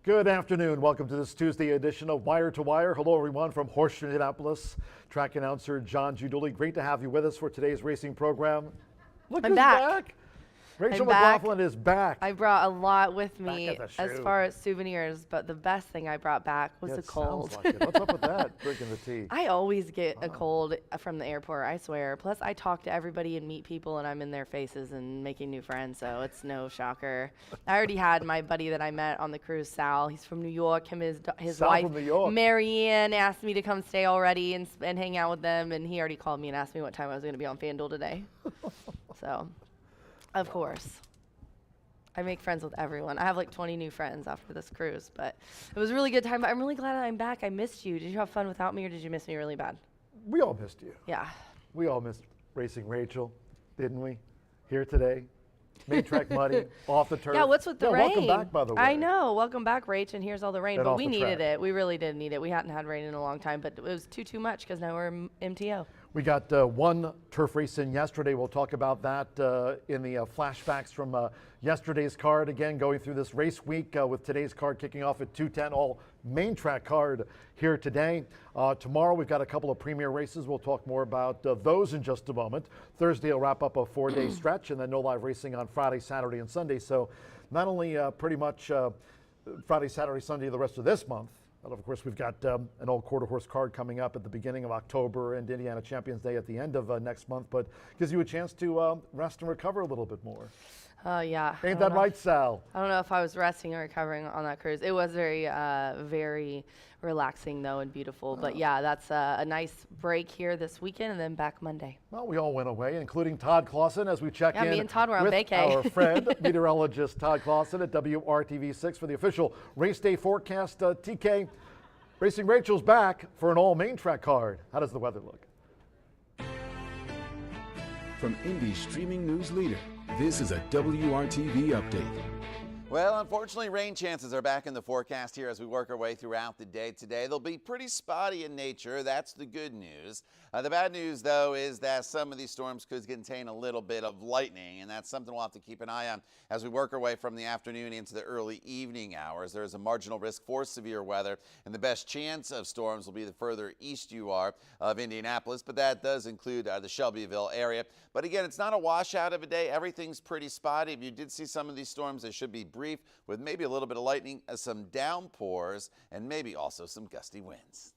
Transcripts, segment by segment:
Good afternoon. Welcome to this Tuesday edition of Wire to Wire. Hello, everyone, from Horseshoe Indianapolis. Track announcer John Giuduli. Great to have you with us for today's racing program. Look I'm who's back. Rachel McLaughlin is back. I brought a lot with me as far as souvenirs, but the best thing I brought back was a cold. Sounds like it. What's up with that? Drinking the tea. I always get a cold from the airport, I swear. Plus, I talk to everybody and meet people, and I'm in their faces and making new friends, so it's no shocker. I already had my buddy that I met on the cruise, Sal. He's from New York. Him and his wife, Marianne, asked me to come stay already and hang out with them, and he already called me and asked me what time I was going to be on FanDuel today. So... Of course. I make friends with everyone. I have like 20 new friends after this cruise, but it was a really good time. But I'm really glad I'm back. I missed you. Did you have fun without me, or did you miss me really bad? We all missed you. Yeah. We all missed racing Rachel, didn't we? Here today. Main track muddy, off the turf. Yeah, what's with the rain? Welcome back, by the way. I know. Welcome back, Rach, and here's all the rain. And but we needed it. We really did need it. We hadn't had rain in a long time, but it was too much because now we're MTO. We got one turf race in yesterday. We'll talk about that in the flashbacks from yesterday's card. Again, going through this race week with today's card kicking off at 2:10. All main track card here today. Tomorrow we've got a couple of premier races. We'll talk more about those in just a moment. Thursday will wrap up a 4-day stretch, and then no live racing on Friday, Saturday, and Sunday. So not only pretty much Friday, Saturday, Sunday the rest of this month, but of course, we've got an old quarter horse card coming up at the beginning of October and Indiana Champions Day at the end of next month, but gives you a chance to rest and recover a little bit more. Yeah. Ain't that right, Sal? I don't know if I was resting or recovering on that cruise. It was very, very relaxing, though, and beautiful. But yeah, that's a nice break here this weekend and then back Monday. Well, we all went away, including Todd Clausen, as we check in me and Todd were on with vacay. our friend, meteorologist Todd Clausen at WRTV6 for the official race day forecast. TK, Racing Rachel's back for an all main track card. How does the weather look? From Indy's streaming news leader, this is a WRTV update. Well, unfortunately, rain chances are back in the forecast here as we work our way throughout the day today. They'll be pretty spotty in nature. That's the good news. The bad news, though, is that some of these storms could contain a little bit of lightning, and that's something we'll have to keep an eye on as we work our way from the afternoon into the early evening hours. There's a marginal risk for severe weather, and the best chance of storms will be the further east you are of Indianapolis, but that does include the Shelbyville area. But again, it's not a washout of a day. Everything's pretty spotty. If you did see some of these storms, they should be brief with maybe a little bit of lightning, some downpours, and maybe also some gusty winds.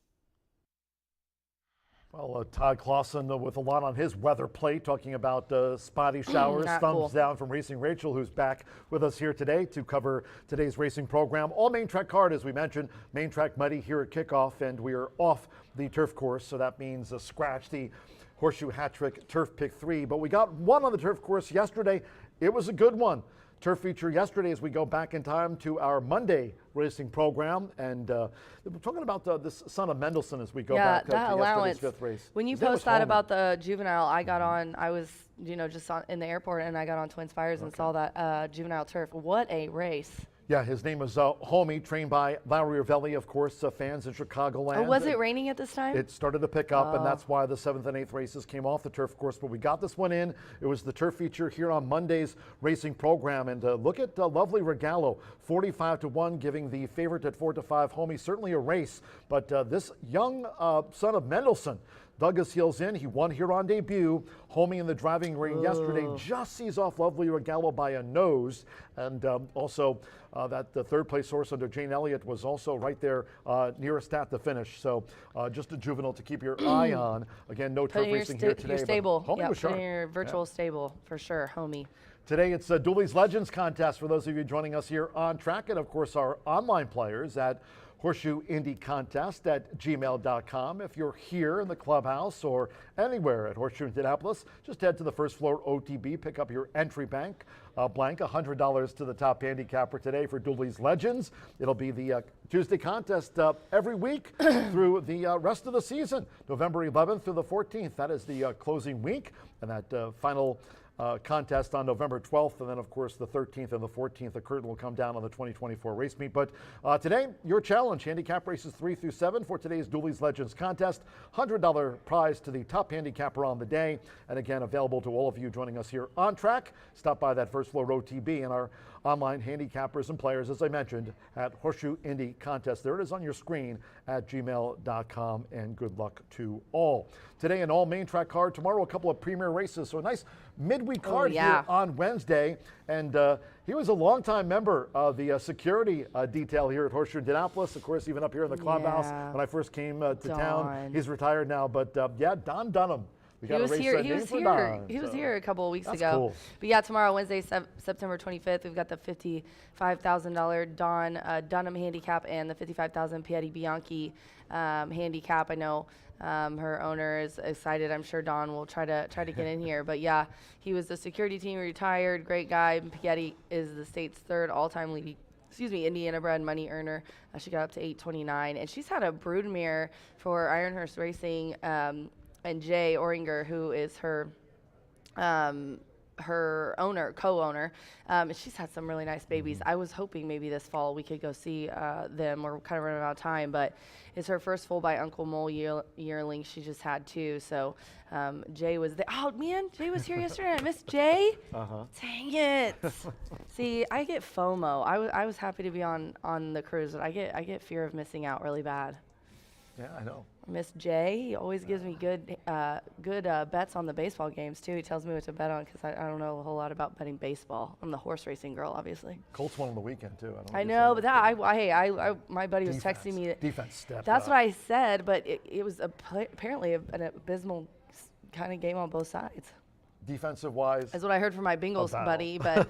Well, Todd Clausen with a lot on his weather plate, talking about spotty showers. Thumbs down from Racing Rachel, who's back with us here today to cover today's racing program. All main track card, as we mentioned, main track muddy here at kickoff, and we are off the turf course, so that means scratch the Horseshoe Hat-Trick Turf Pick 3. But we got one on the turf course yesterday. It was a good one. Turf feature yesterday as we go back in time to our Monday racing program, and we're talking about this son of Mendelssohn as we go back to yesterday's fifth race. When you post that about the juvenile, I got on, I was just in the airport, and I got on Twin Spires and saw that juvenile turf. What a race. Yeah, his name was Homie, trained by Larry Ravelli, of course, fans in Chicagoland. Oh, was it raining at this time? It started to pick up, and that's why the 7th and 8th races came off the turf course. But we got this one in. It was the turf feature here on Monday's racing program. And look at lovely Regalo, 45-1, giving the favorite at 4-5 Homie certainly a race. But this young son of Mendelssohn dug his heels in. He won here on debut. Homie in the driving ring yesterday just sees off lovely Regalo by a nose. And also that the third place horse under Jane Elliott was also right there nearest at the finish. So just a juvenile to keep your eye on. Again, no turf racing here today. Your stable. Homie was sharp. Put in your virtual stable for sure, Homie. Today it's Dooley's Legends contest for those of you joining us here on track, and of course our online players at Horseshoe Indy Contest at gmail.com. If you're here in the clubhouse or anywhere at Horseshoe Indianapolis, just head to the first floor OTB, pick up your entry blank, $100 to the top handicapper today for Dooley's Legends. It'll be the Tuesday contest every week through the rest of the season, November 11th through the 14th. That is the closing week, and that final contest on November 12th, and then of course the 13th and the 14th, the curtain will come down on the 2024 race meet. But today, your challenge, handicap races 3 through 7 for today's Dooley's Legends contest. $100 prize to the top handicapper on the day, and again, available to all of you joining us here on track. Stop by that First Floor OTB and our online handicappers and players, as I mentioned, at Horseshoe Indy Contest. There it is on your screen at gmail.com, and good luck to all. Today, an all main track card. Tomorrow, a couple of premier races. So a nice midweek card here on Wednesday. And he was a longtime member of the security detail here at Horseshoe Indianapolis. Of course, even up here in the clubhouse when I first came to town. He's retired now, but yeah, Don Dunham. He was here a couple of weeks ago. Cool. But yeah, tomorrow, Wednesday, September 25th, we've got the $55,000 Dunham handicap and the $55,000 Piatti Bianchi handicap. I know her owner is excited. I'm sure Don will try to get in here. But yeah, he was the security team, retired, great guy. Piatti is the state's third all-time leading Indiana bred money earner. She got up to 829, and she's had a broodmare for Ironhorse Racing. And Jay Oringer, who is her co-owner, she's had some really nice babies. I was hoping maybe this fall we could go see them. We're kind of running out of time, but it's her first full by Uncle Mole yearling. She just had 2, so Jay was there. Oh man, Jay was here yesterday. I missed Jay. Dang it! See, I get FOMO. I was happy to be on the cruise, but I get fear of missing out really bad. Yeah, I know. Miss Jay, he always gives me good bets on the baseball games too. He tells me what to bet on because I don't know a whole lot about betting baseball. I'm the horse racing girl, obviously. Colts won on the weekend too. I know, but my buddy was texting me. Defense stepped That's up. what I said, but it was apparently an abysmal kind of game on both sides. Defensive-wise. That's what I heard from my Bengals buddy, but.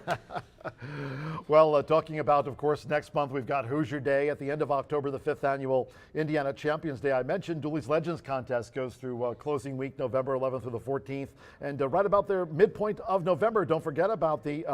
Well, talking about, of course, next month we've got Hoosier Day at the end of October, the 5th annual Indiana Champions Day. I mentioned Dooley's Legends contest goes through closing week, November 11th through the 14th. And right about their midpoint of November, don't forget about the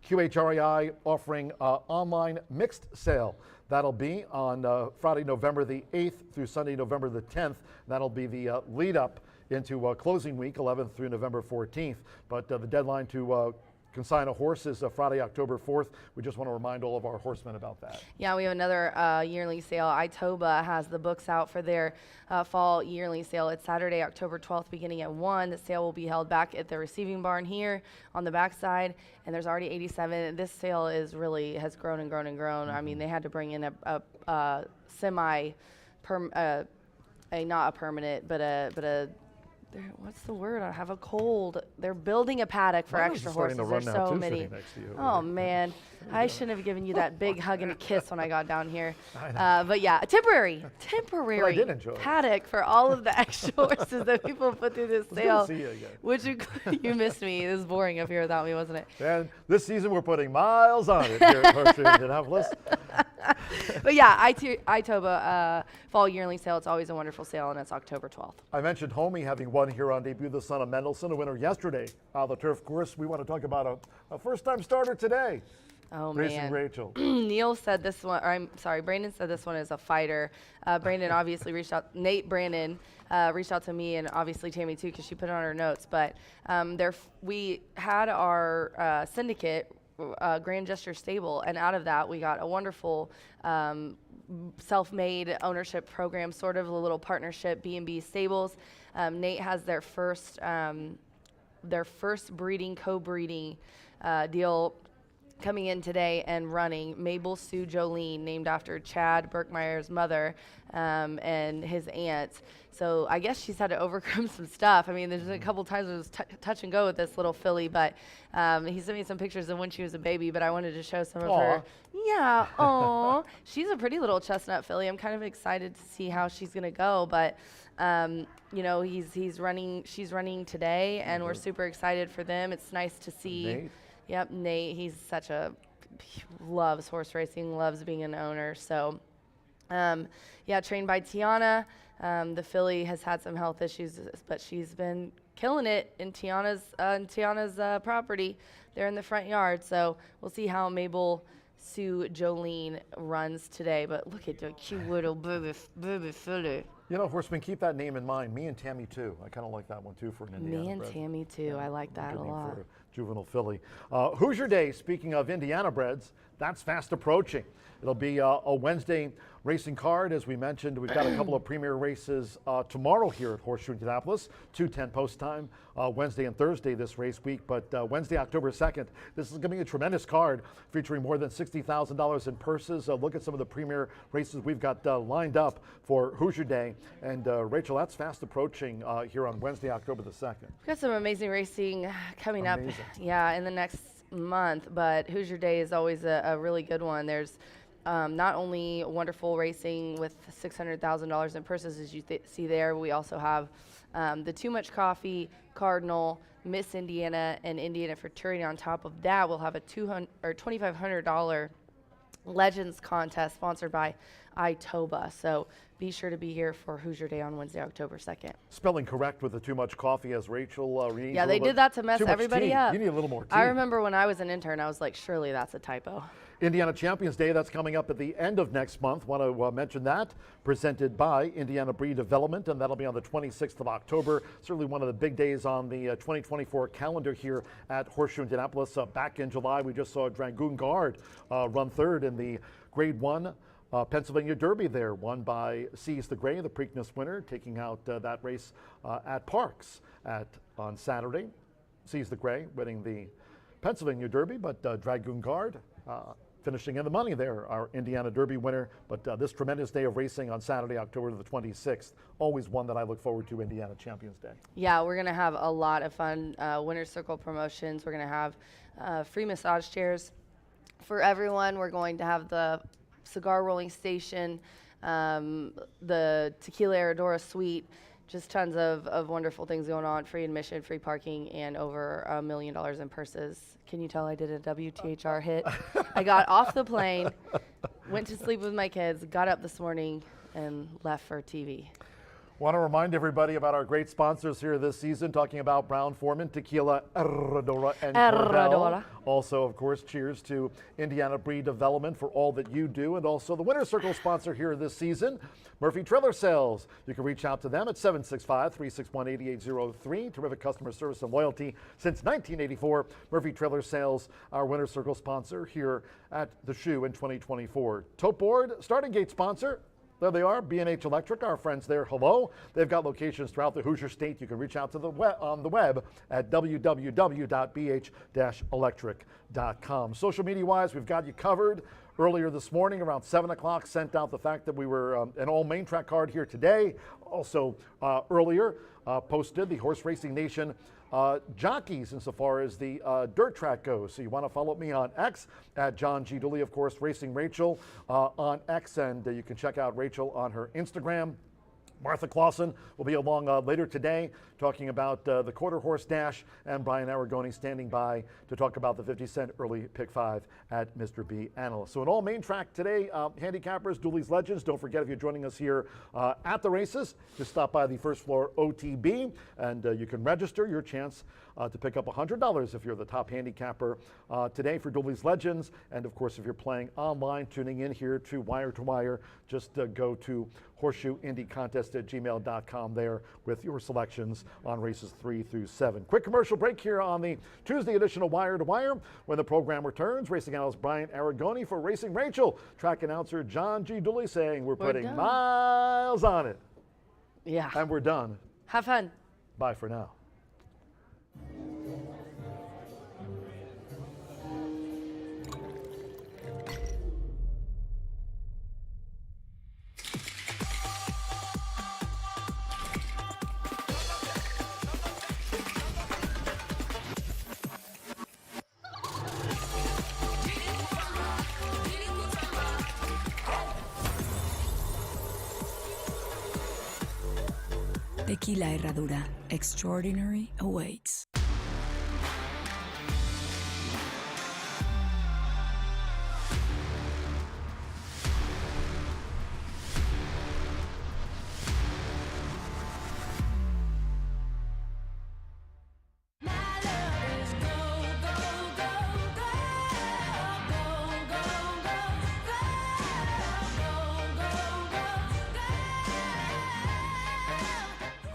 QHREI offering online mixed sale. That'll be on Friday, November the 8th through Sunday, November the 10th. That'll be the lead up into closing week, 11th through November 14th. But the deadline to consign a horse is Friday, October 4th. We just want to remind all of our horsemen about that. Yeah, we have another yearling sale. Itoba has the books out for their fall yearling sale. It's Saturday, October 12th, beginning at 1. The sale will be held back at the receiving barn here on the backside, and there's already 87. This sale has grown and grown and grown. I mean, they had to bring in a not a permanent, but a what's the word? I have a cold. They're building a paddock for extra horses. There's so many. Oh man, I shouldn't have given you that big hug and a kiss when I got down here. But yeah, a temporary paddock for all of the extra horses that people put through this sale. Good to see you again. Which you missed me. It was boring up here without me, wasn't it? And this season we're putting miles on it here at Horseshoe Indianapolis. But yeah, Itoba fall yearling sale. It's always a wonderful sale, and it's October 12th. I mentioned Homie having won here on debut, the son of Mendelssohn, a winner yesterday on the turf course. We want to talk about a first-time starter today. Oh, Racing man. Rachel. Neil said this one, or I'm sorry, Brandon said this one is a fighter. Brandon obviously Brandon reached out to me, and obviously Tammy too, because she put it on her notes. But we had our syndicate, Grand Gesture Stable, and out of that we got a wonderful self-made ownership program, sort of a little partnership, B&B Stables. Nate has their first co-breeding deal coming in today and running. Mabel Sue Jolene, named after Chad Berkmeyer's mother and his aunt. So I guess she's had to overcome some stuff. I mean, there's a couple times it was touch and go with this little filly, but he sent me some pictures of when she was a baby, but I wanted to show some of her. Yeah, aw. She's a pretty little chestnut filly. I'm kind of excited to see how she's going to go, but you know, she's running today, and we're super excited for them. It's nice to see. Nate? Yep, Nate. He loves horse racing, loves being an owner. So, yeah, trained by Tiana. The filly has had some health issues, but she's been killing it in Tiana's property there in the front yard. So we'll see how Mabel Sue Jolene runs today. But look at the cute little baby filly. You know, horsemen, keep that name in mind. Me and Tammy too. I kind of like that one too for an Indiana. Me and bred. Tammy too. Yeah, I like that good a name lot. for her. juvenile filly. Hoosier Day, speaking of Indiana breds, that's fast approaching. It'll be a Wednesday racing card. As we mentioned, we've got a couple of premier races tomorrow here at Horseshoe Indianapolis, 2:10 post time, Wednesday and Thursday this race week. But Wednesday, October 2nd, this is going to be a tremendous card featuring more than $60,000 in purses. Look at some of the premier races we've got lined up for Hoosier Day. And Rachel, that's fast approaching here on Wednesday, October the 2nd. We've got some amazing racing coming Amazing. up, yeah, in the next month. But Hoosier Day is always a really good one. There's not only wonderful racing with $600,000 in purses, as you see there, we also have the Too Much Coffee, Cardinal, Miss Indiana, and Indiana Futurity. On top of that, we'll have a $2,500 Legends contest sponsored by iToba. So be sure to be here for Hoosier Day on Wednesday, October 2nd. Spelling correct with the Too Much Coffee, as Rachel reads. Yeah, they did that to mess everybody up. You need a little more tea. I remember when I was an intern, I was like, surely that's a typo. Indiana Champions Day, that's coming up at the end of next month. Want to mention that, presented by Indiana Breed Development, and that'll be on the 26th of October. Certainly one of the big days on the 2024 calendar here at Horseshoe Indianapolis. Back in July, we just saw Dragoon Guard run third in the Grade 1 Pennsylvania Derby there, won by Seize the Gray, the Preakness winner, taking out that race at Parks on Saturday. Seize the Gray winning the Pennsylvania Derby, but Dragoon Guard finishing in the money there, our Indiana Derby winner. But this tremendous day of racing on Saturday, October the 26th, always one that I look forward to, Indiana Champions Day. Yeah, we're going to have a lot of fun Winner's Circle promotions. We're going to have free massage chairs for everyone. We're going to have the cigar rolling station, the Tequila Aradora suite, just tons of wonderful things going on, free admission, free parking, and over $1 million in purses. Can you tell I did a WTHR hit? I got off the plane, went to sleep with my kids, got up this morning, and left for TV. Want to remind everybody about our great sponsors here this season, talking about Brown-Forman, Tequila Herradura, and Cordell. Also, of course, cheers to Indiana Breed Development for all that you do, and also the Winner's Circle sponsor here this season, Murphy Trailer Sales. You can reach out to them at 765-361-8803. Terrific customer service and loyalty since 1984. Murphy Trailer Sales, our Winner's Circle sponsor here at the Shoe in 2024. Tote Board, starting gate sponsor. There they are, B&H Electric, our friends there. Hello. They've got locations throughout the Hoosier State. You can reach out to the on the web at www.bh-electric.com. Social media-wise, we've got you covered. Earlier this morning, around 7 o'clock, sent out the fact that we were an all-main track card here today. Also, earlier, posted the Horse Racing Nation jockeys insofar as the dirt track goes. So you want to follow me on X at John G. Dooley, of course, Racing Rachel on X, and you can check out Rachel on her Instagram. Martha Clausen will be along later today talking about the quarter horse dash, and Brian Aragoni standing by to talk about the 50-cent early pick 5 at Mr. B Analyst. So an all main track today, handicappers, Dooley's Legends. Don't forget, if you're joining us here at the races, just stop by the first floor OTB, and you can register your chance to pick up $100 if you're the top handicapper today for Dooley's Legends. And of course, if you're playing online, tuning in here to Wire, just go to horseshoeindycontest@gmail.com there with your selections on races 3 through 7. Quick commercial break here on the Tuesday edition of Wire to Wire. When the program returns, racing analyst Brian Aragoni for Racing Rachel, track announcer John G. Dooley saying we're putting done. miles on it. Yeah. And we're done. Have fun. Bye for now. Tequila Herradura. Extraordinary awaits.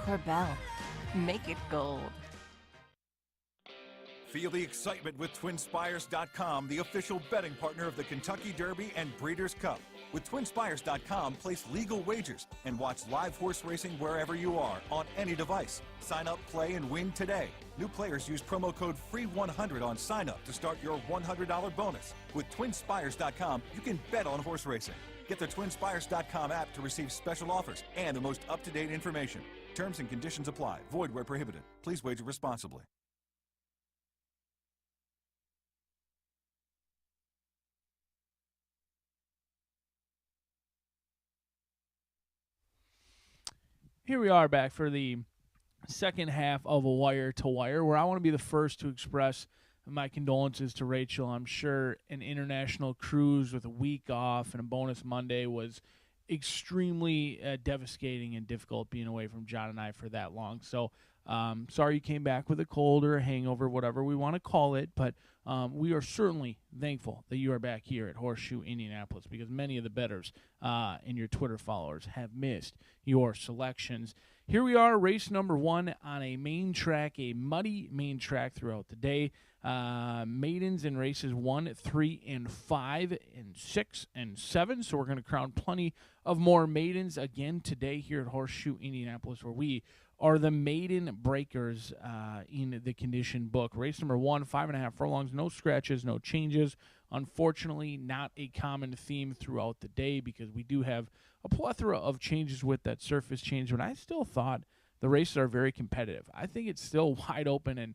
Corbel, make it gold. Feel the excitement with TwinSpires.com, the official betting partner of the Kentucky Derby and Breeders' Cup. With TwinSpires.com, place legal wagers and watch live horse racing wherever you are on any device. Sign up, play, and win today. New players use promo code FREE100 on sign up to start your $100 bonus. With TwinSpires.com, you can bet on horse racing. Get the TwinSpires.com app to receive special offers and the most up-to-date information. Terms and conditions apply. Void where prohibited. Please wager responsibly. Here we are back for the second half of A Wire to Wire, where I want to be the first to express my condolences to Rachel. I'm sure an international cruise with a week off and a bonus Monday was extremely devastating and difficult being away from John and I for that long. So sorry you came back with a cold or a hangover, whatever we want to call it, but we are certainly thankful that you are back here at Horseshoe Indianapolis, because many of the bettors and your Twitter followers have missed your selections. Here we are, race number 1 on a main track, a muddy main track throughout the day. Maidens in races 1, 3, and 5, and 6, and 7. So we're going to crown plenty of more maidens again today here at Horseshoe Indianapolis, where we are the maiden breakers in the condition book. Race number 1, 5.5 furlongs, no scratches, no changes. Unfortunately, not a common theme throughout the day, because we do have a plethora of changes with that surface change, but I still thought the races are very competitive. I think it's still wide open, and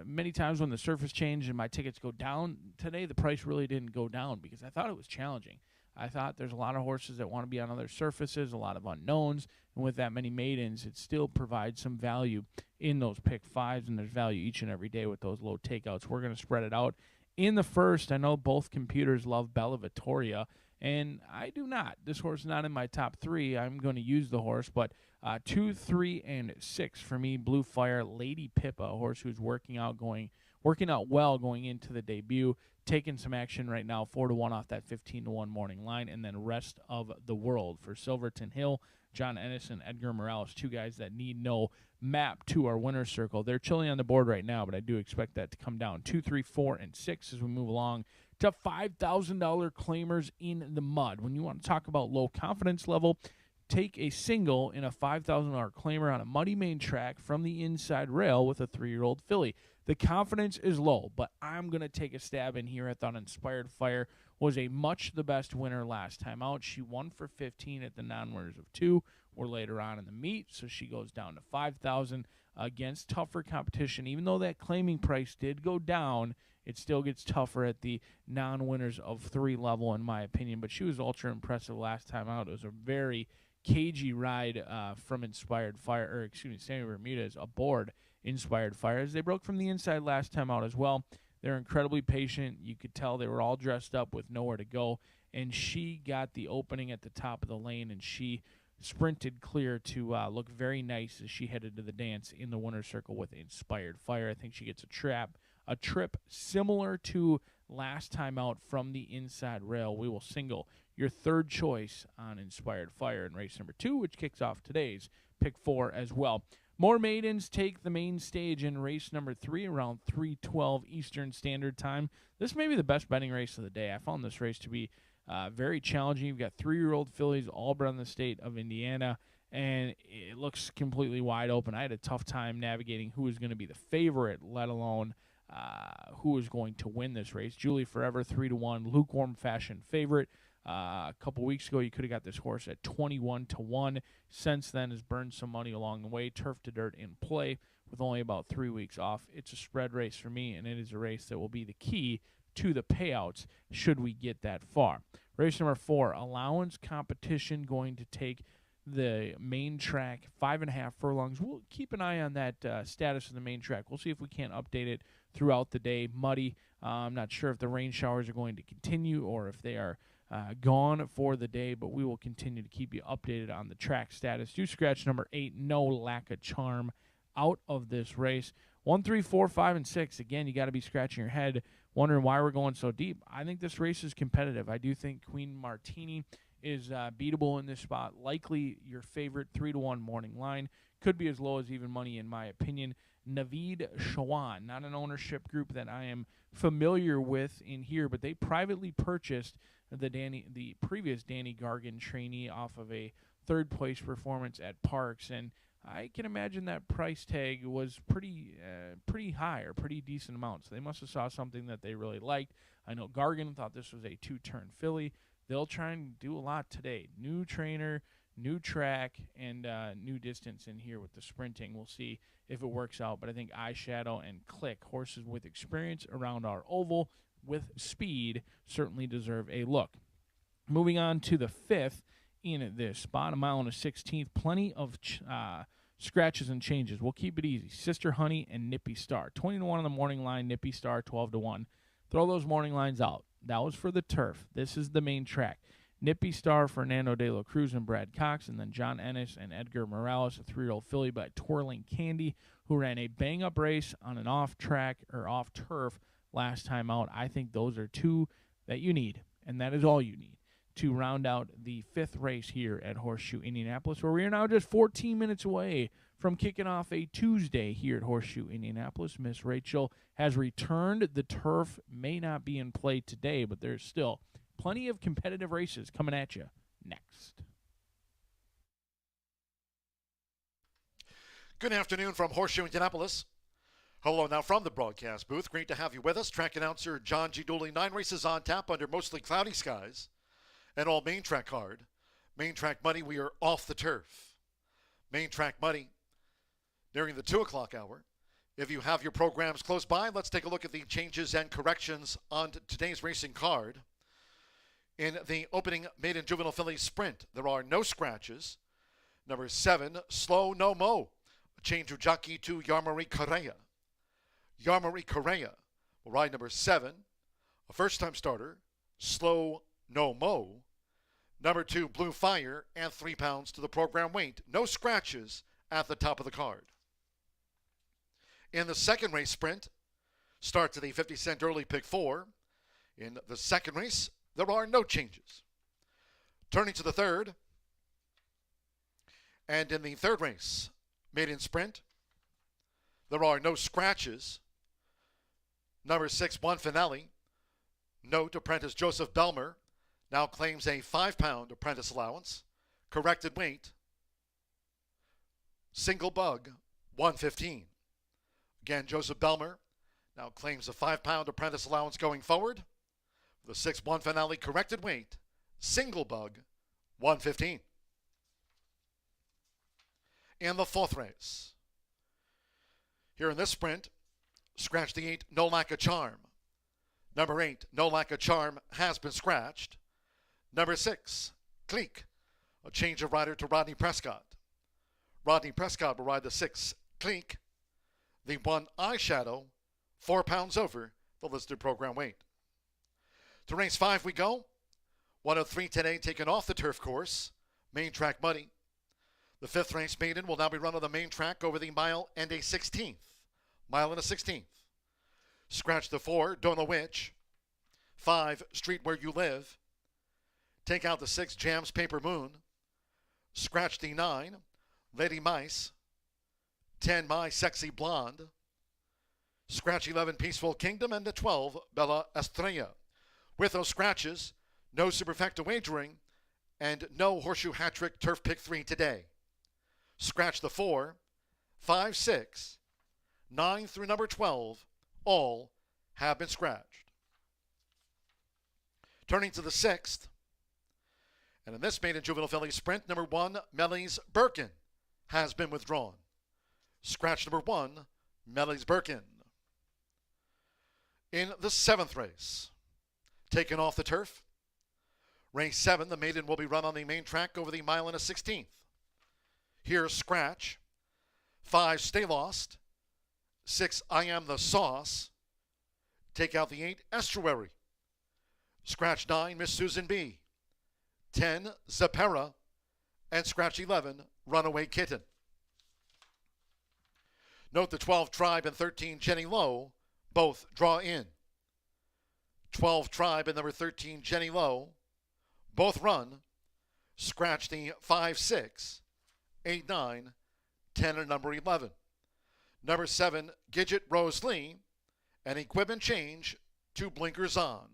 many times when the surface changed and my tickets go down today, the price really didn't go down because I thought it was challenging. I thought there's a lot of horses that want to be on other surfaces, a lot of unknowns, and with that many maidens, it still provides some value in those pick 5s, and there's value each and every day with those low takeouts. We're going to spread it out. In the first, I know both computers love Bella Vittoria, and I do not. This horse is not in my top 3. I'm going to use the horse, but 2, 3, and 6 for me. Blue Fire, Lady Pippa, a horse who's working out well going into the debut. Taking some action right now, 4-1 off that 15-1 morning line, and then Rest of the World for Silverton Hill, John Ennis, and Edgar Morales, 2 guys that need no map to our winner's circle. They're chilling on the board right now, but I do expect that to come down. 2, 3, 4, and 6 as we move along to $5,000 claimers in the mud. When you want to talk about low confidence level, take a single in a $5,000 claimer on a muddy main track from the inside rail with a 3-year-old filly. The confidence is low, but I'm going to take a stab in here. I thought Inspired Fire was a much the best winner last time out. She won for 15 at the non-winners of 2 or later on in the meet, so she goes down to 5,000 against tougher competition. Even though that claiming price did go down, it still gets tougher at the non-winners of 3 level, in my opinion. But she was ultra impressive last time out. It was a very cagey ride from Inspired Fire, Sammy Bermudez aboard Inspired Fire, as they broke from the inside last time out as well. They're incredibly patient. You could tell they were all dressed up with nowhere to go, and she got the opening at the top of the lane, and she sprinted clear to look very nice as she headed to the dance in the winner's circle with Inspired Fire. I think she gets a trip similar to last time out from the inside rail. We will single your third choice on Inspired Fire in race number 2, which kicks off today's pick 4 as well. More maidens take the main stage in race number 3 around 3:12 Eastern Standard Time. This may be the best betting race of the day. I found this race to be very challenging. You've got 3-year-old fillies all bred in the state of Indiana, and it looks completely wide open. I had a tough time navigating who was going to be the favorite, let alone who was going to win this race. Julie Forever, 3-1, lukewarm fashion favorite. A couple weeks ago, you could have got this horse at 21-1. Since then, has burned some money along the way. Turf to dirt in play with only about 3 weeks off. It's a spread race for me, and it is a race that will be the key to the payouts should we get that far. Race number 4, allowance competition, going to take the main track, 5.5 furlongs. We'll keep an eye on that status of the main track. We'll see if we can't update it throughout the day. Muddy. I'm not sure if the rain showers are going to continue or if they are gone for the day, but we will continue to keep you updated on the track status. Do scratch number 8, no lack of charm out of this race. 1, 3, 4, 5, and 6. Again, you got to be scratching your head, wondering why we're going so deep. I think this race is competitive. I do think Queen Martini is beatable in this spot. Likely your favorite 3-1 morning line. Could be as low as even money in my opinion. Naveed Shawan, not an ownership group that I am familiar with in here, but they privately purchased the previous Danny Gargan trainee off of a third place performance at Parks, and I can imagine that price tag was pretty high or pretty decent amount. So they must have saw something that they really liked. I know Gargan thought this was a 2-turn filly. They'll try and do a lot today. New trainer, new track, and new distance in here with the sprinting. We'll see if it works out. But I think Eyeshadow and Click, horses with experience around our oval with speed, certainly deserve a look. Moving on to the 5th in this spot, 1 mile and a 16th. Plenty of scratches and changes. We'll keep it easy. Sister Honey and Nippy Star. 20-1 on the morning line. Nippy Star 12-1. Throw those morning lines out. That was for the turf. This is the main track. Nippy Star, Fernando de la Cruz and Brad Cox, and then John Ennis and Edgar Morales, a 3-year-old filly by Twirling Candy, who ran a bang-up race on an off-track or off-turf last time out. I think those are 2 that you need, and that is all you need to round out the 5th race here at Horseshoe Indianapolis, where we are now just 14 minutes away from kicking off a Tuesday here at Horseshoe Indianapolis. Miss Rachel has returned. The turf may not be in play today, but there's still plenty of competitive races coming at you next. Good afternoon from Horseshoe Indianapolis. Hello now from the broadcast booth. Great to have you with us. Track announcer John G. Dooley. 9 races on tap under mostly cloudy skies. And all main track card. Main track money, we are off the turf. Main track money during the 2 o'clock hour. If you have your programs close by, let's take a look at the changes and corrections on today's racing card. In the opening maiden juvenile filly sprint, there are no scratches. Number 7, Slow No Mo. A change of jockey to Yarmari Correa. Yarmari Correa will ride number 7, a first-time starter, Slow No Mo. Number 2, Blue Fire, and 3 pounds to the program weight. No scratches at the top of the card. In the second race sprint, starts at the 50-cent early pick 4. In the second race, there are no changes. Turning to the third, and in the third race, maiden sprint, there are no scratches. Number 6, One Finale. Note apprentice Joseph Belmer now claims a 5-pound apprentice allowance. Corrected weight, single bug, 115. Again, Joseph Belmer now claims a 5-pound apprentice allowance going forward. The 6, One Finale, corrected weight, single bug, 115. In the 4th race, here in this sprint, scratch the 8, No Lack of Charm. Number 8, No Lack of Charm, has been scratched. Number 6, Cleek, a change of rider to Rodney Prescott. Rodney Prescott will ride the 6, Cleek. The 1, Eyeshadow, 4 pounds over the listed program weight. To race 5 we go. 103 today, taken off the turf course. Main track money. The 5th race maiden will now be run on the main track over the mile and a 16th. Mile and a 16th. Scratch the 4, Don't Know Which. 5, Street Where You Live. Take out the 6, Jams Paper Moon. Scratch the 9, Lady Mice. 10, My Sexy Blonde. Scratch 11, Peaceful Kingdom, and the 12, Bella Estrella. With those scratches, no superfecta wagering, and no Horseshoe hat trick turf pick 3 today. Scratch the 4, 5, 6, 9 through number 12, all have been scratched. Turning to the 6th, and in this maiden juvenile filly sprint, number 1, Melly's Birkin, has been withdrawn. Scratch number 1, Melly's Birkin. In the 7th race, taken off the turf, race 7, the maiden will be run on the main track over the mile and a 16th. Here's Scratch. 5, Stay Lost. 6, I Am the Sauce. Take out the 8, Estuary. Scratch 9, Miss Susan B. 10, Zapera. And scratch 11, Runaway Kitten. Note the 12, Tribe, and 13, Jenny Lowe, both draw in. 12, Tribe, and number 13, Jenny Lowe, both run Scratch the 5, 6, 8, 9, 10, and number 11. Number 7, Gidget Rose Lee, and equipment change to blinkers on.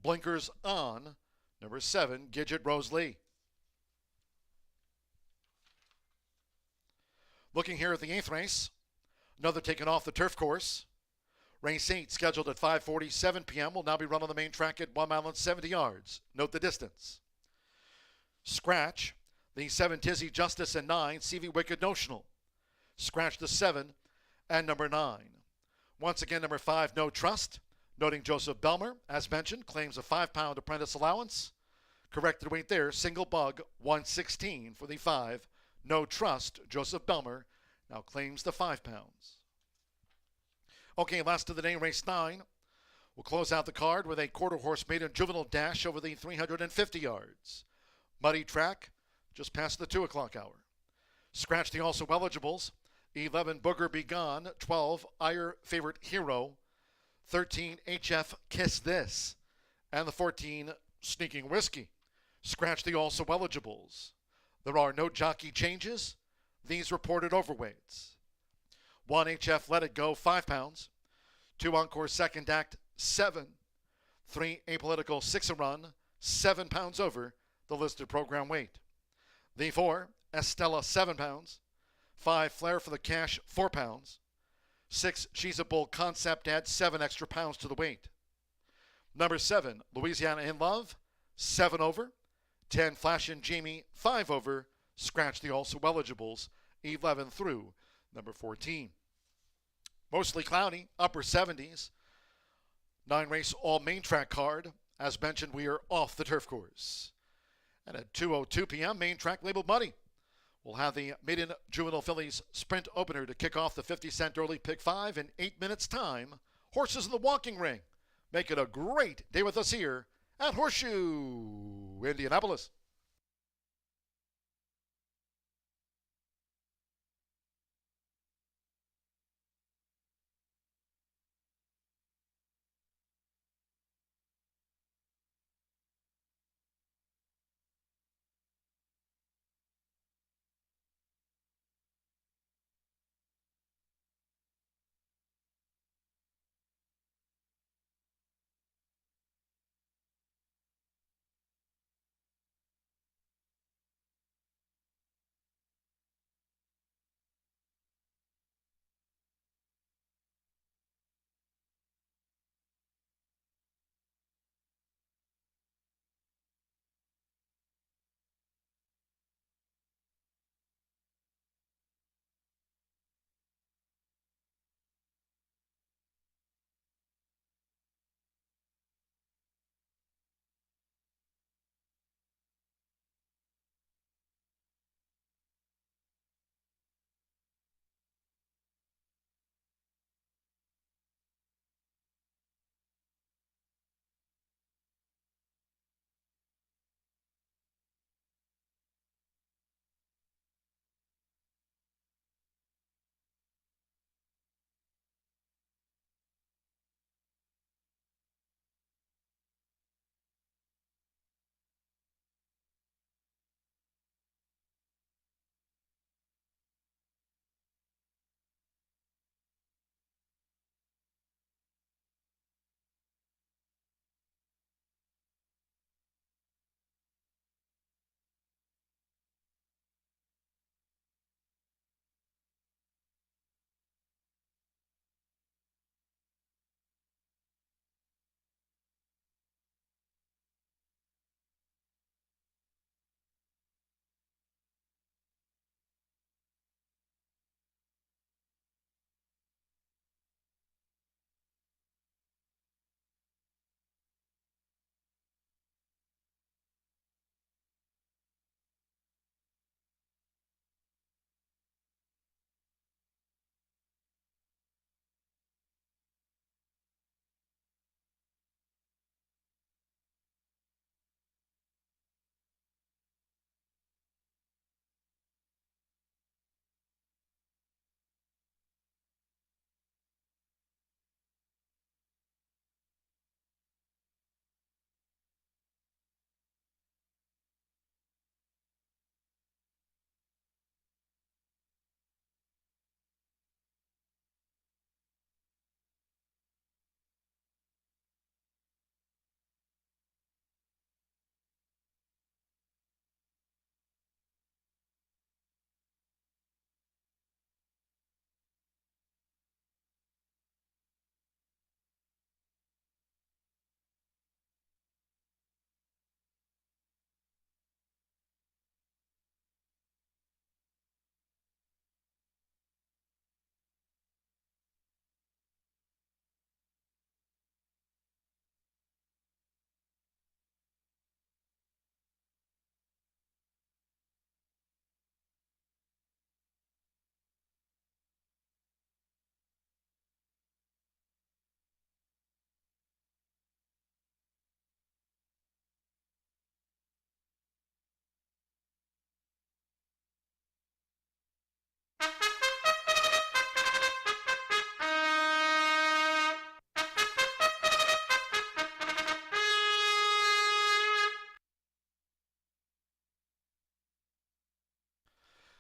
Blinkers on, number 7, Gidget Rose Lee. Looking here at the 8th race, another taken off the turf course. Race 8, scheduled at 5:47 p.m., will now be run on the main track at 1 mile and 70 yards. Note the distance. Scratch the 7, Tizzy Justice, and 9, CV Wicked Notional. Scratch the 7 and number 9. Once again, number 5, No Trust. Noting Joseph Belmer, as mentioned, claims a 5-pound apprentice allowance. Corrected weight there, single bug, 116 for the 5. No Trust, Joseph Belmer, now claims the 5 pounds. Okay, last of the day, race 9. We'll close out the card with a quarter horse maiden juvenile dash over the 350 yards. Muddy track, just past the 2 o'clock hour. Scratch the also eligibles. 11, Booger Be Gone. 12, Ire Favorite Hero. 13, HF Kiss This. And the 14, Sneaking Whiskey. Scratch the also eligibles. There are no jockey changes. These reported overweights. 1, HF Let It Go, 5 pounds. 2, Encore Second Act, 7. 3, Apolitical 6 a run, 7 pounds over the listed program weight. The 4, Estella, 7 pounds. 5, Flair for the Cash, 4 pounds. 6, She's a Bull Concept adds 7 extra pounds to the weight. Number 7, Louisiana in Love, 7 over. 10, Flash and Jamie, 5 over. Scratch the also eligibles, 11 through number 14. Mostly cloudy, upper 70s. 9 race all main track card. As mentioned, we are off the turf course. And at 2:02 p.m., main track labeled muddy. We'll have the maiden juvenile fillies sprint opener to kick off the 50-cent early pick 5 in 8 minutes time. Horses in the walking ring. Make it a great day with us here at Horseshoe Indianapolis.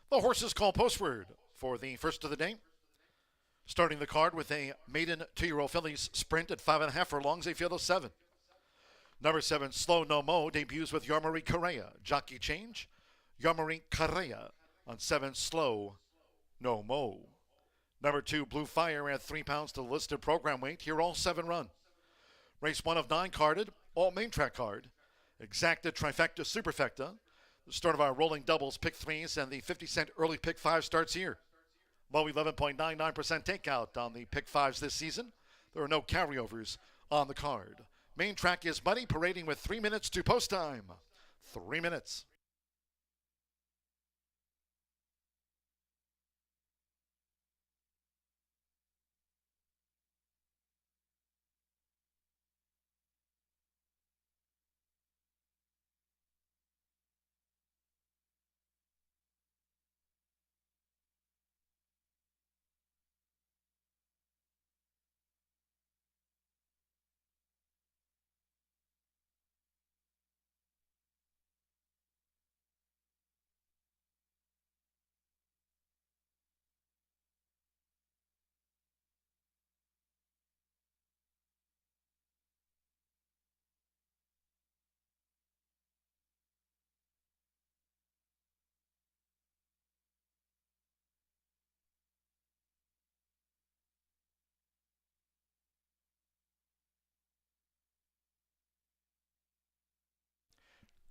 The horses call postword for the first of the day. Starting the card with a maiden 2-year-old fillies sprint at 5.5 furlongs, a field of 7. Number 7, Slow No Mo, debuts with Yarmari Correa. Jockey change, Yarmari Correa on 7, Slow No Mo. Number 2, Blue Fire, at 3 pounds to the listed program weight. Here all 7 run. Race 1 of 9 carded, all main track card. Exacta, Trifecta, Superfecta. The start of our rolling doubles, pick 3s, and the 50-cent early pick 5 starts here. Low 11.99% takeout on the pick 5s this season. There are no carryovers on the card. Main track is muddy, parading with 3 minutes to post time. 3 minutes.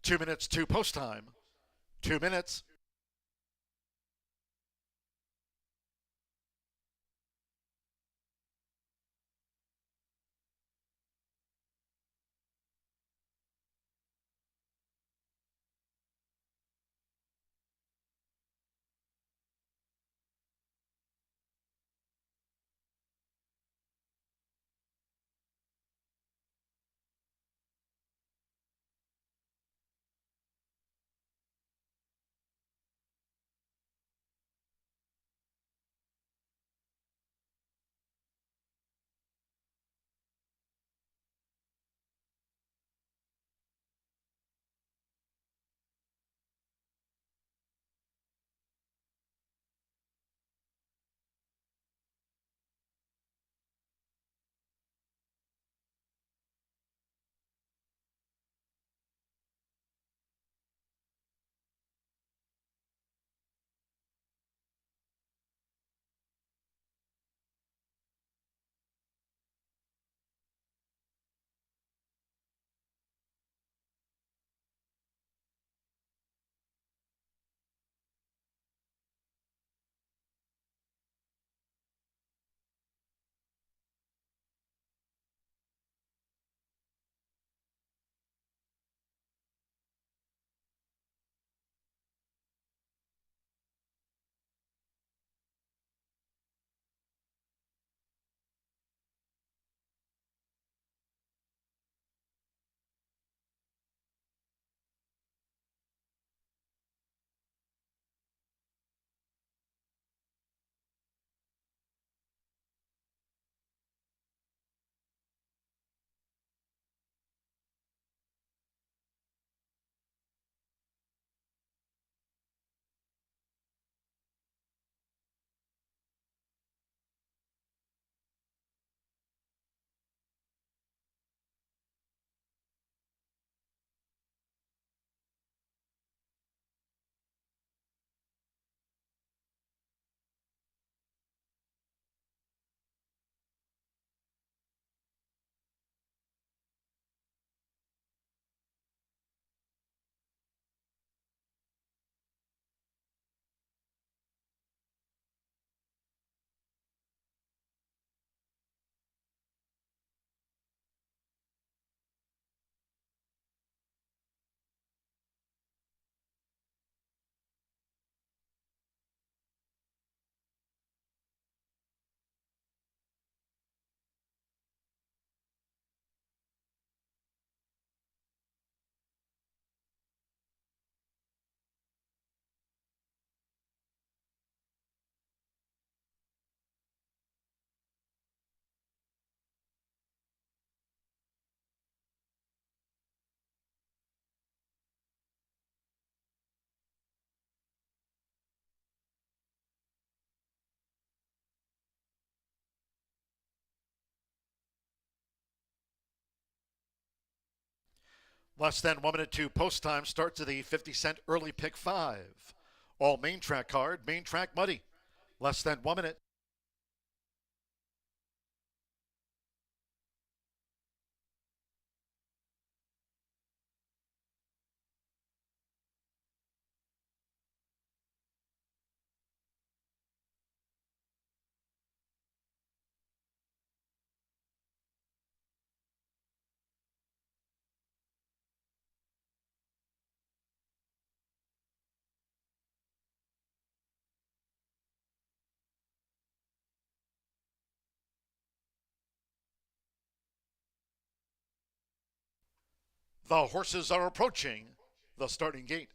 Two minutes to post time. 2 minutes. Less than 1 minute to post time. Start to the 50-cent early pick 5. All main track card, main track muddy. Less than 1 minute. The horses are approaching the starting gate.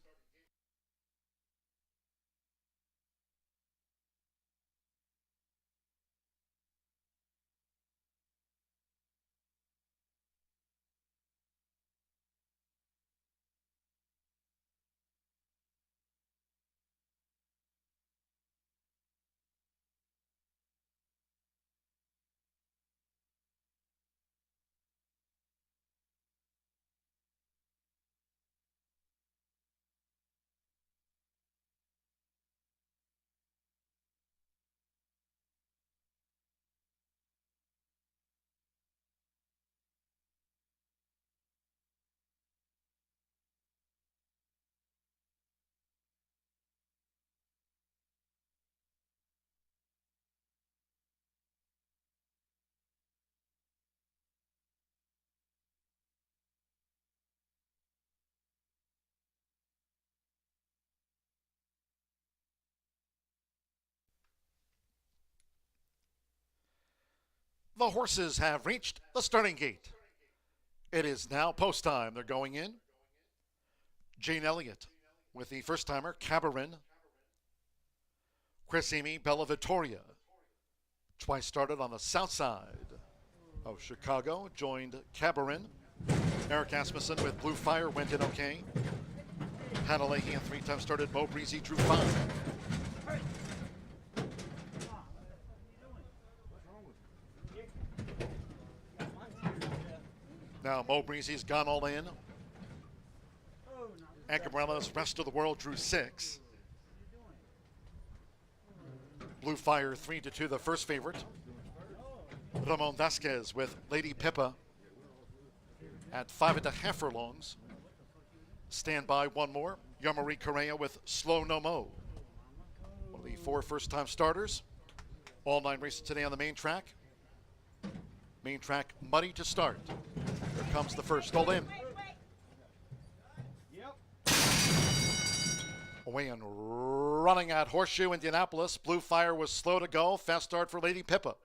The horses have reached the starting gate. It is now post time. They're going in. Jane Elliott with the first timer, Cabarin. Chris Amy, Bella Vittoria. Twice started on the south side of Chicago. Joined Cabarin. Eric Asmussen with Blue Fire went in okay. Hannah Leahy, a 3-time started. Mo Breezy drew 5. Now Mo Breezy's gone all in. Agamorella's Rest of the World drew 6. Blue Fire 3-2, the first favorite. Ramon Vasquez with Lady Pippa at 5.5 furlongs. Stand by one more. Yamari Correa with Slow No Mo. One of the 4 first-time starters. All 9 races today on the main track. Main track muddy to start. Here comes the first. All in. Away and running at Horseshoe Indianapolis. Blue Fire was slow to go. Fast start for Lady Pippa.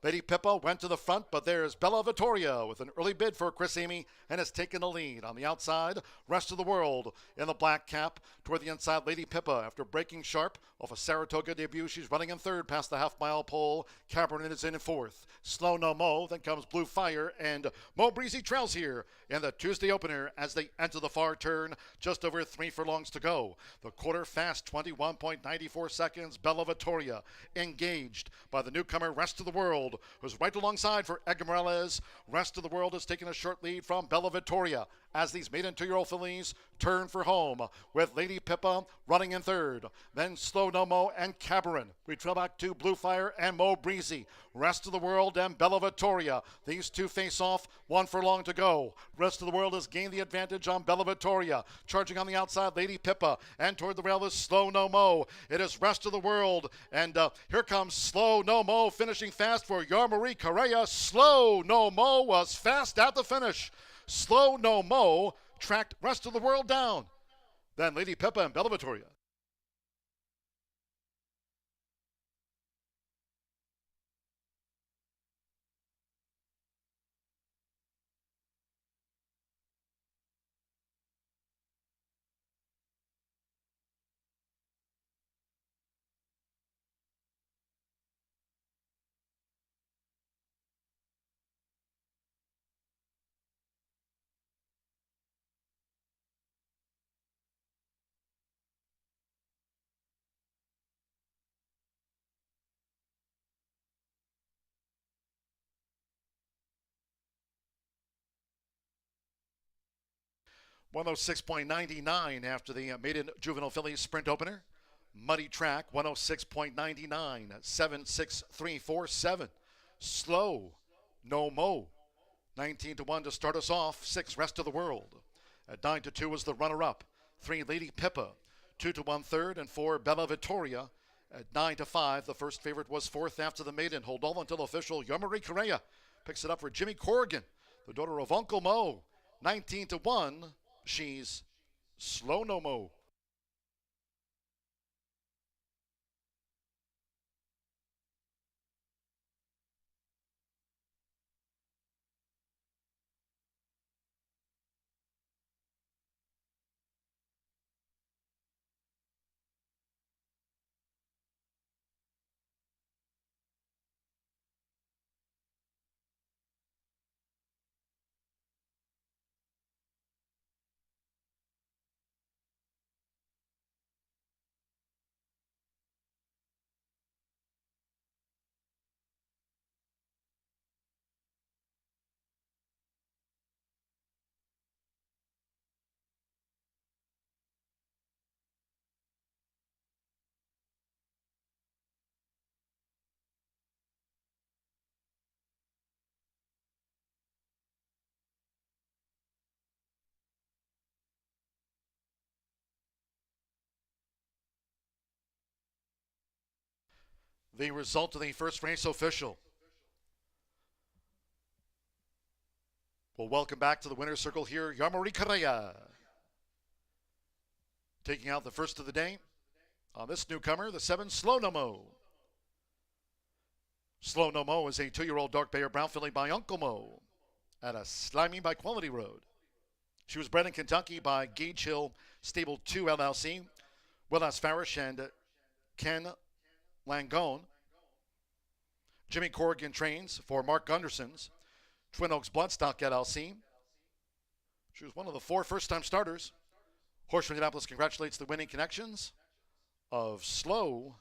Lady Pippa went to the front, but there's Bella Vittoria with an early bid for Chris Amy and has taken the lead. On the outside, Rest of the World in the black cap. Toward the inside, Lady Pippa, after breaking sharp off a Saratoga debut, she's running in third past the half-mile pole. Cabernet is in fourth. Slow No Mo, then comes Blue Fire, and Mo Breezy trails here in the Tuesday opener as they enter the far turn. Just over 3 furlongs to go. The quarter fast, 21.94 seconds. Bella Vittoria engaged by the newcomer Rest of the World, who's right alongside for Edgar Morales. Rest of the World has taken a short lead from Bella Vittoria as these maiden 2-year-old fillies turn for home with Lady Pippa running in third. Then Slow No Mo and Cabarin. We trail back to Blue Fire and Mo Breezy. Rest of the World and Bella Vittoria. These two face off, 1 furlong to go. Rest of the World has gained the advantage on Bella Vittoria. Charging on the outside, Lady Pippa. And toward the rail is Slow No Mo. It is Rest of the World. And here comes Slow No Mo finishing fast for Yarmarie Correa. Slow No Mo was fast at the finish. Slow No Mo tracked Rest of the World down. Then Lady Pippa and Bella Vittoria. 106.99 after the maiden juvenile fillies sprint opener. Muddy track, 106.99, 76347. Slow, no mo. 19-1 to start us off. 6, Rest of the World. At 9-2 was the runner-up. 3, Lady Pippa. 2-1 third, and 4, Bella Vittoria. At 9-5, the first favorite was fourth after the maiden. Hold all until official. Yomari Correa picks it up for Jimmy Corrigan, the daughter of Uncle Mo. 19-1. She's Slow No Mo. The result of the first race official. We'll welcome back to the winner's circle here, Yomari Correa. Taking out the first of the day on this newcomer, the 7, Slow No Mo. Slow No Mo is a 2-year-old dark Bayer Brown filly by Uncle Mo at a Slimy by Quality Road. She was bred in Kentucky by Gage Hill Stable 2 LLC, Willis Farish and Ken Langone. Jimmy Corrigan trains for Mark Gunderson's Twin Oaks Bloodstock LLC. She was one of the 4 first-time starters. Horseshoe Indianapolis congratulates the winning connections of Slow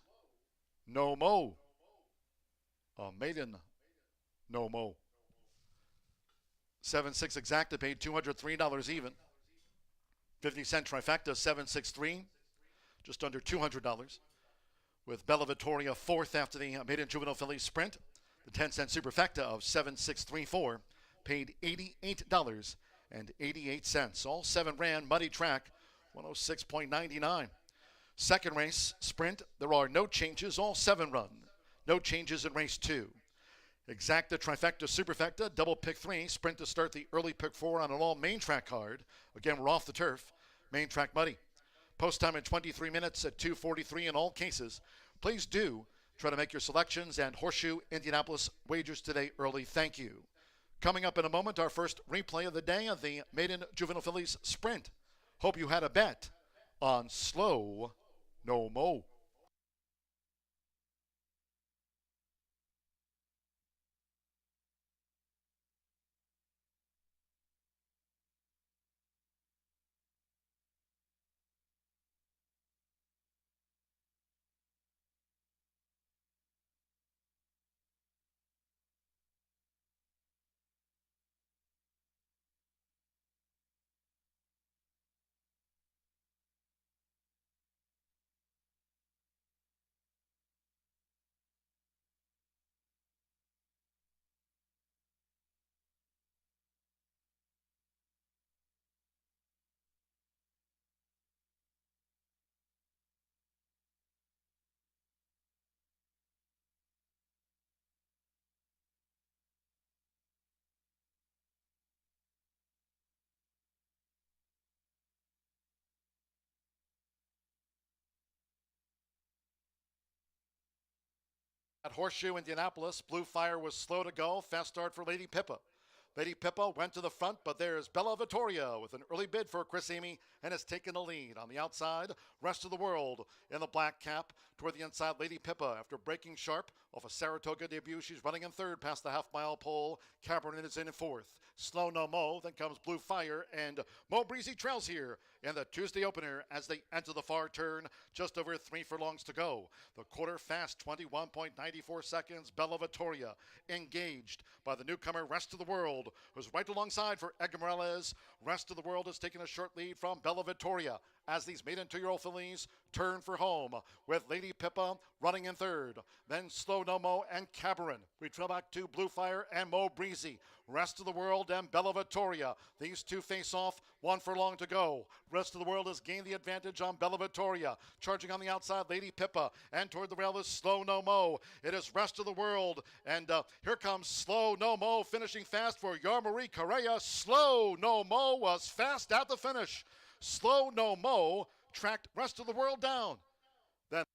No Mo, a maiden No Mo. 7-6 exacta paid $203 even. 50-cent trifecta, 763, just under $200. With Bella Vittoria fourth after the maiden juvenile fillies sprint. The 10-cent superfecta of 7634 paid $88.88. All 7 ran muddy track, 106.99. Second race sprint, there are no changes, all 7 run. No changes in race 2. Exacta, trifecta, superfecta, double pick 3, sprint to start the early pick 4 on an all main track card. Again, we're off the turf, main track muddy. Post time in 23 minutes at 2:43 in all cases. Please do try to make your selections and Horseshoe Indianapolis wagers today early. Thank you. Coming up in a moment, our first replay of the day of the maiden juvenile fillies sprint. Hope you had a bet on Slow No Mo. At Horseshoe Indianapolis, Blue Fire was slow to go. Fast start for Lady Pippa. Lady Pippa went to the front, but there's Bella Vittoria with an early bid for Chris Amy and has taken the lead. On the outside, Rest of the World in the black cap. Toward the inside, Lady Pippa, after breaking sharp, Off a Saratoga debut, she's running in third past the half-mile pole. Cabernet is in fourth. Slow No Mo, then comes Blue Fire, and Mo Breezy trails here in the Tuesday opener as they enter the far turn. Just over 3 furlongs to go. The quarter fast, 21.94 seconds. Bella Vittoria engaged by the newcomer Rest of the World, who's right alongside for Edgar Morales. Rest of the World has taken a short lead from Bella Vittoria as these maiden 2-year-old fillies turn for home with Lady Pippa running in third. Then Slow No Mo and Cabaret. We trail back to Blue Fire and Mo Breezy. Rest of the World and Bella Vittoria. These two face off, 1 furlong to go. Rest of the World has gained the advantage on Bella Vittoria. Charging on the outside, Lady Pippa. And toward the rail is Slow No Mo. It is Rest of the World. And here comes Slow No Mo finishing fast for Yarmarie Correa. Slow No Mo was fast at the finish. Slow No Mo tracked Rest of the World down. Then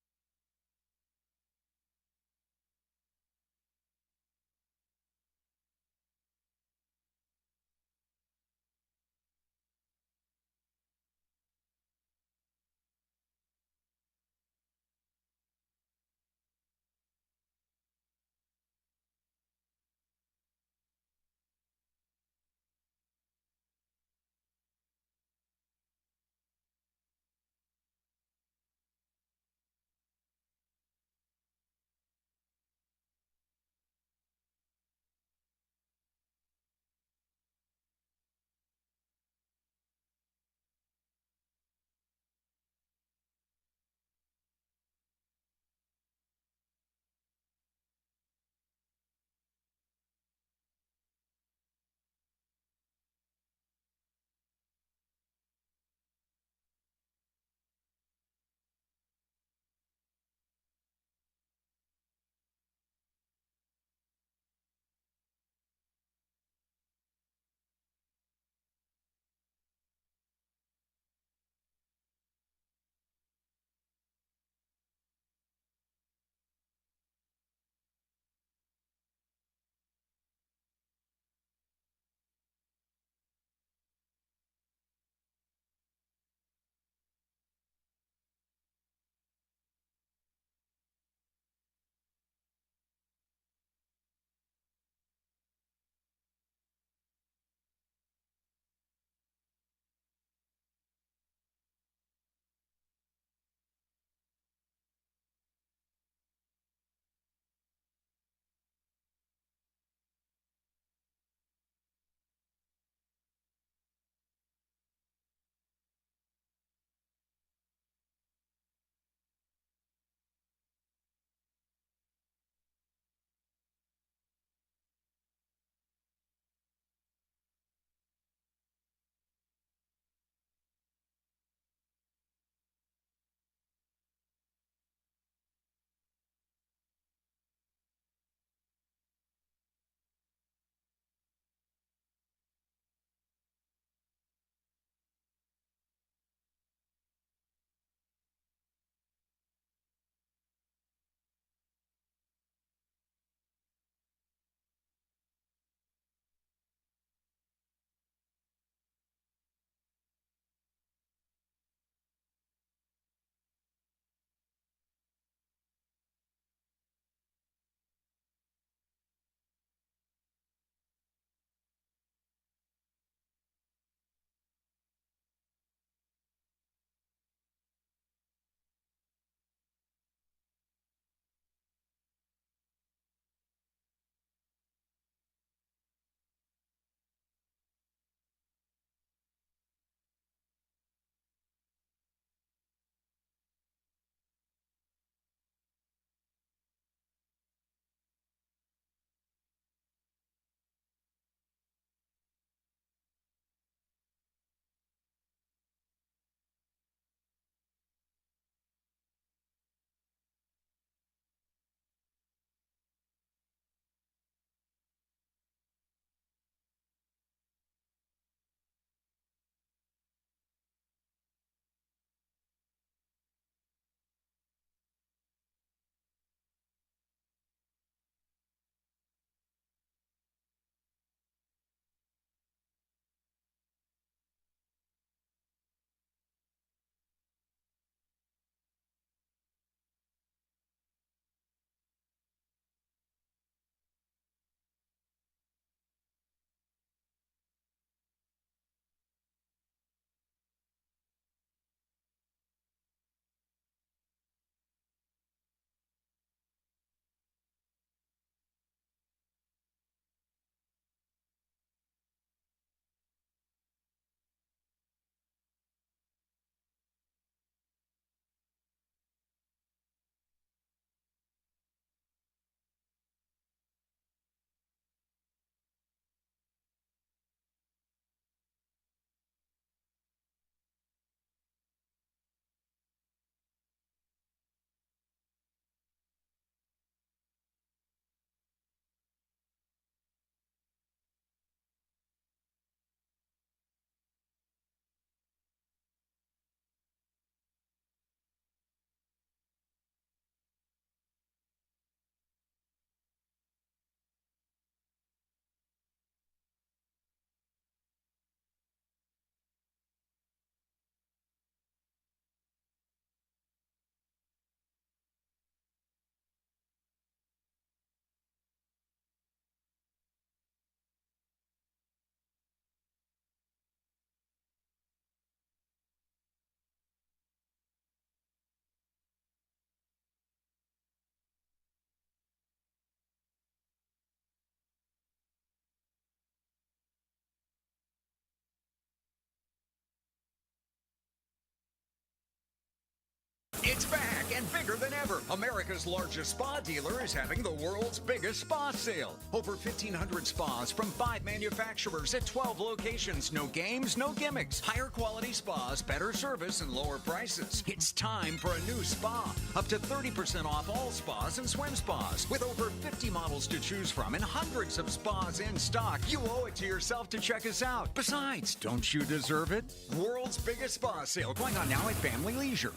It's back and bigger than ever. America's largest spa dealer is having the world's biggest spa sale. Over 1,500 spas from 5 manufacturers at 12 locations. No games, no gimmicks. Higher quality spas, better service, and lower prices. It's time for a new spa. Up to 30% off all spas and swim spas. With over 50 models to choose from and hundreds of spas in stock, you owe it to yourself to check us out. Besides, don't you deserve it? World's biggest spa sale going on now at Family Leisure.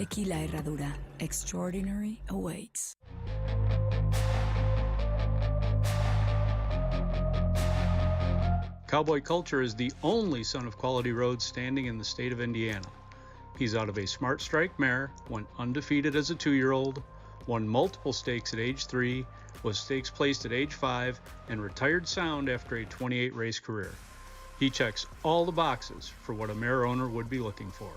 Tequila Herradura. Extraordinary awaits. Cowboy Culture is the only son of Quality Roads standing in the state of Indiana. He's out of a Smart Strike mare, went undefeated as a 2-year-old, won multiple stakes at age 3, was stakes placed at age 5, and retired sound after a 28-race career. He checks all the boxes for what a mare owner would be looking for.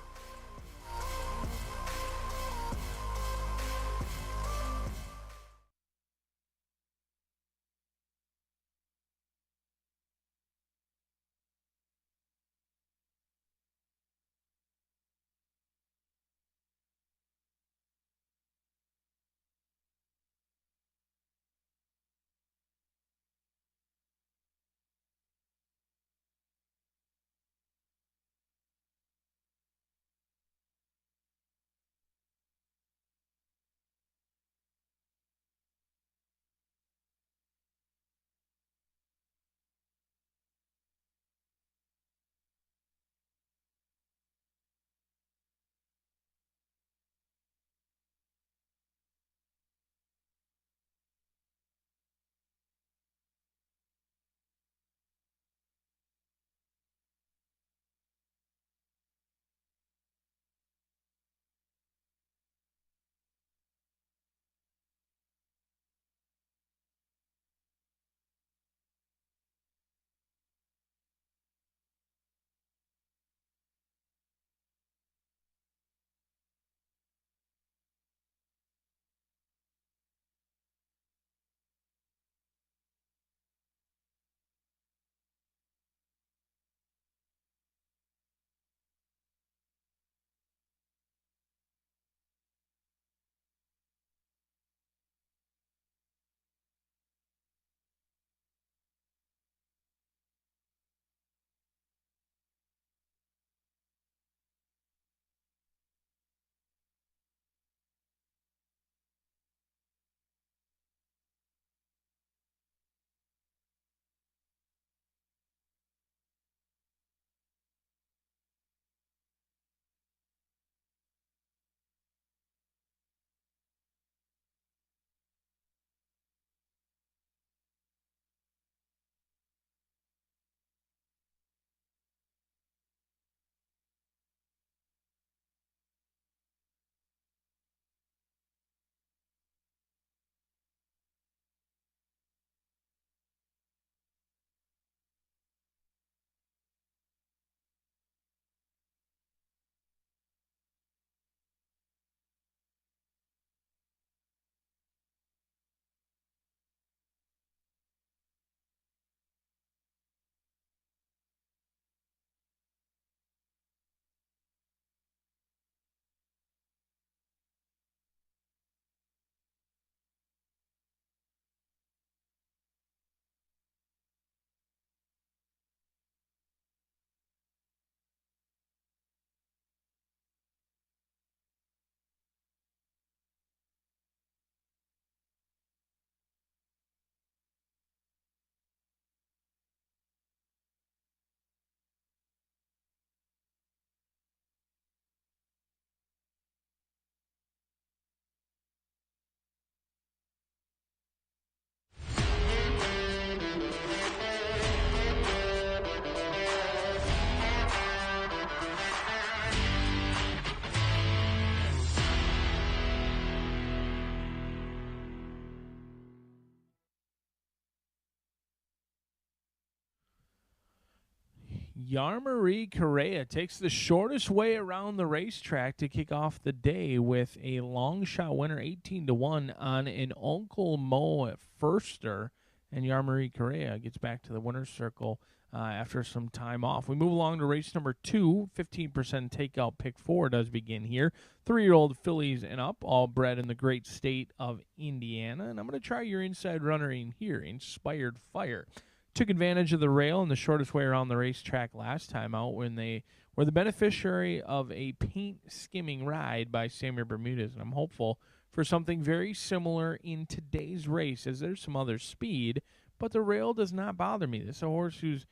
Yarmari Correa takes the shortest way around the racetrack to kick off the day with a long shot winner, 18-1 on an Uncle Mo at Firster. And Yarmari Correa gets back to the winner's circle after some time off. We move along to race number 2. 15% takeout pick 4 does begin here. 3-year-old fillies and up, all bred in the great state of Indiana. And I'm going to try your inside runner in here, Inspired Fire. Took advantage of the rail and the shortest way around the racetrack last time out when they were the beneficiary of a paint skimming ride by Samuel Bermudez. And I'm hopeful for something very similar in today's race, as there's some other speed, but the rail does not bother me. This is a horse who's,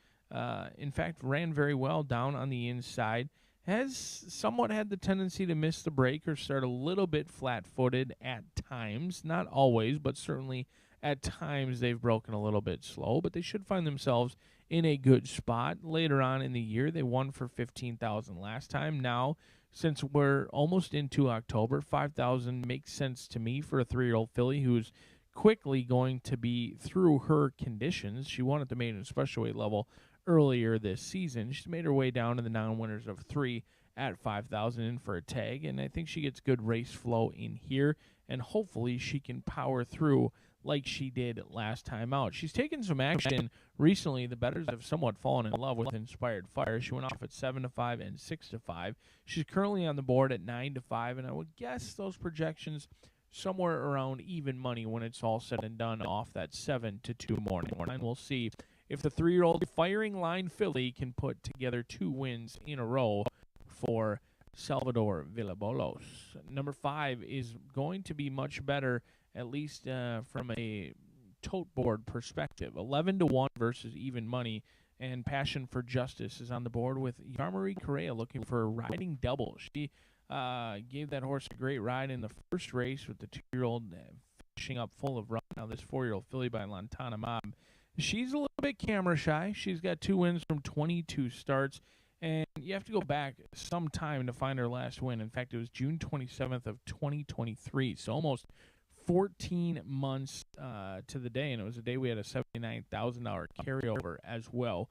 in fact, ran very well down on the inside, has somewhat had the tendency to miss the break or start a little bit flat-footed at times. Not always, but certainly at times they've broken a little bit slow, but they should find themselves in a good spot later on in the year. They won for $15,000 last time. Now, since we're almost into October, $5,000 makes sense to me for a 3-year-old filly who's quickly going to be through her conditions. She won at the maiden special weight level earlier this season. She's made her way down to the non-winners of 3 at $5,000 in for a tag, and I think she gets good race flow in here, and hopefully she can power through like she did last time out. She's taken some action recently. The bettors have somewhat fallen in love with Inspired Fire. She went off at 7-5 and 6-5. She's currently on the board at 9-5, and I would guess those projections somewhere around even money when it's all said and done off that 7-2 morning. And we'll see if the 3-year-old firing line filly can put together 2 wins in a row for Salvador Villabolos. Number 5 is going to be much better, at least from a tote board perspective. 11-1 versus even money, and Passion for Justice is on the board with Yarmari Correa looking for a riding double. She gave that horse a great ride in the first race with the 2-year-old finishing up full of run. Now this 4-year-old filly by Lantana Mob. She's a little bit camera shy. She's got 2 wins from 22 starts, and you have to go back some time to find her last win. In fact, it was June 27th of 2023, so almost 14 months to the day, and it was a day we had a $79,000 carryover as well.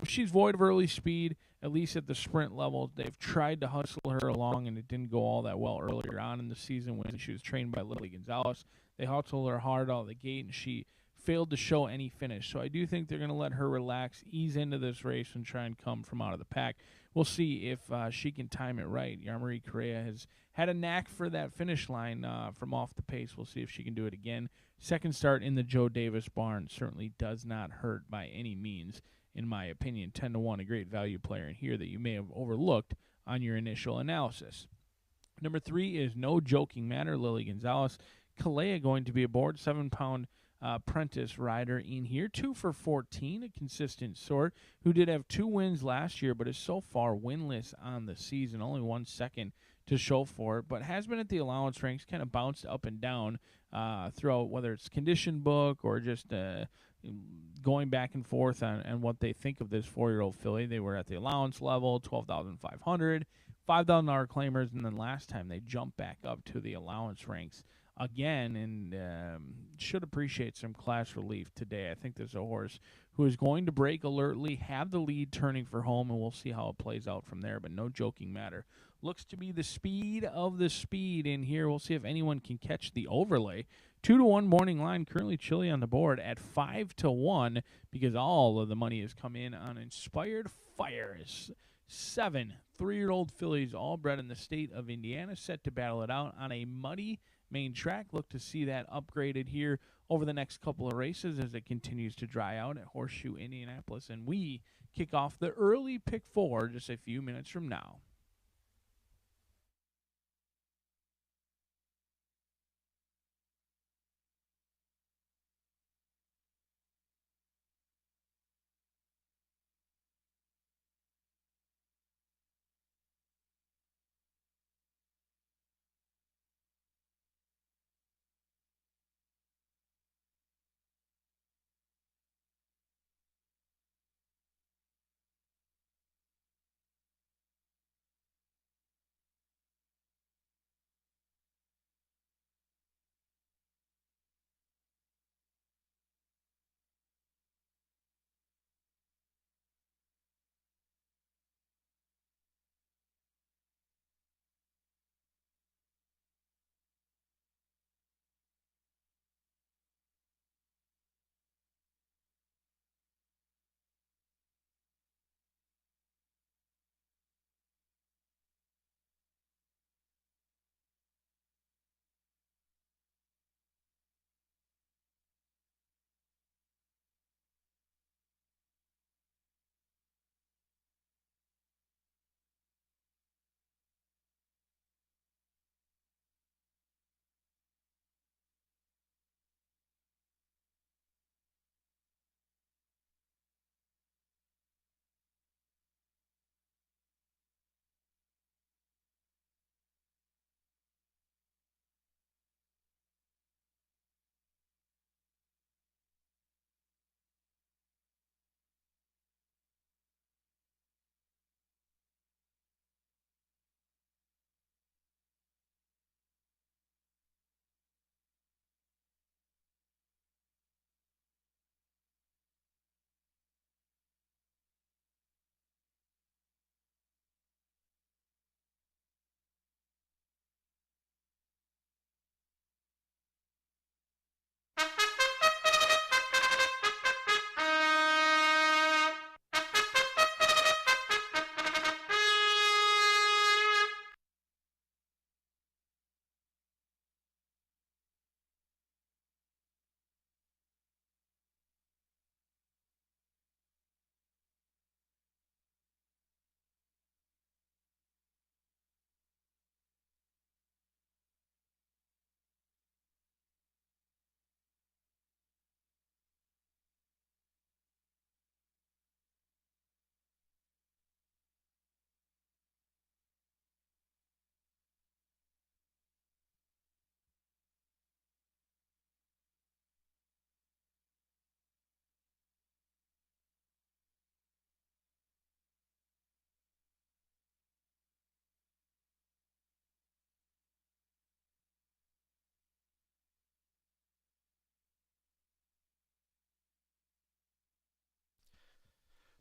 She's void of early speed, at least at the sprint level. They've tried to hustle her along, and it didn't go all that well earlier on in the season when she was trained by Lily Gonzalez. They hustled her hard out of the gate, and she failed to show any finish. So I do think they're going to let her relax, ease into this race, and try and come from out of the pack. We'll see if she can time it right. Yarmari Correa has had a knack for that finish line from off the pace. We'll see if she can do it again. Second start in the Joe Davis barn certainly does not hurt by any means, in my opinion. 10-1, a great value player in here that you may have overlooked on your initial analysis. Number 3 is No Joking Matter, Lily Gonzalez. Kalea going to be aboard, 7-pound apprentice rider in here. 2 for 14, a consistent sort, who did have 2 wins last year, but is so far winless on the season. Only 1 second to show for it, but has been at the allowance ranks, kind of bounced up and down throughout, whether it's condition book or just going back and forth on what they think of this 4-year-old filly. They were at the allowance level, $12,500, $5,000 claimers, and then last time they jumped back up to the allowance ranks again, and should appreciate some class relief today. I think there's a horse who is going to break alertly, have the lead turning for home, and we'll see how it plays out from there, but No Joking Matter looks to be the speed of the speed in here. We'll see if anyone can catch the overlay. 2-1 morning line, currently Chile on the board at 5-1, because all of the money has come in on Inspired Fire. 7 3-year-old fillies, all bred in the state of Indiana, set to battle it out on a muddy main track. Look to see that upgraded here over the next couple of races as it continues to dry out at Horseshoe Indianapolis. And we kick off the early pick 4 just a few minutes from now.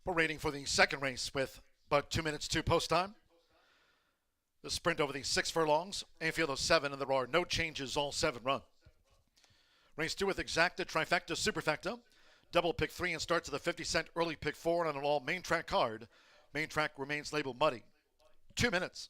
We're waiting for the second race with but 2 minutes to post time. The sprint over the 6 furlongs, a field of 7, and there are no changes, all 7 run. Race 2 with exacta, trifecta, superfecta, double pick 3, and starts with a 50-cent early pick 4 on an all main track card. Main track remains labeled muddy. 2 minutes.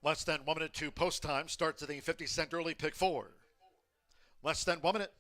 Less than 1 minute to post time. Starts at the 50-cent early pick 4. Less than 1 minute.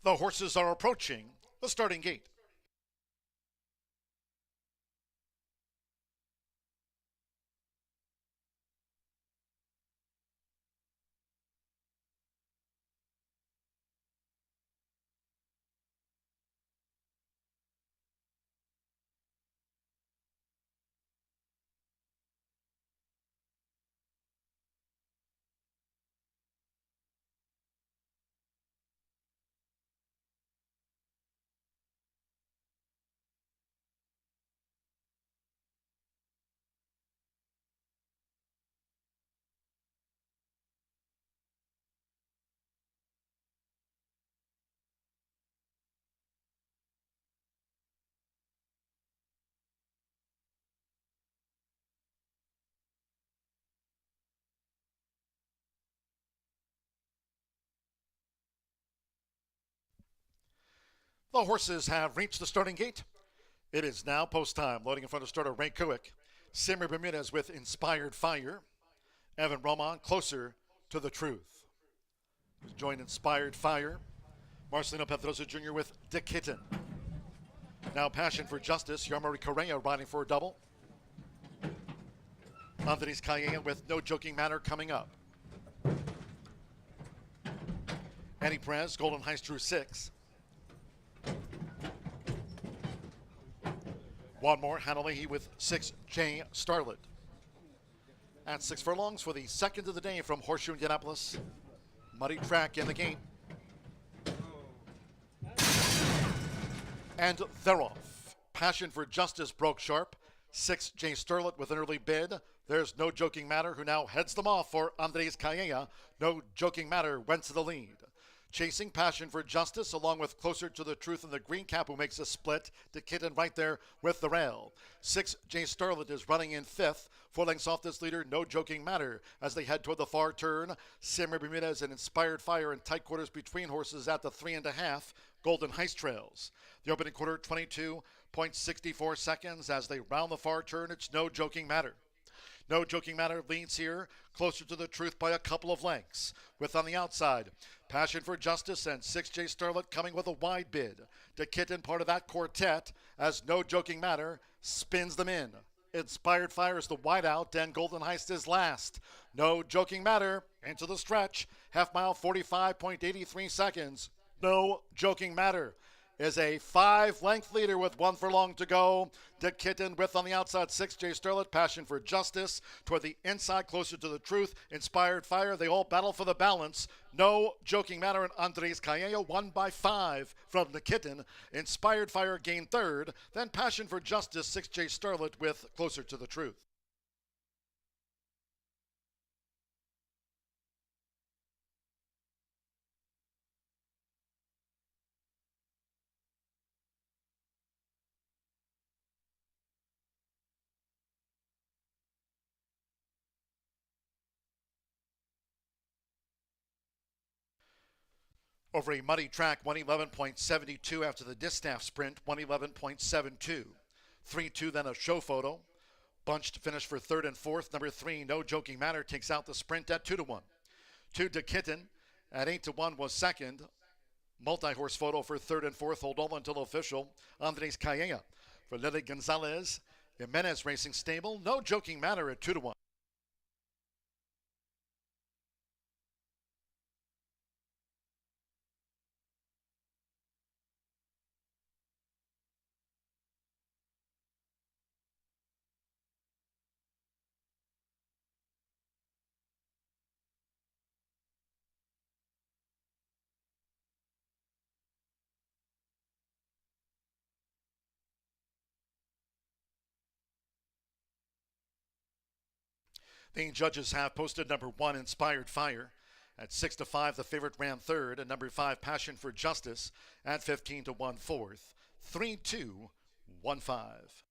The horses are approaching the starting gate. The horses have reached the starting gate. It is now post time. Loading in front of starter Ray Kuick. Simmer Bermudez with Inspired Fire. Evan Roman closer to the truth. Joined Inspired Fire. Marcelino Pedrosa Jr. with Dick Kitten. Now Passion for Justice. Yarmari Correa riding for a double. Andres Calleja with No Joking Matter coming up. Eddie Perez, Golden Heist Drew 6. One more, Hanalei with 6 J Starlet. At 6 furlongs for the second of the day from Horseshoe Indianapolis. Muddy track in the game. And they're off. Passion for Justice broke sharp. 6 J Starlet with an early bid. There's No Joking Matter who now heads them off for Andres Calleja. No Joking Matter went to the lead. Chasing Passion for Justice, along with Closer to the Truth in the green cap, who makes a split. The kitten right there with the rail. 6 J Starlet is running in 5th. 4 lengths off this leader, No Joking Matter, as they head toward the far turn. Simmer Bermudez and Inspired Fire in tight quarters between horses at the 3.5. Golden Heist trails. The opening quarter, 22.64 seconds. As they round the far turn, it's No Joking Matter. No Joking Matter leads here, Closer to the Truth by a couple of lengths. With on the outside, Passion for Justice and 6 J Starlet coming with a wide bid. The kitten part of that quartet as No Joking Matter spins them in. Inspired Fire is the wideout and Golden Heist is last. No Joking Matter into the stretch. Half mile, 45.83 seconds. No Joking Matter is a 5-length leader with 1 furlong to go. Dick Kitten with on the outside 6 J Starlet, Passion for Justice. Toward the inside, Closer to the Truth, Inspired Fire. They all battle for the balance. No Joking Matter and Andres Calleja won by 5 from the Kitten. Inspired Fire gained 3rd. Then Passion for Justice, 6 J Starlet with Closer to the Truth. Over a muddy track, 111.72 after the distaff sprint, 111.72. 3-2, then a show photo. Bunched finish for 3rd and 4th. Number 3, No Joking Matter, takes out the sprint at 2-1. 2 to Kitten at 8-1 was 2nd. Multi-horse photo for 3rd and 4th. Hold all until official. Andres Calleja for Lily Gonzalez. Jimenez Racing Stable. No Joking Matter at 2-1. The judges have posted number 1, Inspired Fire. At 6-5, the favorite ran 3rd, and number 5, Passion for Justice, at 15-1 4th. 3-2, 1-5.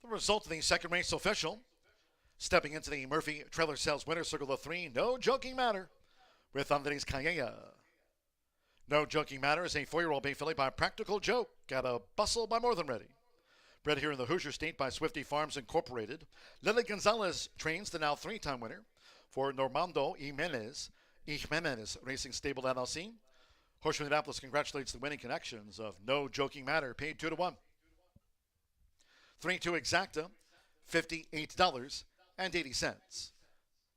The result of the second race official. Stepping into the Murphy Trailer Sales winner circle of 3, No Joking Matter, with Andres Calleja. No Joking Matter is a 4-year-old bay filly by Practical Joke at a Bustle by More Than Ready. Bred here in the Hoosier State by Swifty Farms Incorporated, Lily Gonzalez trains the now 3-time winner for Normando Jimenez Racing Stable LLC. Horseshoe Indianapolis congratulates the winning connections of No Joking Matter, paid 2-1. 3-2 exacta, $58.80.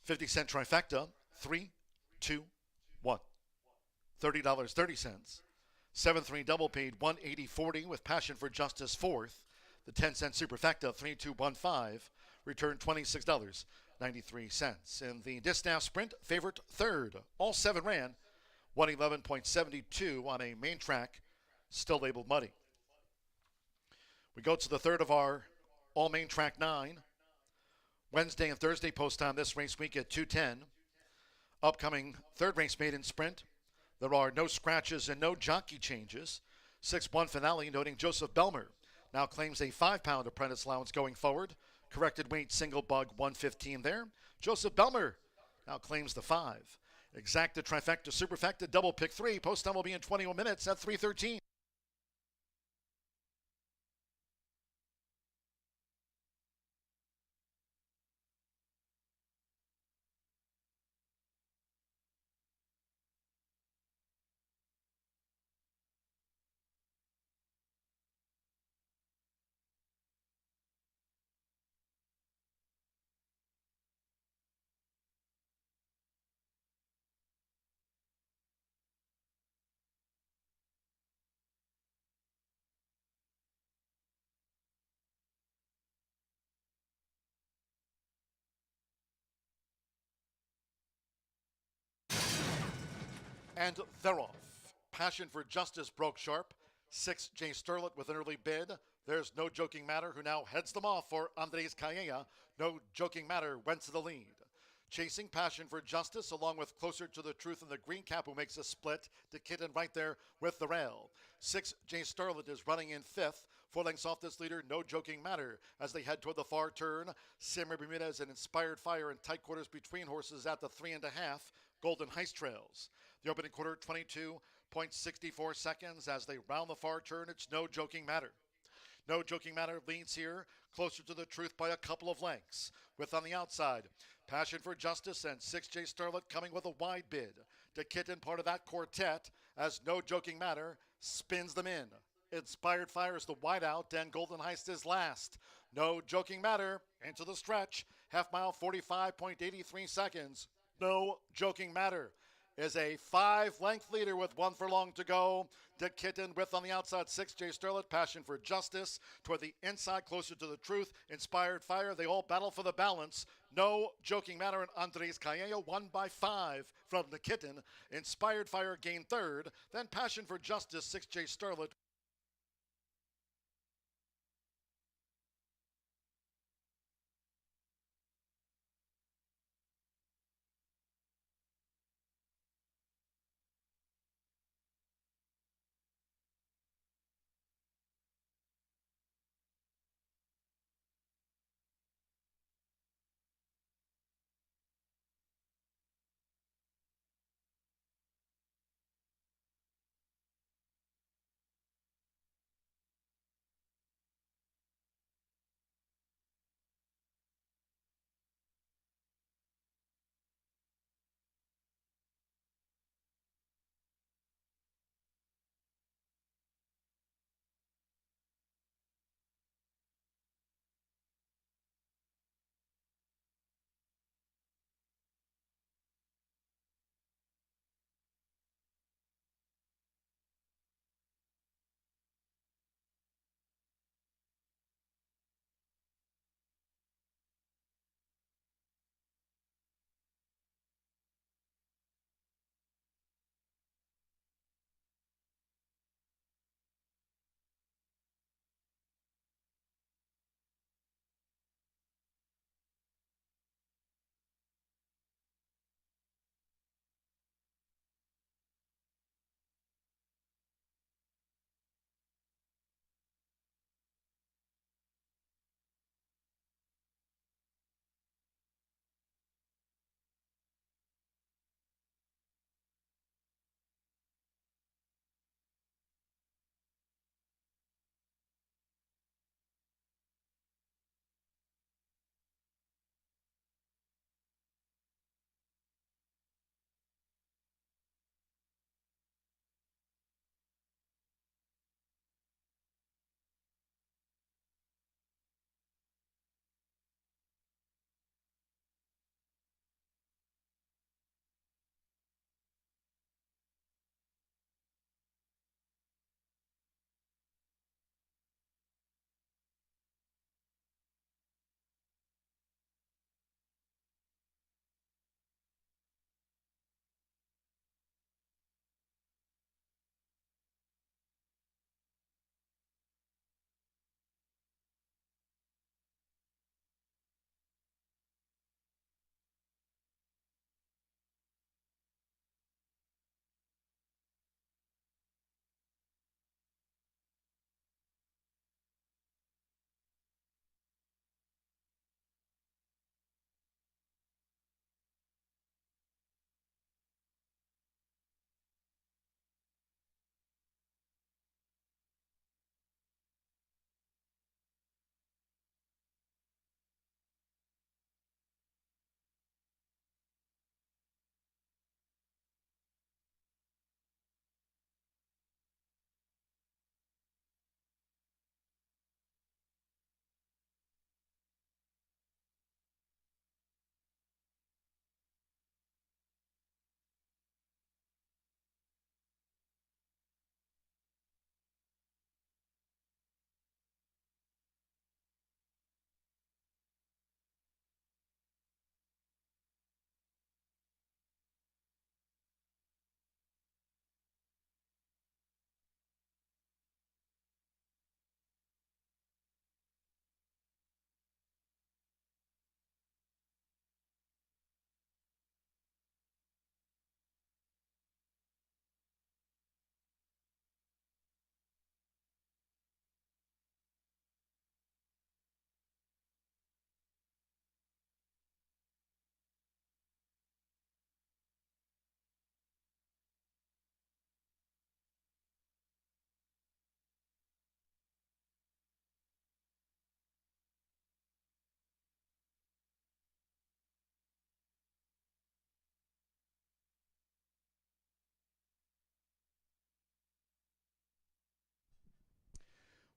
50-cent trifecta, 3, 2, 1. $30.30. 7-3 double paid, $180.40 with Passion for Justice 4th. The 10-cent superfecta, 3-2-1-5, returned $26.93. In the Distaff Sprint, favorite third. All 7 ran, 111.72 on a main track, still labeled muddy. We go to the third of our all main track 9. Wednesday and Thursday post time this race week at 2:10. Upcoming third race maiden sprint. There are no scratches and no jockey changes. 6-1 finale noting Joseph Belmer now claims a 5-pound apprentice allowance going forward. Corrected weight single bug 115 there. Joseph Belmer now claims the 5. Exacta trifecta superfecta double pick 3. Post time will be in 21 minutes at 3:13. And they're off. Passion for Justice broke sharp. 6 Jay Sterlett with an early bid. There's No Joking Matter, who now heads them off for Andres Calleja. No Joking Matter went to the lead. Chasing Passion for Justice, along with Closer to the Truth in the green cap, who makes a split. To Kitten right there with the rail. 6 Jay Sterlett is running in 5th. 4 lengths off this leader, No Joking Matter, as they head toward the far turn. Simmer Bermudez and Inspired Fire in tight quarters between horses at the 3.5. Golden Heist trails. The opening quarter, 22.64 seconds. As they round the far turn, it's No Joking Matter. No Joking Matter leads here, Closer to the Truth by a couple of lengths. With on the outside, Passion for Justice and 6 Jay Sterlett coming with a wide bid. To Kitten, part of that quartet, as No Joking Matter spins them in. Inspired Fire is the wideout, and Golden Heist is last. No Joking Matter into the stretch. Half mile, 45.83 seconds. No Joking Matter is a 5-length leader with 1 furlong to go. Dick Kitten with on the outside 6 Jay Sterlett, Passion for Justice. Toward the inside, Closer to the Truth, Inspired Fire. They all battle for the balance. No Joking Matter and Andres Calleja won by 5 from the Kitten. Inspired Fire gained third. Then Passion for Justice, 6 Jay Sterlett.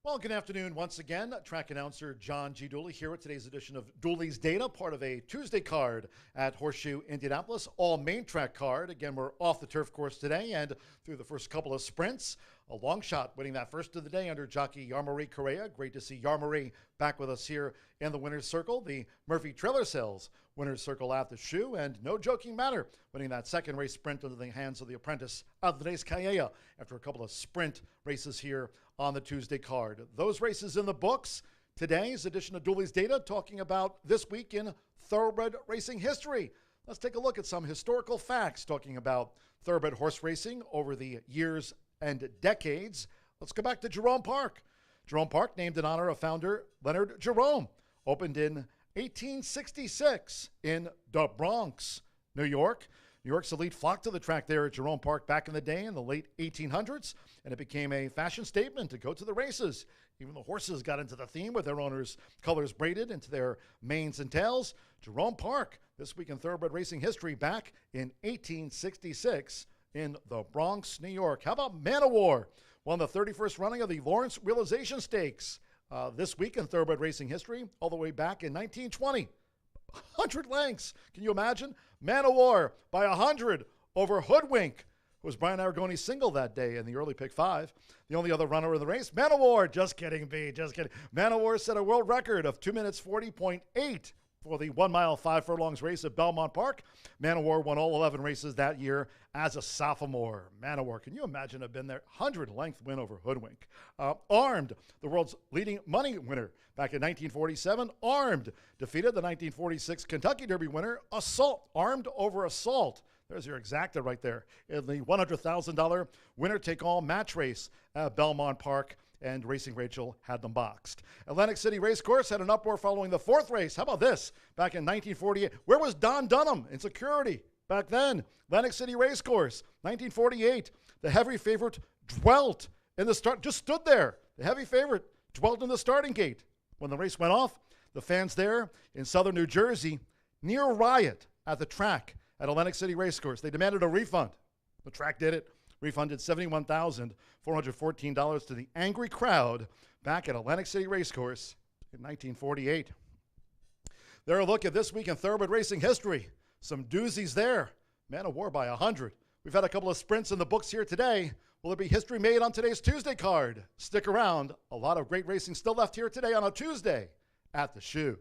Well, good afternoon once again. Track announcer John G. Dooley here with today's edition of Dooley's Data, part of a Tuesday card at Horseshoe Indianapolis, all main track card. Again, we're off the turf course today and through the first couple of sprints. A long shot winning that first of the day under jockey Yarmarie Correa. Great to see Yarmarie back with us here in the winner's circle. The Murphy Trailer Sales winner's circle at the shoe, and no joking matter, winning that second race sprint under the hands of the apprentice Andres Calleja after a couple of sprint races here on the Tuesday card. Those races in the books. Today's edition of Dooley's Data talking about this week in thoroughbred racing history. Let's take a look at some historical facts talking about thoroughbred horse racing over the years and decades. Let's go back to Jerome Park. Jerome Park, named in honor of founder Leonard Jerome, opened in 1866 in the Bronx, New York. New York's elite flocked to the track there at Jerome Park back in the day in the late 1800s, and it became a fashion statement to go to the races. Even the horses got into the theme with their owners' colors braided into their manes and tails. Jerome Park, this week in thoroughbred racing history, back in 1866 in the Bronx, New York. How about Man o' War? Won the 31st running of the Lawrence Realization Stakes this week in thoroughbred racing history, all the way back in 1920. 100 lengths. Can you imagine? Man o' War by 100 over Hoodwink. It was Brian Aragone's single that day in the early pick 5. The only other runner in the race, Man o' War. Just kidding, B. Just kidding. Man o' War set a world record of 2 minutes 40.8 for the 1 mile 5 furlongs race at Belmont Park. Man o' War won all 11 races that year as a sophomore. Man o' War, can you imagine have been there? 100-length win over Hoodwink. Armed, the world's leading money winner back in 1947. Armed defeated the 1946 Kentucky Derby winner, Assault. Armed over Assault. There's your exacta right there in the $100,000 winner-take-all match race at Belmont Park. And Racing Rachel had them boxed. Atlantic City Racecourse had an uproar following the fourth race. How about this? Back in 1948, where was Don Dunham in security back then? Atlantic City Racecourse, 1948. The heavy favorite dwelt in the start, just stood there. The heavy favorite dwelt in the starting gate. When the race went off, the fans there in southern New Jersey near riot at the track at Atlantic City Racecourse. They demanded a refund. The track did it. Refunded $71,414 to the angry crowd back at Atlantic City Racecourse in 1948. There a look at this week in thoroughbred racing history. Some doozies there. Man o' War by 100. We've had a couple of sprints in the books here today. Will there be history made on today's Tuesday card? Stick around. A lot of great racing still left here today on a Tuesday at the Shoe.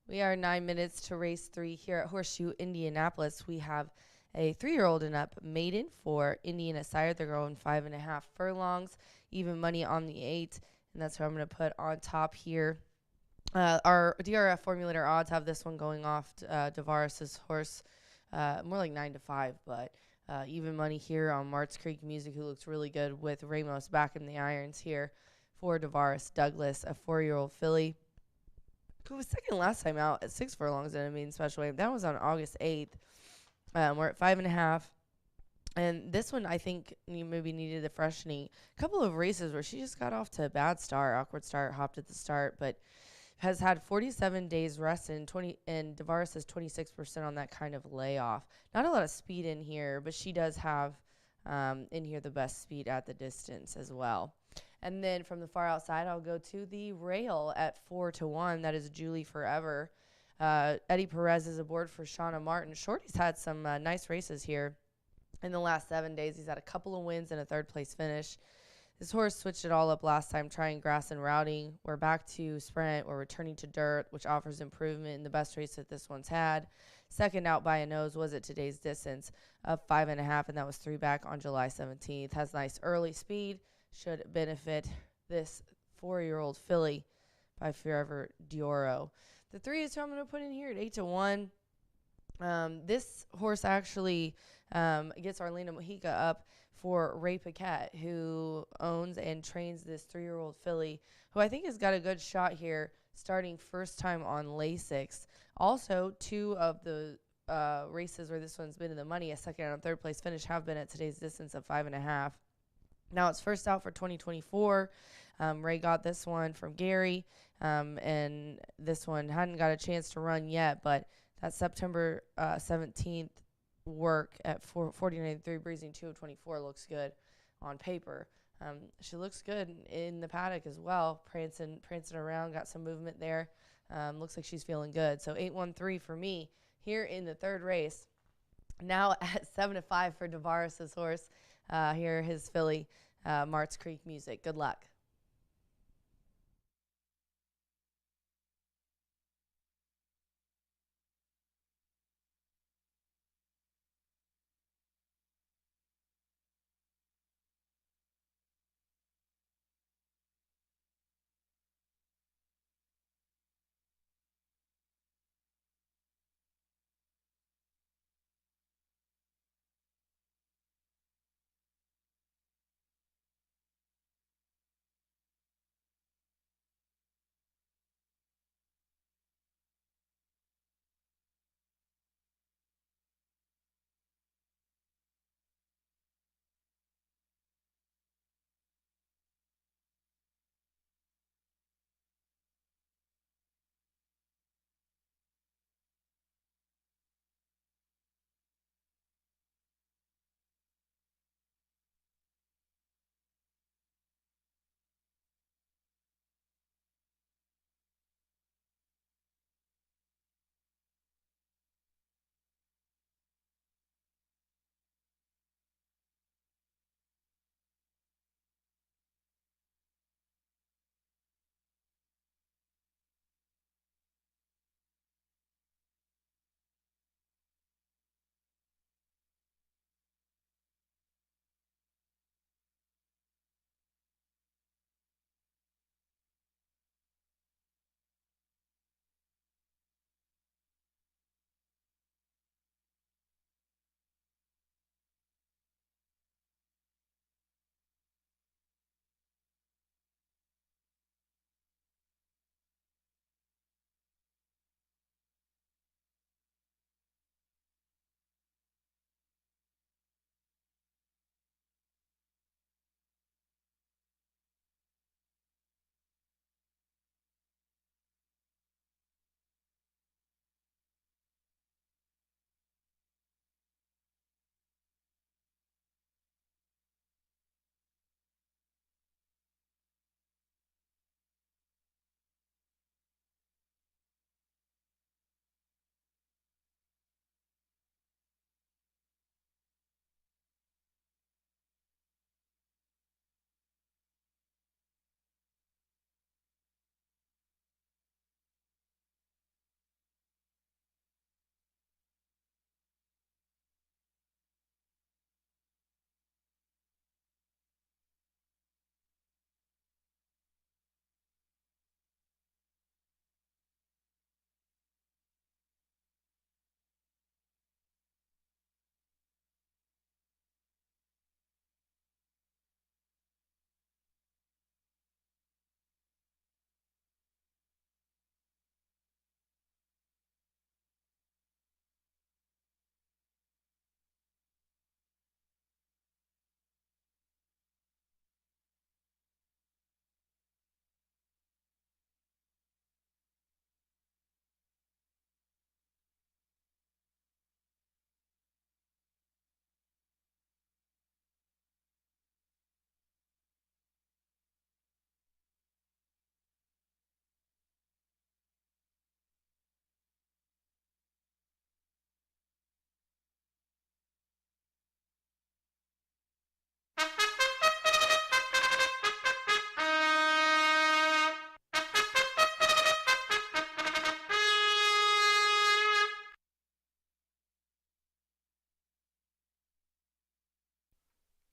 We are 9 minutes to race 3 here at Horseshoe Indianapolis. We have a 3-year-old and up maiden for Indiana Sire. They're going 5.5 furlongs, even money on the 8, and that's what I'm going to put on top here. Our DRF formulator odds have this one going off Tavares' horse, more like 9 to 5, but even money here on Mart's Creek Music, who looks really good with Ramos back in the irons here for Davaris Douglas, a 4-year-old filly who was second last time out at 6 furlongs in a mean special weight. That was on August 8th. We're at 5.5. And this one, I think, you maybe needed a freshening. A couple of races where she just got off to a bad start, awkward start, hopped at the start, but has had 47 days rest and Davaris has 26% on that kind of layoff. Not a lot of speed in here, but she does have in here the best speed at the distance as well. And then from the far outside, I'll go to the rail at 4-1. That is Julie Forever. Eddie Perez is aboard for Shauna Martin. Shorty's had some nice races here in the last 7 days. He's had a couple of wins and a third-place finish. This horse switched it all up last time, trying grass and routing. We're back to sprint. We're returning to dirt, which offers improvement in the best race that this one's had. Second out by a nose was at today's distance of 5.5, and that was 3 back on July 17th. Has nice early speed. Should benefit this 4-year-old filly by Forever Dioro. The 3 is who I'm going to put in here at 8-1. This horse actually gets Arlena Mojica up for Ray Paquette, who owns and trains this 3-year-old filly, who I think has got a good shot here, starting first time on Lasix. Also, 2 of the races where this one's been in the money, a second and third place finish, have been at today's distance of 5.5. Now it's first out for 2024. Ray got this one from Gary, and this one hadn't got a chance to run yet, but that September 17th work at 49.3 breezing 2:24 looks good on paper. She looks good in the paddock as well, prancing around, got some movement there. Looks like she's feeling good. So 8-1-3 for me here in the third race. Now at 7-5 for Davaris' horse. Here, his filly, Mart's Creek Music. Good luck.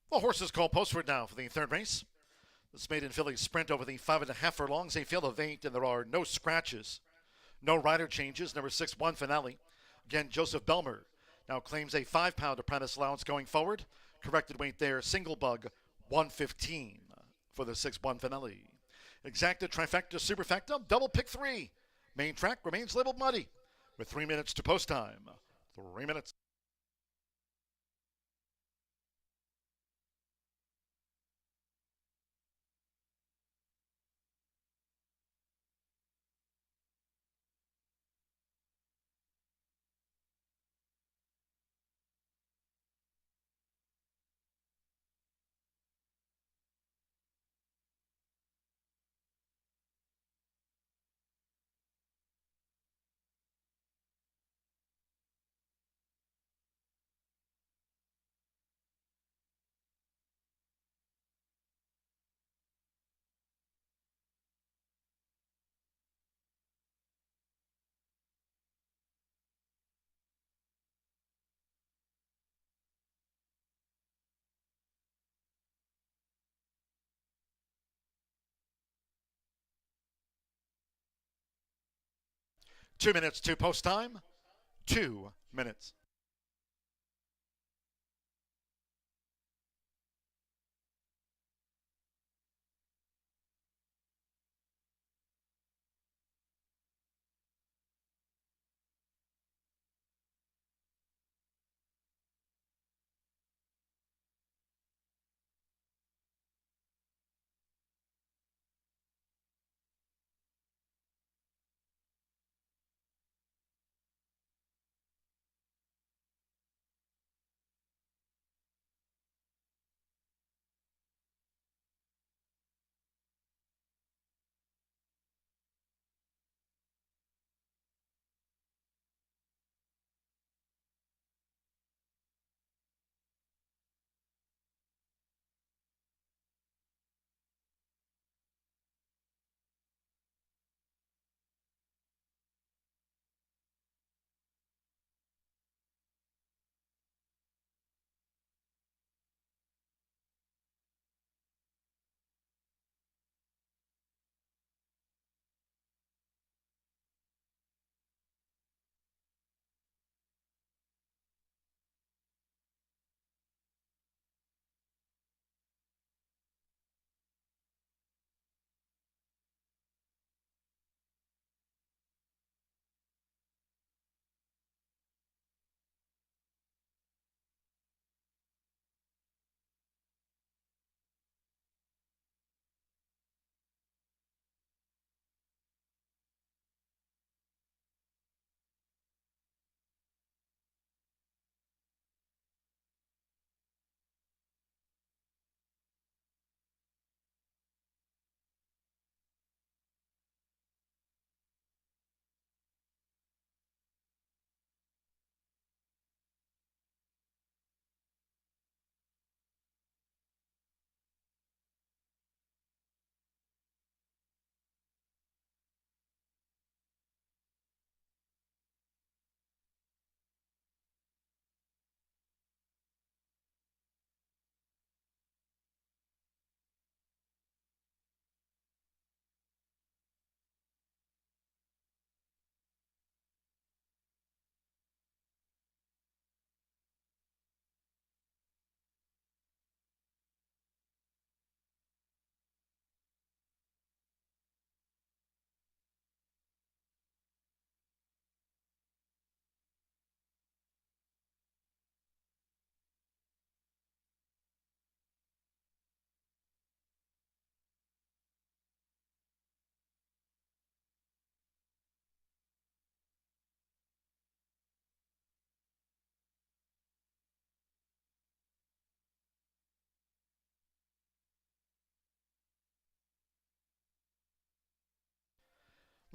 The horses call postward now for the third race. This maiden filly sprint over the 5.5 furlongs, a field of 8, and there are no scratches. No rider changes. Number 6, One Finale. Again, Joseph Belmer now claims a 5-pound apprentice allowance going forward. Corrected weight there, single bug, 115 for the 6, One Finale. Exacta, trifecta, superfecta, double pick 3. Main track remains labeled muddy with 3 minutes to post time. 3 minutes. Two minutes to post time. 2 minutes.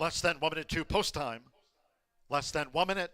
Less than 1 minute to post time. Less than 1 minute.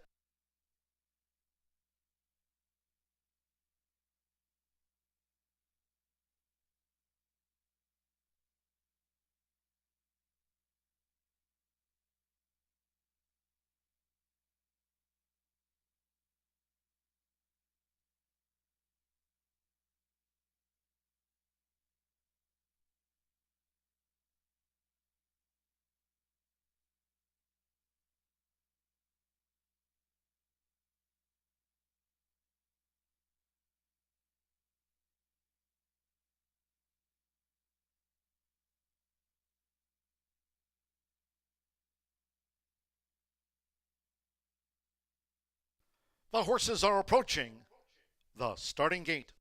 The horses are approaching the starting gate.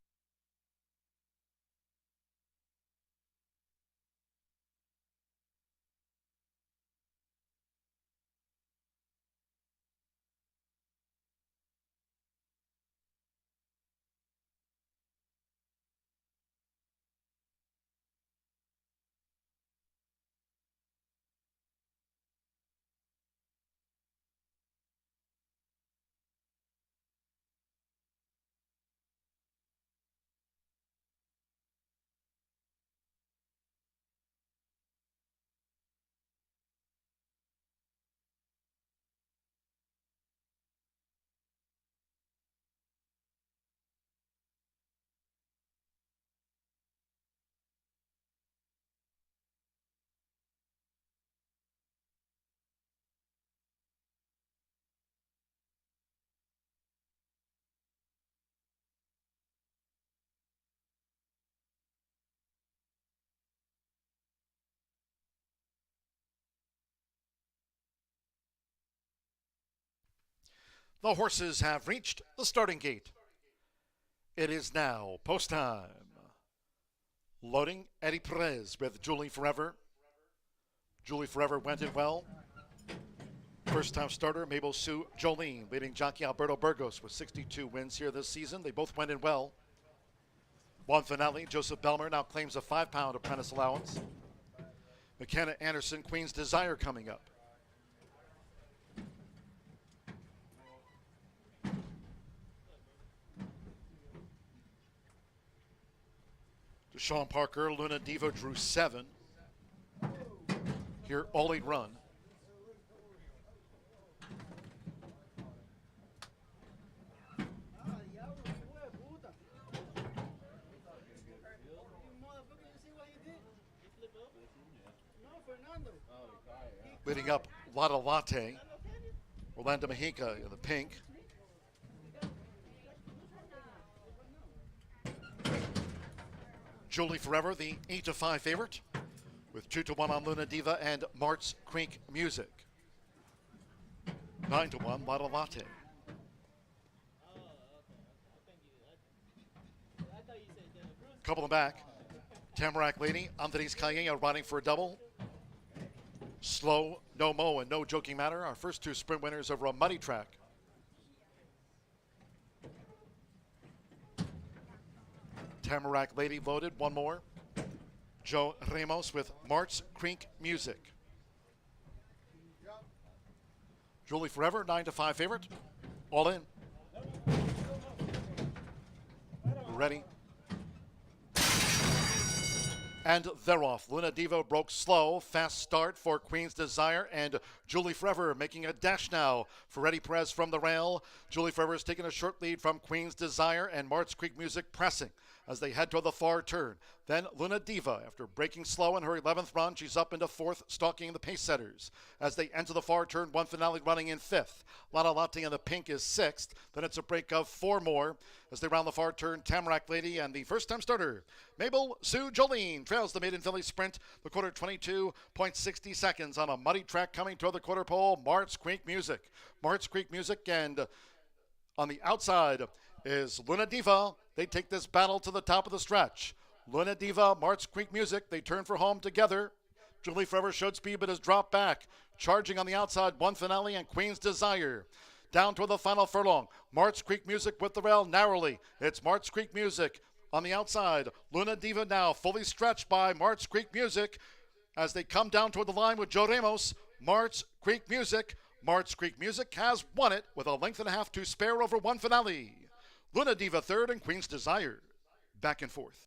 The horses have reached the starting gate. It is now post time. Loading Eddie Perez with Julie Forever. Julie Forever went it well. First time starter Mabel Sue Jolene leading jockey Alberto Burgos with 62 wins here this season. They both went in well. One finale, Joseph Belmer now claims a 5-pound apprentice allowance. McKenna Anderson, Queen's Desire coming up. Deshaun Parker, Luna Diva drew 7. Here, all 8 run. Leading up, Lotta Latte. Orlando Mexica in the pink. Julie Forever, the 8-5 favorite, with 2-1 on Luna Diva and Mart's Creek Music. 9-1, Lotta Latte. Couple them back. Tamarack Lady, Andres Calleja riding for a double. Slow, No Mo, and No Joking Matter, our first 2 sprint winners over a muddy track. Tamarack Lady loaded, one more. Joe Ramos with Mart's Creek Music. Julie Forever, 9-5 favorite. All in. Ready. And they're off. Luna Diva broke slow. Fast start for Queen's Desire and Julie Forever making a dash now for Eddie Perez from the rail. Julie Forever is taking a short lead from Queen's Desire and Mart's Creek Music pressing as they head toward the far turn. Then Luna Diva, after breaking slow in her 11th run, she's up into 4th, stalking the pace setters. As they enter the far turn, one finale running in 5th. Lotta Latte in the pink is 6th. Then it's a break of 4 more. As they round the far turn, Tamarack Lady and the first-time starter, Mabel Sue Jolene, trails the maiden filly sprint. The quarter 22.60 seconds on a muddy track coming toward the quarter pole. Mart's Creek Music. Mart's Creek Music, and on the outside is Luna Diva. They take this battle to the top of the stretch. Luna Diva, Mart's Creek Music, they turn for home together. Julie Forever showed speed but has dropped back. Charging on the outside, one finale and Queen's Desire. Down toward the final furlong. Mart's Creek Music with the rail narrowly. It's Mart's Creek Music on the outside. Luna Diva now fully stretched by Mart's Creek Music as they come down toward the line with Joe Ramos. Mart's Creek Music. Mart's Creek Music has won it with a length and a half to spare over one finale. Luna Diva third and Queen's Desire back and forth.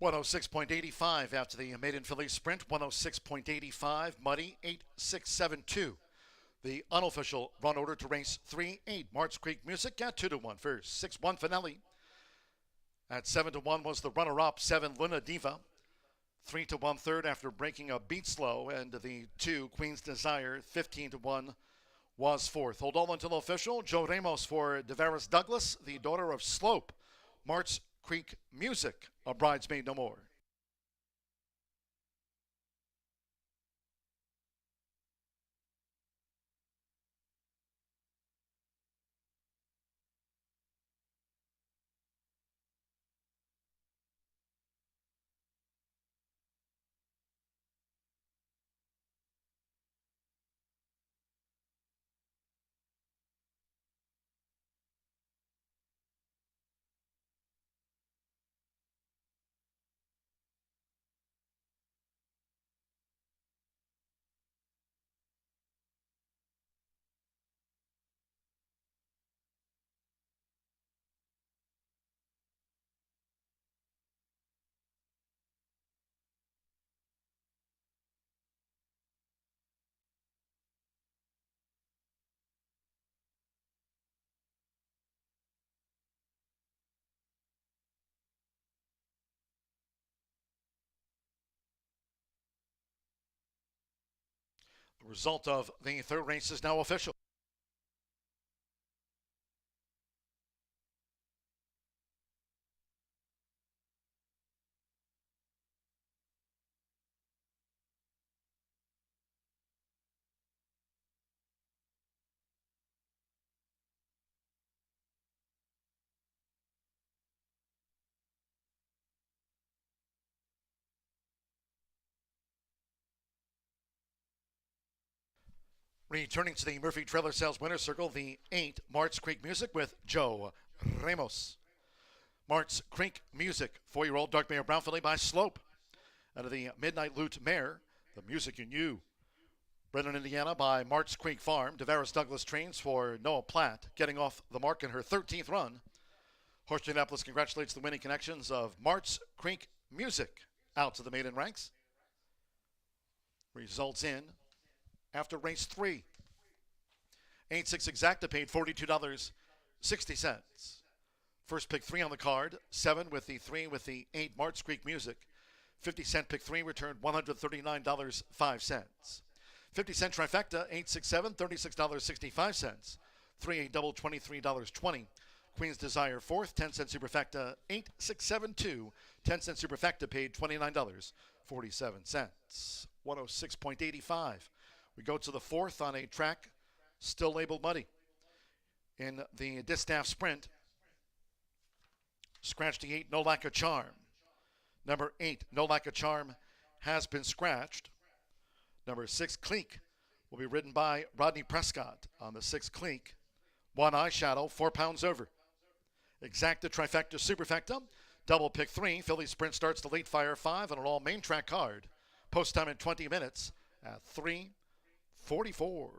106.85 after the maiden filly sprint. 106.85, muddy 8.672. The unofficial run order to race 3-8, March Creek Music at 2-1 first. 6-1 Finale. At 7-1 was the runner-up, 7 Luna Diva. 3-1 third after breaking a beat slow, and the 2 Queen's Desire, 15-1 was fourth. Hold on until official. Joe Ramos for Devaris Douglas, the daughter of Slope. March Creek Music, a bridesmaid no more. The result of the third race is now official. Returning to the Murphy Trailer Sales Winner's Circle, the 8 March Creek Music with Joe Ramos. March Creek Music, 4-year-old Dark Mare Brown filly by Slope. Out of the Midnight Loot Mare, the Music in You. Bred in Indiana by March Creek Farm. Devaris Douglas trains for Noah Platt, getting off the mark in her 13th run. Horseshoe Indianapolis congratulates the winning connections of March Creek Music out to the maiden ranks. Results in after race 3. 8-6 exacta paid $42.60. First pick 3 on the card, 7 with the 3 with the 8 March Creek Music. 50-cent pick 3 returned $139.05. 50-cent trifecta, 8-6-7, $36.65. 3-8 double, $23.20. Queen's Desire fourth, 10-cent superfecta, 8-6-7-2. 10-cent superfecta paid $29.47. 106.85. We go to the fourth on a track still labeled muddy. In the Distaff Sprint, scratched the 8, No Lack of Charm. Number 8, No Lack of Charm, has been scratched. Number 6, Cleek, will be ridden by Rodney Prescott on the 6 Cleek. 1 Eyeshadow, 4 pounds over. Exacta, trifecta, superfecta. Double pick 3. Philly Sprint starts the late fire 5 on an all main track card. Post time in 20 minutes at 3:44.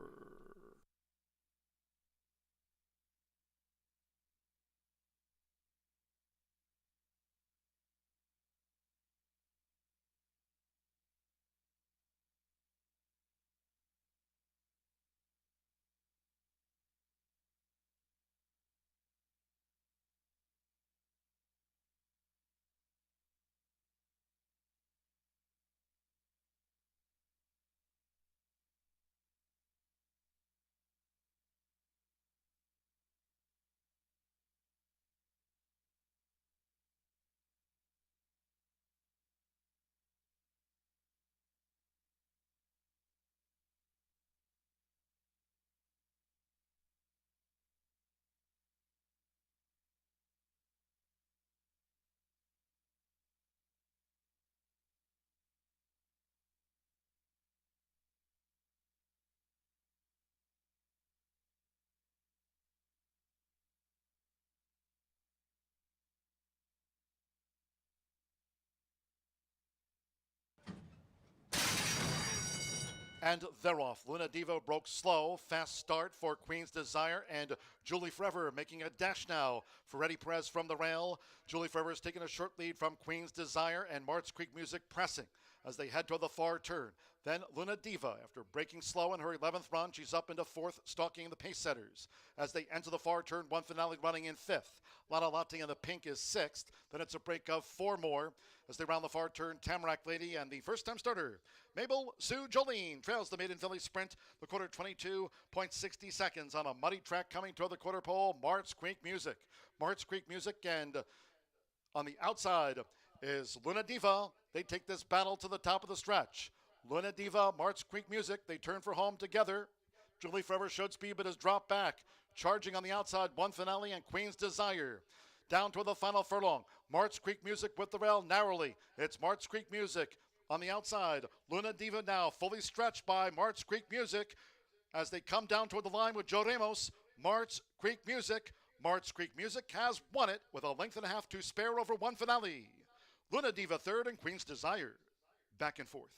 And they're off. Luna Diva broke slow. Fast start for Queen's Desire and Julie Forever making a dash now for Reddy Perez from the rail. Julie Forever is taking a short lead from Queen's Desire and March Creek Music pressing as they head toward the far turn. Then Luna Diva, after breaking slow in her 11th run, she's up into 4th, stalking the pace setters. As they enter the far turn, one finale running in 5th. Lana Latte in the pink is 6th. Then it's a break of 4 more. As they round the far turn, Tamarack Lady and the first-time starter, Mabel Sue Jolene, trails the maiden filly sprint, the quarter 22.60 seconds on a muddy track coming toward the quarter pole, March Creek Music. March Creek Music, and on the outside is Luna Diva. They take this battle to the top of the stretch. Luna Diva, March Creek Music, they turn for home together. Julie Forever showed speed but has dropped back. Charging on the outside, one finale and Queen's Desire. Down toward the final furlong. March Creek Music with the rail narrowly. It's March Creek Music on the outside. Luna Diva now fully stretched by March Creek Music as they come down toward the line with Joe Ramos. March Creek Music. March Creek Music has won it with a length and a half to spare over one finale. Luna Diva third and Queen's Desire back and forth.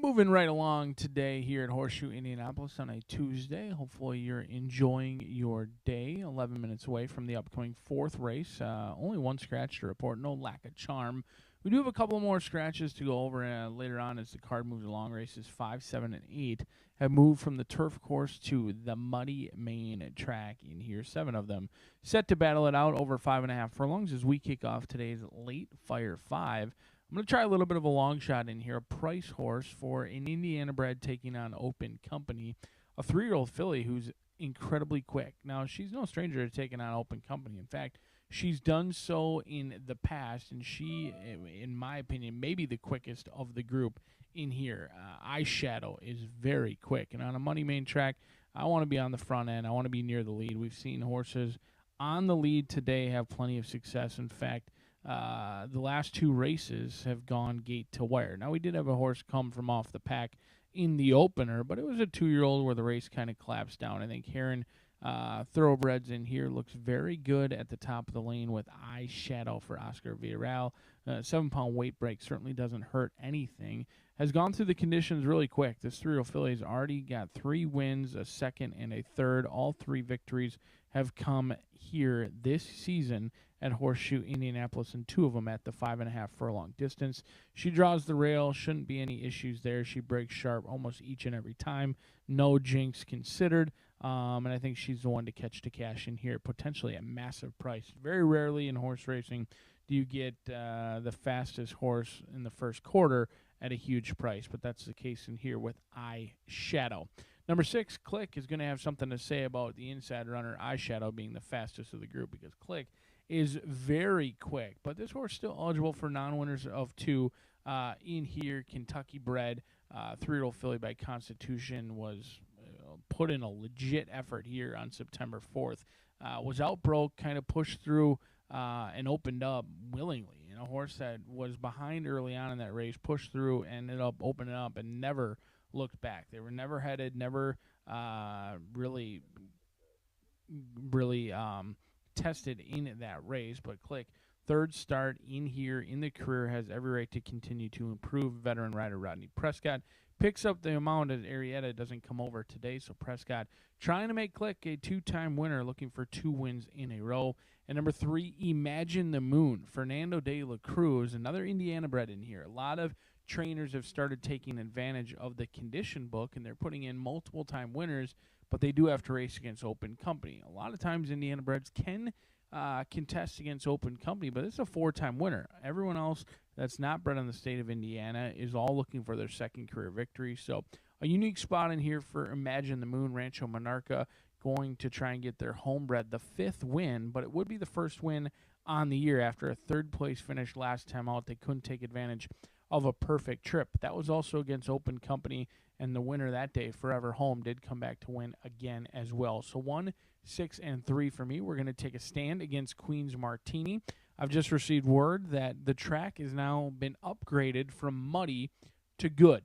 Moving right along today here at Horseshoe Indianapolis on a Tuesday. Hopefully you're enjoying your day. 11 minutes away from the upcoming fourth race. Only one scratch to report. No lack of charm. We do have a couple more scratches to go over later on as the card moves along. Races 5, 7, and 8 have moved from the turf course to the muddy main track in here. 7 of them set to battle it out over 5.5 furlongs as we kick off today's late Fire 5. I'm going to try a little bit of a long shot in here. A price horse for an Indiana bred taking on Open Company. A 3-year-old filly who's incredibly quick. Now, she's no stranger to taking on Open Company. In fact, she's done so in the past, and she, in my opinion, may be the quickest of the group in here. Eyeshadow is very quick. And on a money main track, I want to be on the front end. I want to be near the lead. We've seen horses on the lead today have plenty of success. In fact, the last 2 races have gone gate to wire. Now, we did have a horse come from off the pack in the opener, but it was a 2-year-old where the race kind of collapsed down. I think Heron Thoroughbreds in here looks very good at the top of the lane with Eyeshadow for Oscar Villarreal. 7-pound weight break certainly doesn't hurt anything. Has gone through the conditions really quick. This 3-year-old filly's already got 3 wins, a second, and a third. All 3 victories have come here this season at Horseshoe Indianapolis, and 2 of them at the 5.5 furlong distance. She draws the rail. Shouldn't be any issues there. She breaks sharp almost each and every time. No jinx considered. And I think she's the one to catch to cash in here, potentially a massive price. Very rarely in horse racing do you get the fastest horse in the first quarter at a huge price, but that's the case in here with Eyeshadow. Number 6, Click, is going to have something to say about the inside runner, Eyeshadow, being the fastest of the group, because Click is very quick. But this horse still eligible for non-winners of 2 in here. Kentucky bred, 3-year-old filly by Constitution, was put in a legit effort here on September 4th. Was outbroke, kind of pushed through and opened up willingly. You know, a horse that was behind early on in that race, pushed through, and ended up opening up and never looked back. They were never headed, never really tested in that race. But Click, 3rd start in here in the career, has every right to continue to improve. Veteran rider Rodney Prescott picks up the amount as Arietta doesn't come over today. So Prescott trying to make Click a 2-time winner, looking for 2 wins in a row. And number 3, Imagine the Moon. Fernando de la Cruz, another Indiana bred in here. A lot of trainers have started taking advantage of the condition book, and they're putting in multiple-time winners, but they do have to race against Open Company. A lot of times Indiana breds can contest against Open Company, but it's a 4-time winner. Everyone else that's not bred in the state of Indiana is all looking for their second career victory. So a unique spot in here for Imagine the Moon. Rancho Monarca going to try and get their homebred the 5th win, but it would be the first win on the year after a 3rd-place finish last time out. They couldn't take advantage of a perfect trip. That was also against Open Company, and the winner that day, Forever Home, did come back to win again as well. So 1, 6, and 3 for me. We're going to take a stand against Queen's Martini. I've just received word that the track has now been upgraded from muddy to good.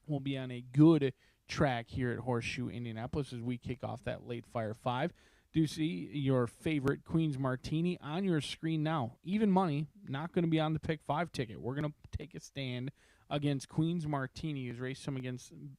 We'll be on a good track here at Horseshoe Indianapolis as we kick off that late Fire 5. Do see your favorite Queen's Martini on your screen now. Even money, not going to be on the Pick 5 ticket. We're going to take a stand against Queen's Martini, who's raced some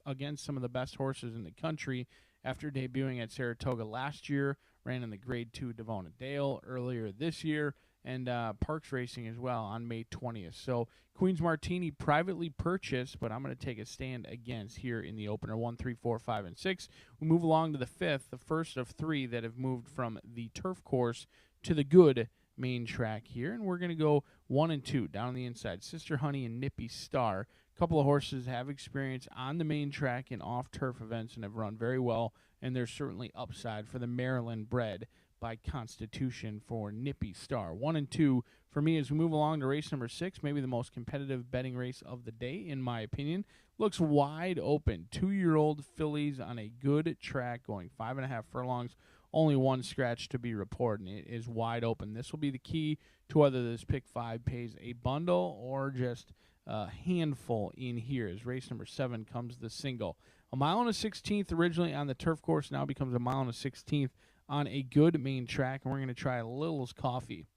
against some of the best horses in the country after debuting at Saratoga last year, ran in the Grade 2 Devona Dale earlier this year, and Parks Racing as well on May 20th. So Queen's Martini privately purchased, but I'm going to take a stand against here in the opener. 1, 3, 4, 5, and 6. We move along to the 5th, the first of 3 that have moved from the turf course to the good main track here, and we're going to go 1 and 2 down on the inside. Sister Honey and Nippy Star. A couple of horses have experience on the main track and off turf events and have run very well, and there's certainly upside for the Maryland bred by Constitution for Nippy Star. 1 and 2 for me as we move along to race number 6, maybe the most competitive betting race of the day, in my opinion. Looks wide open. 2-year-old fillies on a good track going 5.5 furlongs. Only 1 scratch to be reported, and it is wide open. This will be the key to whether this Pick 5 pays a bundle or just a handful in here. As race number 7 comes the single. 1 mile and a 16th originally on the turf course, now becomes 1 mile and a 16th on a good main track, and we're going to try Little's Coffee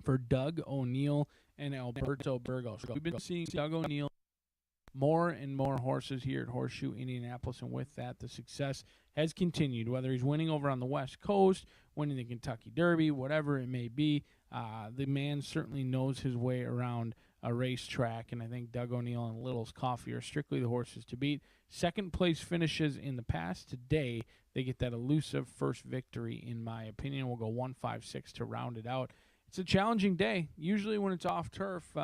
for Doug O'Neill and Alberto Burgos. We've been seeing Doug O'Neill more and more horses here at Horseshoe Indianapolis, and with that, the success has continued. Whether he's winning over on the West Coast, winning the Kentucky Derby, whatever it may be, the man certainly knows his way around a racetrack, and I think Doug O'Neill and Little's Coffee are strictly the horses to beat. Second place finishes in the past. Today, they get that elusive first victory, in my opinion. We'll go 1-5-6 to round it out. It's a challenging day. Usually when it's off turf,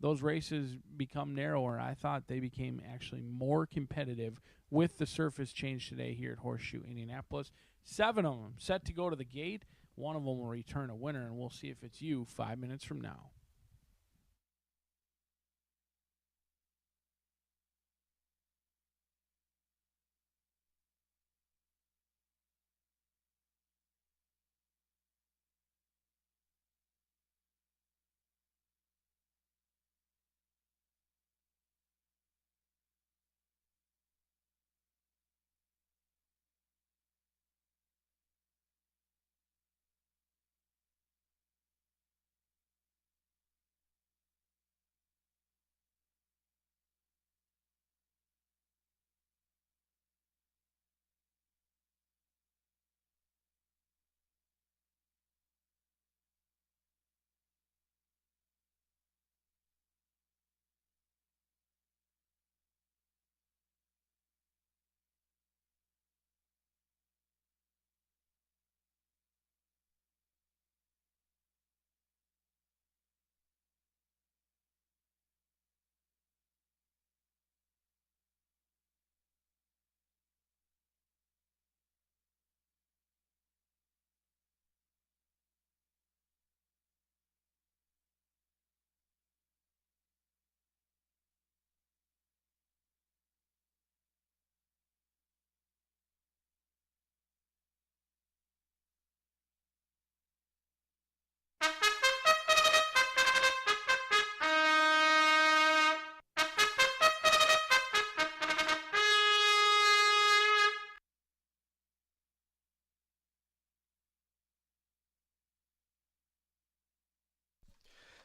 those races become narrower. I thought they became actually more competitive with the surface change today here at Horseshoe Indianapolis. 7 of them set to go to the gate. One of them will return a winner, and we'll see if it's you 5 minutes from now.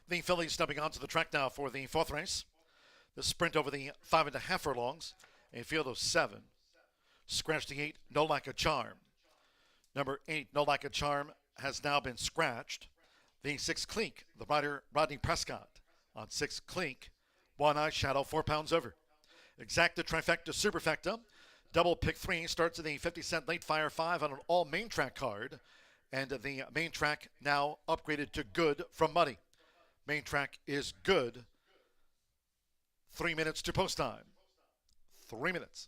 The fillies stepping onto the track now for the 4th race. The sprint over the 5.5 furlongs. A field of 7. Scratch the 8, No Like a Charm. Number 8, No Like a Charm, has now been scratched. The 6 Clink, the rider Rodney Prescott. On 6 Clink, One Eye Shadow, 4 pounds over. Exacta, Trifecta, Superfecta. Double Pick 3 starts at the 50-cent Late Fire 5 on an all main track card. And the main track now upgraded to good from muddy. Main track is good. 3 minutes to post time. 3 minutes.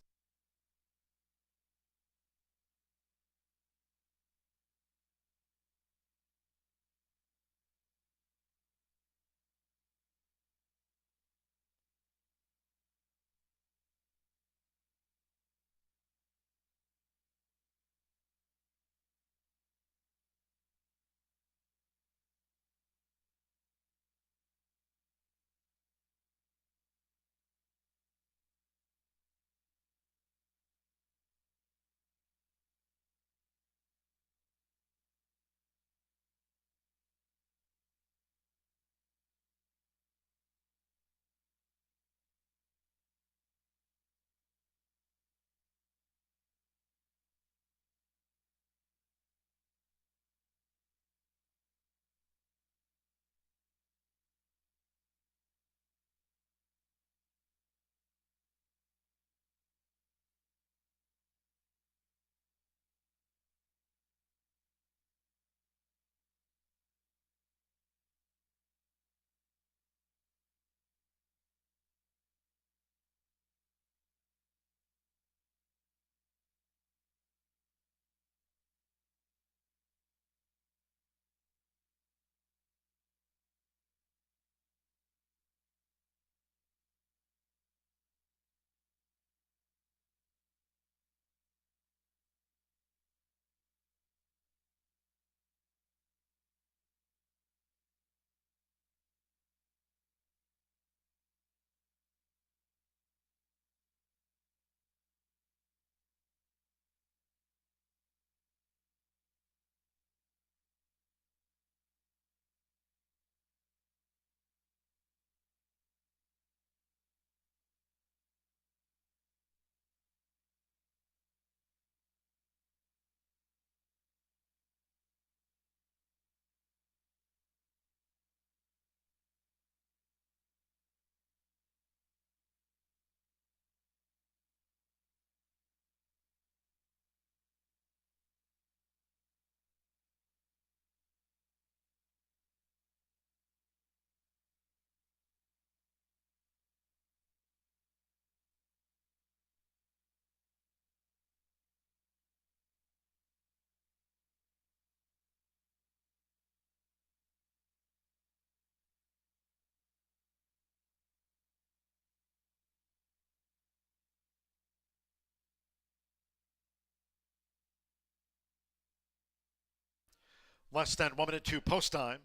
Less than 1 minute to post time.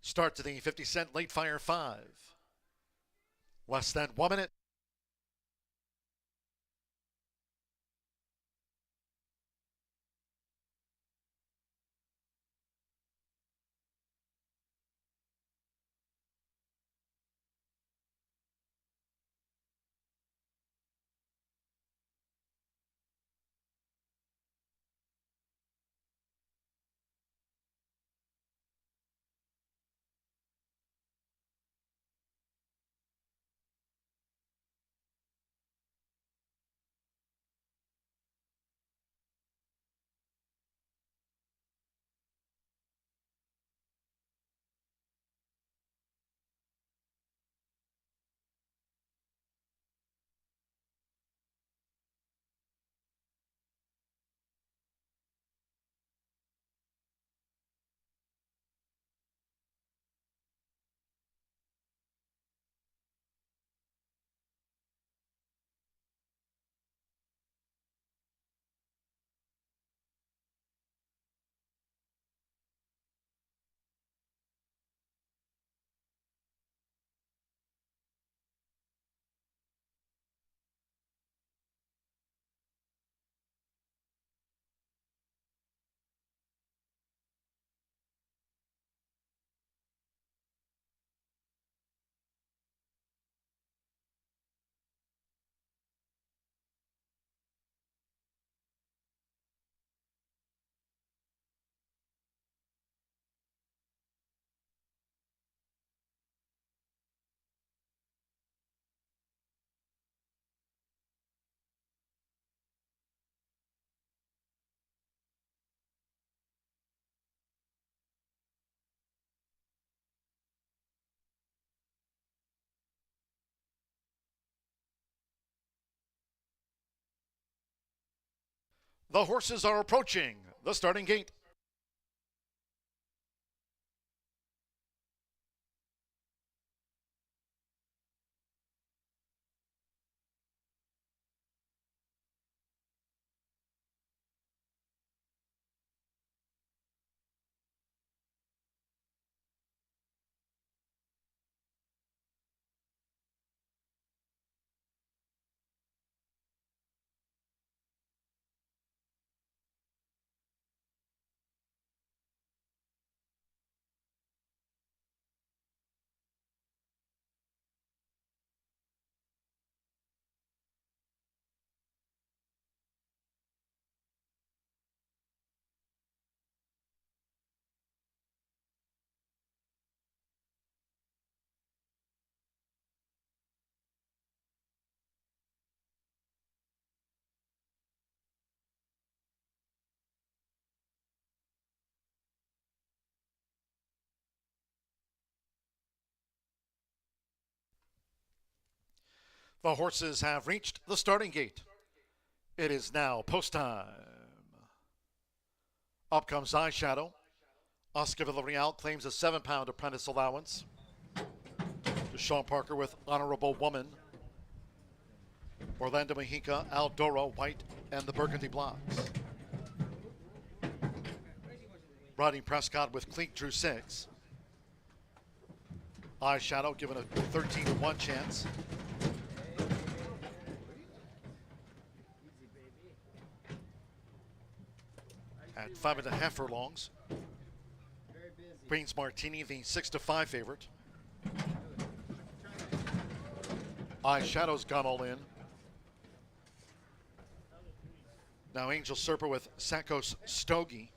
Start to the 50-cent late fire 5. Less than 1 minute. The horses are approaching the starting gate. The horses have reached the starting gate. It is now post time. Up comes Eyeshadow. Oscar Villarreal claims a 7-pound apprentice allowance. Deshaun Parker with Honorable Woman. Orlando Mejica, Aldora, White, and the Burgundy Blocks. Rodney Prescott with Cleek drew 6. Eyeshadow given a 13-1 chance. At 5.5 furlongs. Queen's Martini, the 6-5 favorite. Eyeshadow's gone all in. Now Angel Serpa with Sakos Stogie.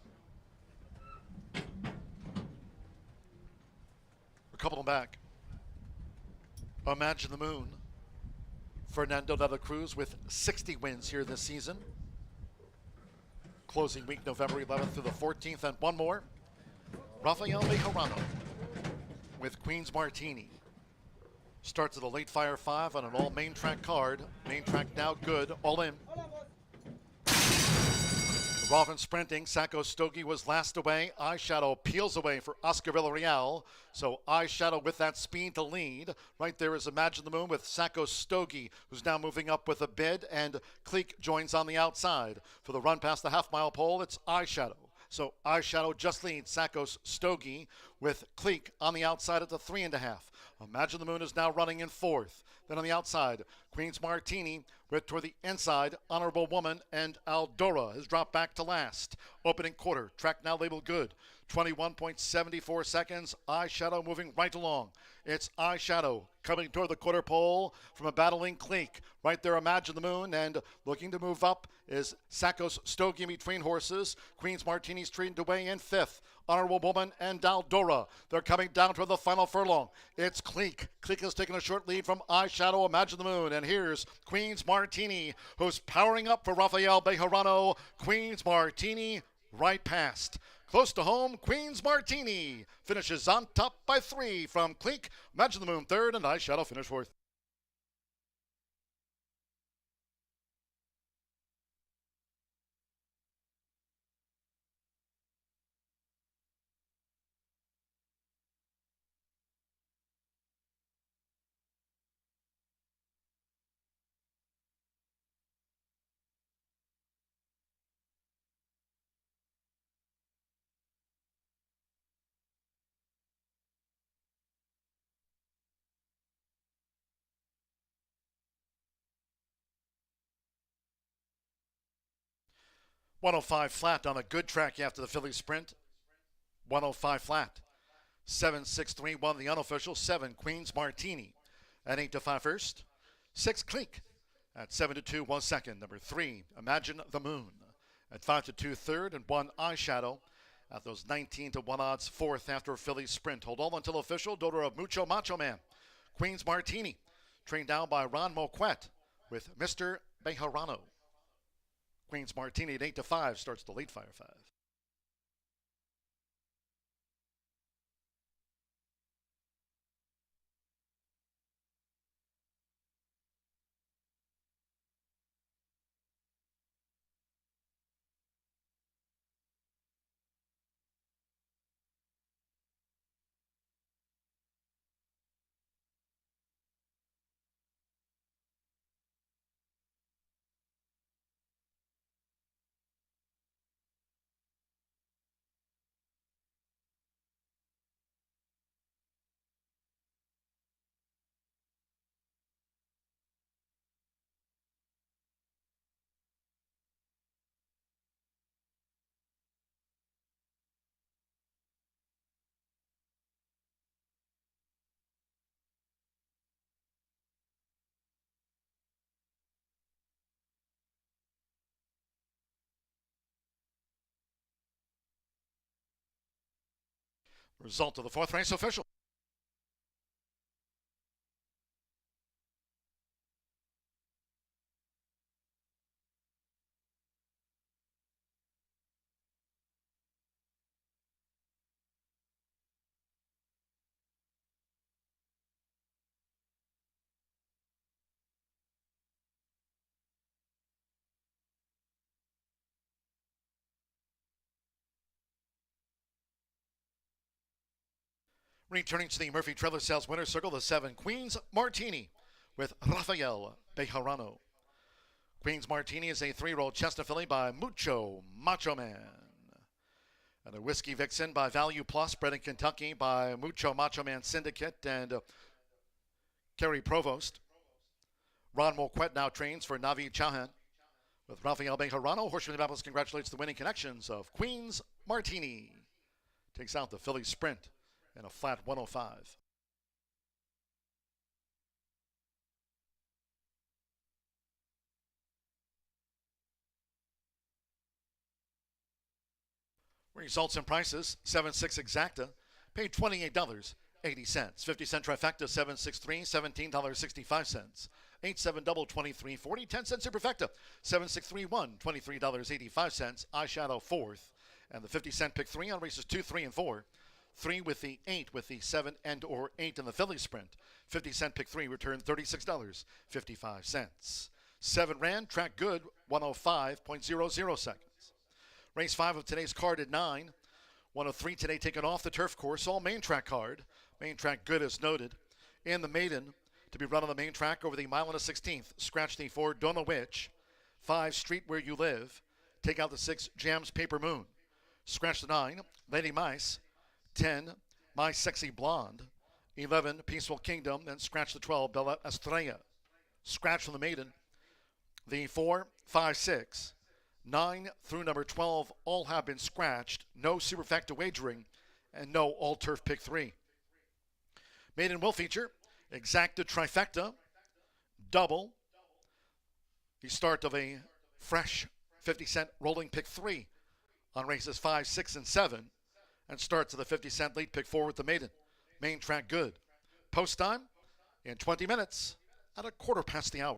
A couple back. Imagine the Moon. Fernando de la Cruz with 60 wins here this season. Closing week November 11th through the 14th, and one more. Rafael Bejarano with Queen's Martini. Starts at the late fire 5 on an all main track card. Main track now good, all in. Robin sprinting, Sakos Stogie was last away. Eyeshadow peels away for Oscar Villarreal. So Eyeshadow with that speed to lead. Right there is Imagine the Moon with Sakos Stogie, who's now moving up with a bid, and Cleek joins on the outside. For the run past the half-mile pole, it's Eyeshadow. So Eyeshadow just leads Sakos Stogie with Cleek on the outside at the 3.5. Imagine the Moon is now running in fourth. Then on the outside, Queen's Martini with toward the inside, Honorable Woman and Aldora has dropped back to last. Opening quarter, track now labeled good. 21.74 seconds, Eyeshadow moving right along. It's Eyeshadow coming toward the quarter pole from a battling Cleek. Right there, Imagine the Moon, and looking to move up is Sakos Stogie between horses. Queen's Martini's treated away in fifth. Honorable Woman and Aldora. They're coming down toward the final furlong. It's Cleek. Cleek has taken a short lead from Eyeshadow, Imagine the Moon. And here's Queen's Martini, who's powering up for Rafael Bejarano. Queen's Martini right past. Close to home, Queen's Martini finishes on top by 3 from Cleek. Imagine the Moon third, and Eyeshadow finish fourth. .105 flat on a good track after the Philly Sprint. 105 flat. 7.63 won the unofficial. 7 Queen's Martini at 8-5 first. 6 Cleek at 7-2 1 second. Number 3 Imagine the Moon at 5-2 third, and 1 Eyeshadow at those 19-1 odds fourth after Philly Sprint. Hold all until official. Daughter of Mucho Macho Man. Queen's Martini trained down by Ron Moquette with Mr. Bejarano. Queen's Martini at 8-5 starts the late Fire 5. Result of the fourth race official. Returning to the Murphy Trailer Sales Winner's Circle, the 7 Queen's Martini with Rafael Bejarano. Queen's Martini is a 3-year-old Chestnut filly by Mucho Macho Man. And a Whiskey Vixen by Value Plus, bred in Kentucky by Mucho Macho Man Syndicate and Kerry Provost. Ron Moquette now trains for Navi Chauhan with Rafael Bejarano. Horseshoe Indianapolis congratulates the winning connections of Queen's Martini. Takes out the Philly Sprint in a flat 105. Results and prices: 7.6 exacta, paid $28.80. 50-cent trifecta, 7.63, $17.65. 8.7 double, $23.40. 10-cent superfecta, 7.631, $23.85. Eyeshadow fourth, and the 50-cent pick 3 on races 2, 3, and 4. 3 with the 8 with the 7 and or 8 in the Philly Sprint. 50-cent pick 3 returned $36.55. 7 ran, track good, 105.00 seconds. Race 5 of today's card at 9. 103 today taken off the turf course, all main track card. Main track good as noted. In the maiden to be run on the main track over the mile and a 16th. Scratch the 4 Don't Know Which. 5 Street Where You Live. Take out the 6 Jams Paper Moon. Scratch the 9, Lady Mice. 10, My Sexy Blonde. 11, Peaceful Kingdom. Then scratch the 12, Bella Estrella. Scratch from the maiden. The 4, 5, 6, 9 through number 12 all have been scratched. No superfecta wagering and no all-turf pick 3. Maiden will feature exacta trifecta, double, the start of a fresh 50-cent rolling pick 3 on races 5, 6, and 7, and starts of the 50-cent lead pick 4 with the maiden. Main track good. Post time in 20 minutes at a quarter past the hour.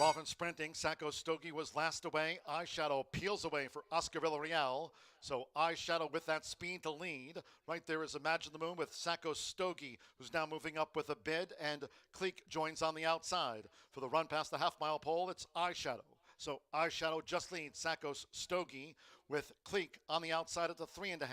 Rolfing sprinting, Sacco Stogie was last away. Eyeshadow peels away for Oscar Villarreal. So Eyeshadow with that speed to lead. Right there is Imagine the Moon with Sacco Stogie, who's now moving up with a bid, and Cleek joins on the outside. For the run past the half-mile pole, it's Eyeshadow. So Eyeshadow just leads Sackos Stogie with Cleek on the outside at the 3.5.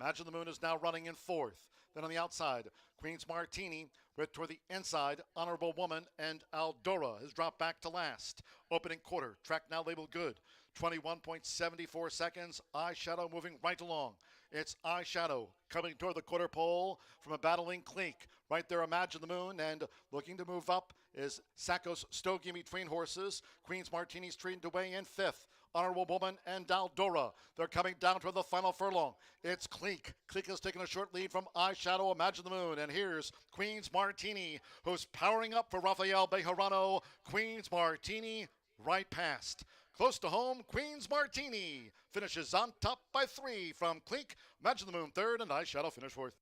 Imagine the Moon is now running in 4th. Then on the outside, Queen's Martini with toward the inside, Honorable Woman, and Aldora has dropped back to last. Opening quarter, track now labeled good. 21.74 seconds, Eyeshadow moving right along. It's Eyeshadow coming toward the quarter pole from a battling Cleek. Right there, Imagine the Moon, and looking to move up is Sackos Stogie between horses. Queen's Martini's treated away in 5th. Honorable Woman and Daldora. They're coming down toward the final furlong. It's Cleek. Cleek has taken a short lead from Eyeshadow, Imagine the Moon. And here's Queen's Martini, who's powering up for Rafael Bejarano. Queen's Martini right past. Close to home, Queen's Martini finishes on top by 3 from Cleek. Imagine the Moon 3rd, and Eyeshadow finish 4th.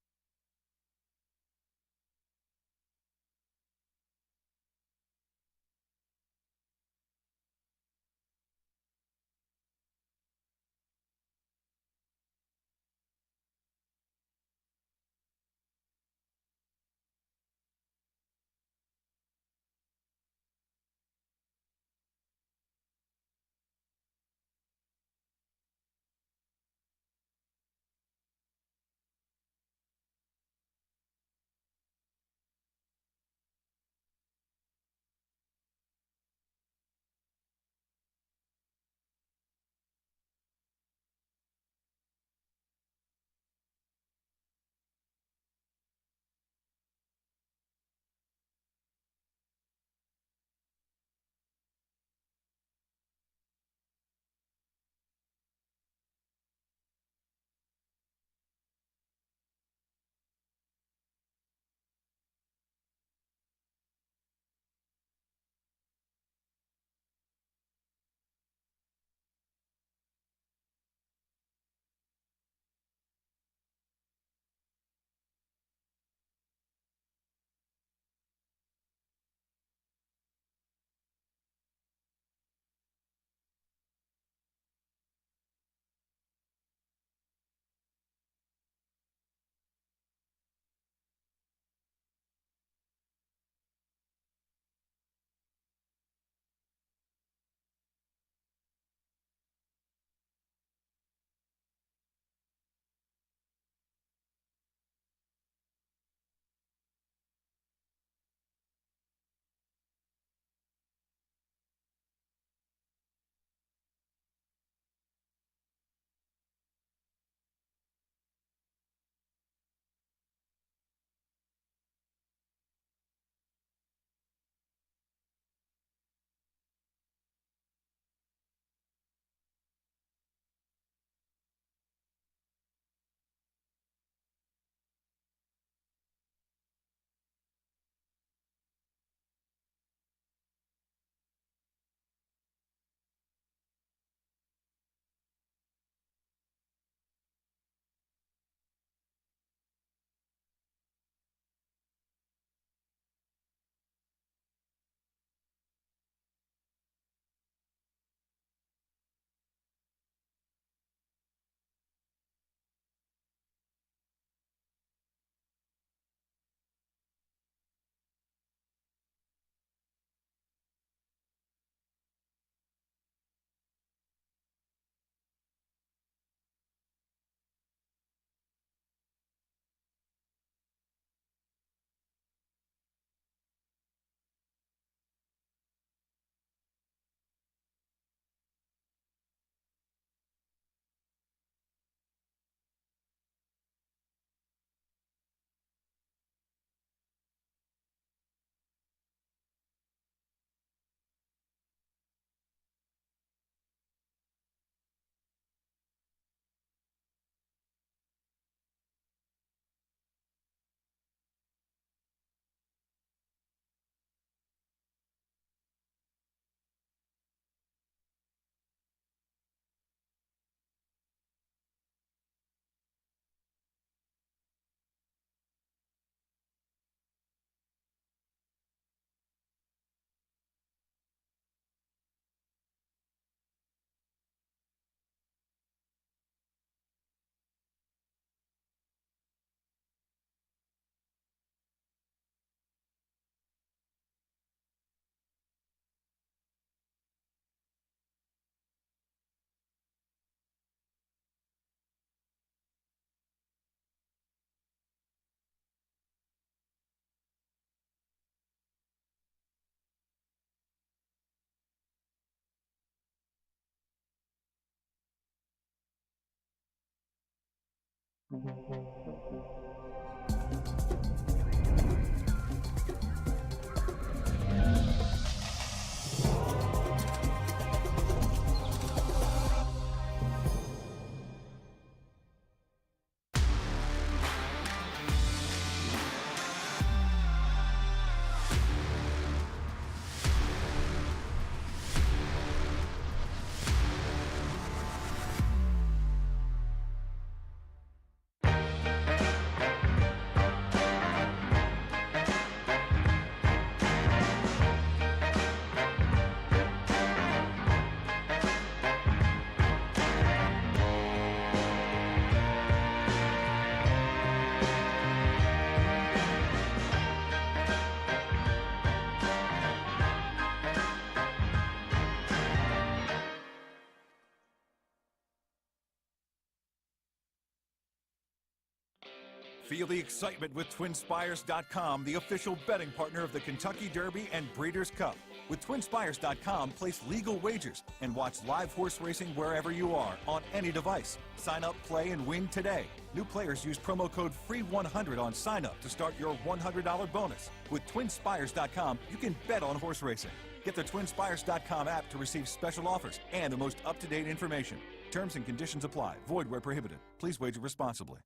Feel the excitement with TwinSpires.com, the official betting partner of the Kentucky Derby and Breeders' Cup. With TwinSpires.com, place legal wagers and watch live horse racing wherever you are on any device. Sign up, play, and win today. New players use promo code FREE100 on sign up to start your $100 bonus. With TwinSpires.com, you can bet on horse racing. Get the TwinSpires.com app to receive special offers and the most up-to-date information. Terms and conditions apply. Void where prohibited. Please wager responsibly.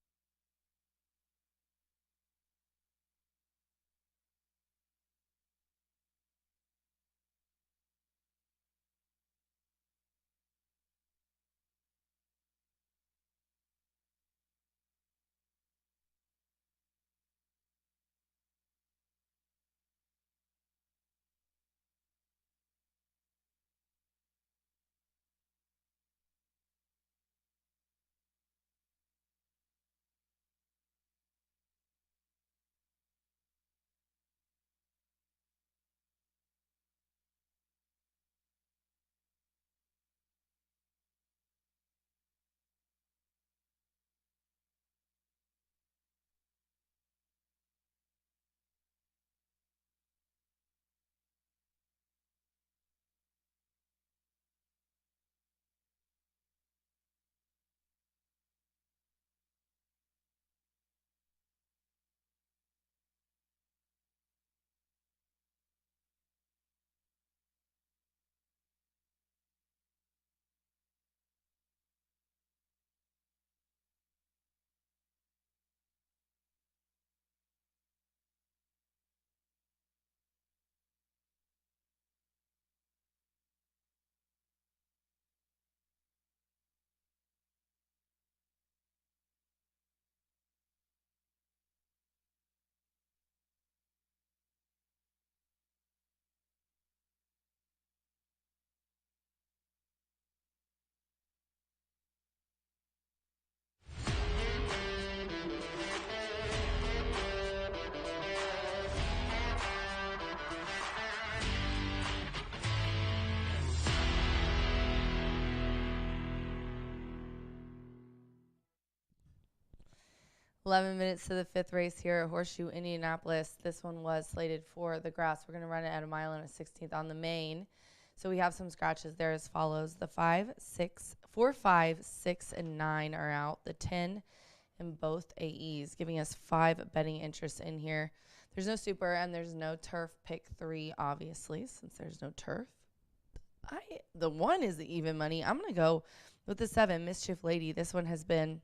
"11 minutes to the fifth race here at Horseshoe Indianapolis. This one was slated for the grass. We're going to run it at a mile and a 16th on the main. So we have some scratches there as follows. The 5, 6, 4, 5, 6, and 9 are out. The 10 and both AEs, giving us 5 betting interests in here. There's no super and there's no turf. Pick 3, obviously, since there's no turf. The 1 is the even money. I'm going to go with the 7, Mischief Lady. This one has been,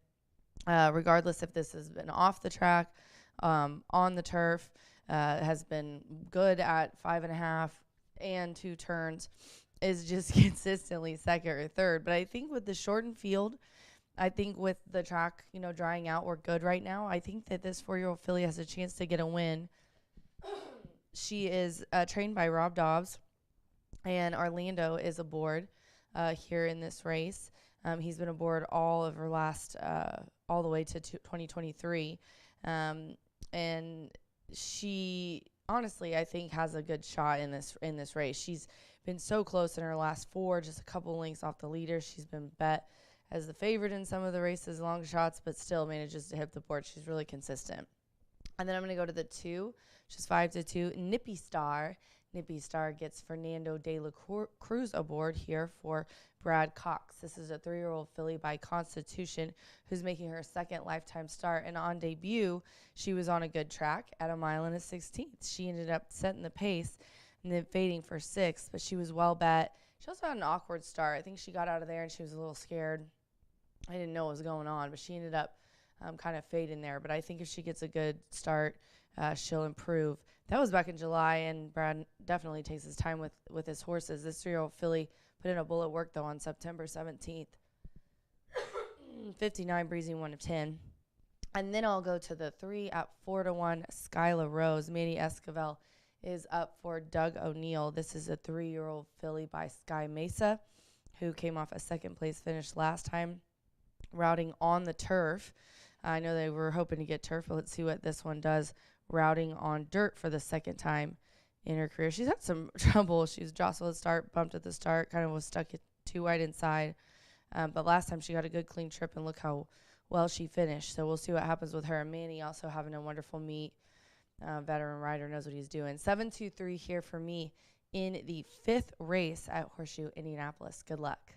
regardless if this has been off the track, on the turf, has been good at 5.5 and 2 turns, is just consistently second or third. But I think with the shortened field, I think with the track, drying out, we're good right now. I think that this 4-year-old filly has a chance to get a win. She is trained by Rob Dobbs, and Orlando is aboard here in this race. He's been aboard all of her last, all the way to 2023. And she honestly, I think, has a good shot in this race. She's been so close in her last 4, just a couple lengths off the leader. She's been bet as the favorite in some of the races, long shots, but still manages to hit the board. She's really consistent. And then I'm going to go to the 2, which is 5-2, Nippy Star. Nippy Star gets Fernando de la Cruz aboard here for Brad Cox. This is a 3-year-old filly by Constitution who's making her second lifetime start. And on debut, she was on a good track at 1 1/16. She ended up setting the pace and then fading for 6th, but she was well bet. She also had an awkward start. I think she got out of there and she was a little scared. I didn't know what was going on, but she ended up kind of fading there. But I think if she gets a good start, she'll improve. That was back in July, and Brad definitely takes his time with his horses. This 3-year-old filly put in a bullet work, though, on September 17th. 59 breezing 1 of 10. And then I'll go to the 3 at 4-1, Skyla Rose. Manny Esquivel is up for Doug O'Neill. This is a 3-year-old filly by Sky Mesa, who came off a second-place finish last time, routing on the turf. I know they were hoping to get turf, but let's see what this one does, routing on dirt for the second time in her career. She's had some trouble. She was jostled at the start, bumped at the start, kind of was stuck too wide inside. But last time she got a good clean trip, and look how well she finished. So we'll see what happens with her. Manny also having a wonderful meet. Veteran rider, knows what he's doing. 7-2-3 here for me in the 5th race at Horseshoe Indianapolis. Good luck.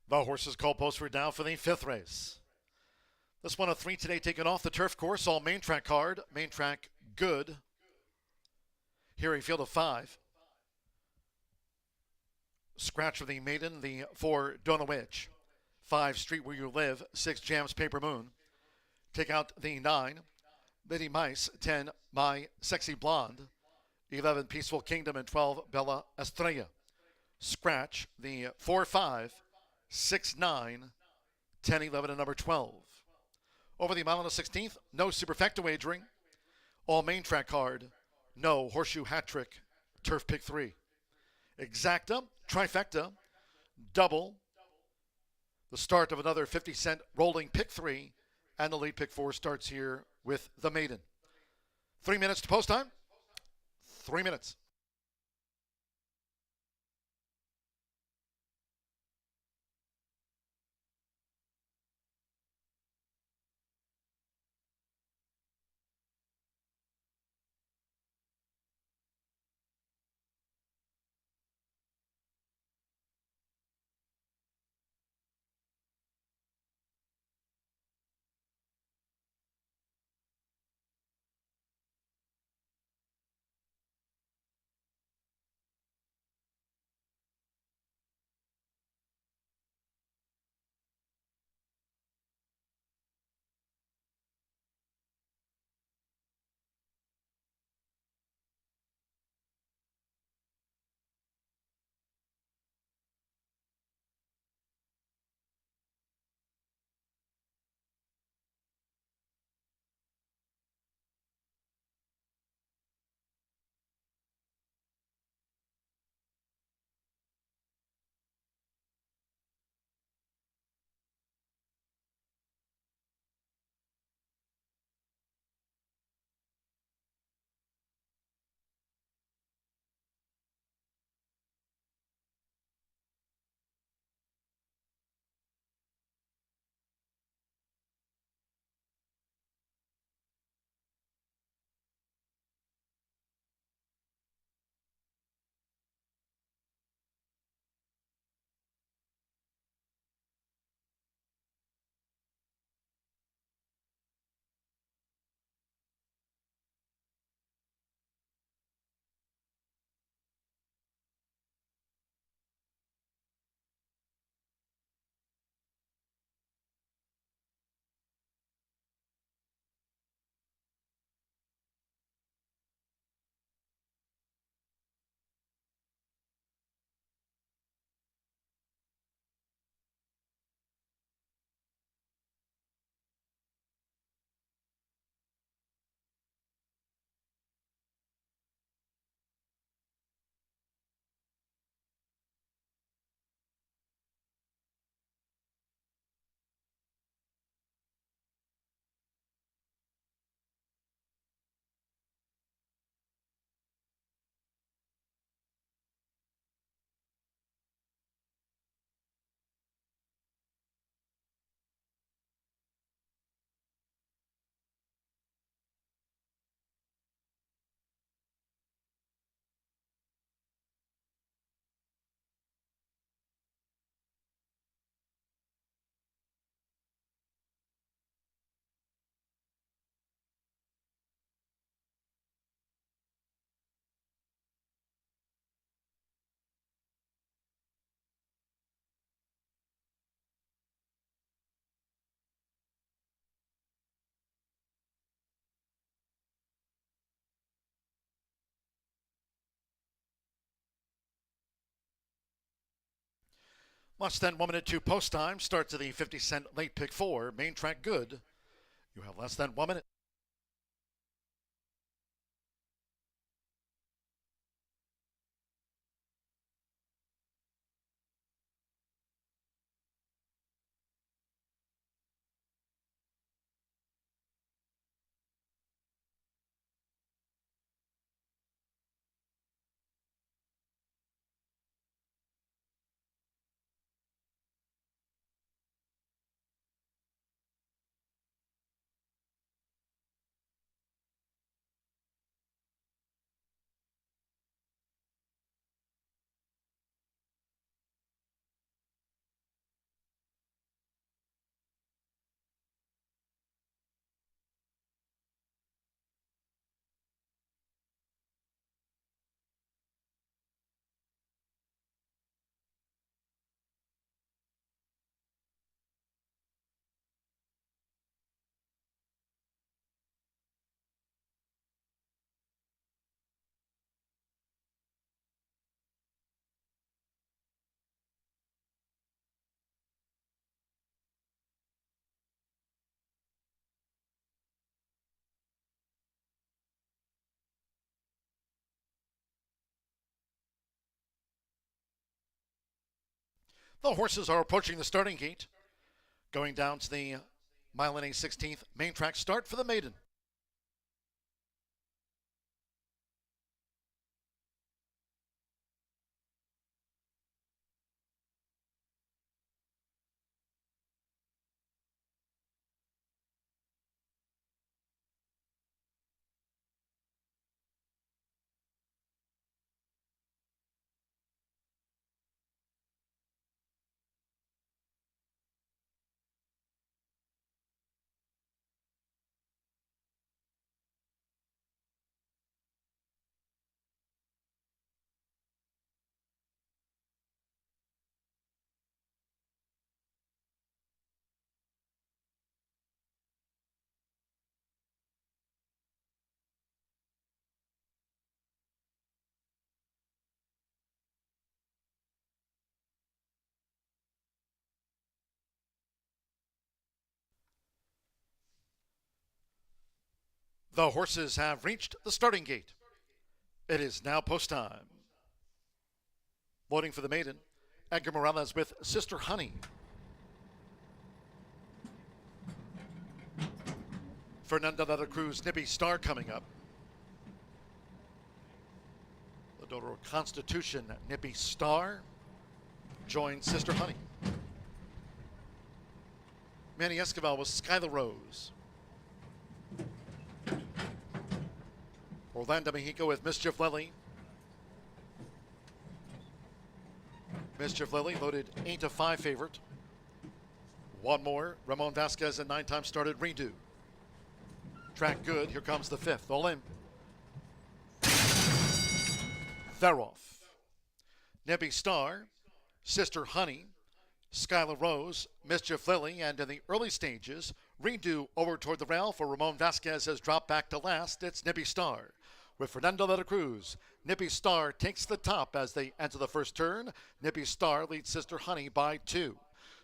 The horses call postward now for the 5th race. This one of 3 today, taken off the turf course, all main track card, main track good. Here a field of 5. Scratch for the maiden, the 4 Donowitch, 5 Street Where You Live, 6 Jams Paper Moon. Take out the 9 Lady Mice, 10 My Sexy Blonde, 11 Peaceful Kingdom, and 12 Bella Estrella. Scratch the 4, 5, 6, 9, 10, 11, and number 12. Over the mile on the 16th, no superfecta wagering. All main track card, no horseshoe hat trick, turf pick 3. Exacta, trifecta, double, the start of another 50-cent rolling pick 3, and the lead pick 4 starts here with the maiden. 3 minutes to post time. 3 minutes. Less than 1 minute to post time. Starts at the 50-cent late pick 4. Main track good. You have less than 1 minute. The horses are approaching the starting gate, going down to the mile and a 16th main track start for the maiden. The horses have reached the starting gate. It is now post time. Loading for the maiden, Edgar Morales with Sister Honey. Fernando de la Cruz, Nippy Star coming up. The daughter of Constitution, Nippy Star, joins Sister Honey. Manny Escobar with Skylar Rose. Orlando Mexico with Mischief Lily. Mischief Lily loaded 8-5 favorite. One more, Ramon Vasquez, and 9-time started Redo. Track good, here comes the fifth, all in. They're off. Nippy Star, Sister Honey, Skylar Rose, Mischief Lily, and in the early stages, Redo over toward the rail for Ramon Vasquez has dropped back to last. It's Nippy Star. With Fernando de la Cruz, Nippy Star takes the top as they enter the first turn. Nippy Star leads Sister Honey by 2.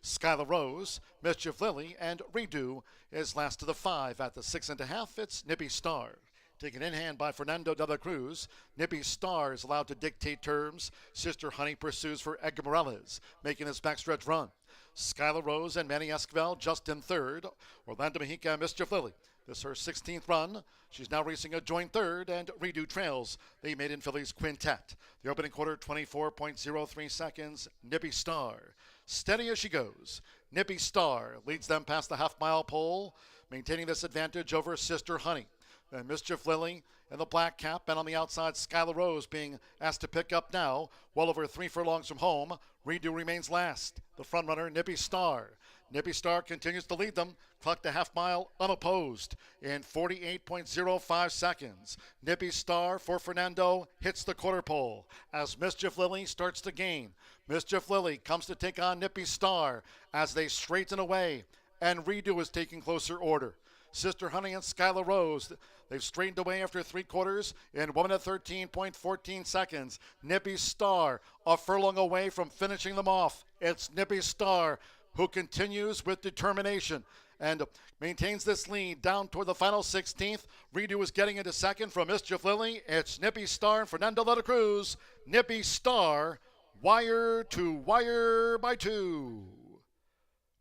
Skylar Rose, Mischief Lily, and Redo is last to the 5 at the 6.5. It's Nippy Star. Taken in hand by Fernando de la Cruz, Nippy Star is allowed to dictate terms. Sister Honey pursues for Edgar Morales, making his backstretch run. Skylar Rose and Manny Escobar just in third. Orlando Mexico and Mischief Lily. This is her 16th run. She's now racing a joint third, and Redo trails the maiden fillies quintet. The opening quarter, 24.03 seconds. Nippy Star. Steady as she goes. Nippy Star leads them past the half-mile pole, maintaining this advantage over Sister Honey. Then Mischief Lily in the black cap, and on the outside, Skylar Rose being asked to pick up now. Well over 3 furlongs from home. Redo remains last. The front runner, Nippy Star. Nippy Star continues to lead them. Clocked a half mile unopposed in 48.05 seconds. Nippy Star for Fernando hits the quarter pole as Mischief Lily starts to gain. Mischief Lily comes to take on Nippy Star as they straighten away, and Redo is taking closer order. Sister Honey and Skylar Rose, they've straightened away after 3 quarters in 1 minute 13.14 seconds. Nippy Star a furlong away from finishing them off. It's Nippy Star who continues with determination and maintains this lead down toward the final 16th. Redo is getting into second from Mischief Lily. It's Nippy Star and Fernando de la Cruz. Nippy Star, wire to wire by 2.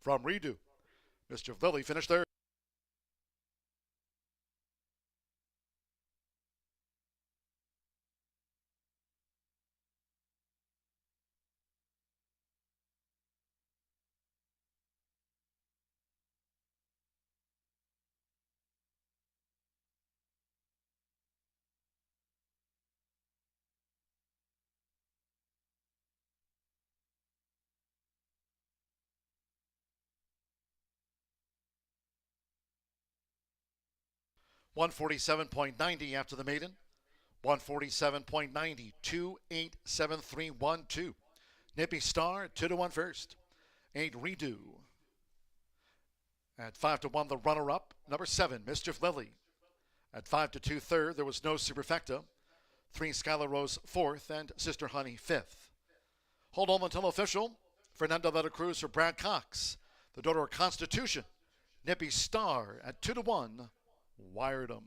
From Redo, Mischief Lily finished third. $147.90 after the maiden. 147.90, 287312. Nippy Star, 2-1 first. 8 Redo. At 5-1, the runner-up, number 7, Mischief Lily. At 5-2 third, there was no Superfecta. 3 Skylar Rose fourth, and Sister Honey fifth. Hold on until official. Fernando de la Cruz for Brad Cox. The daughter of Constitution. Nippy Star at 2-1. Wired 'em.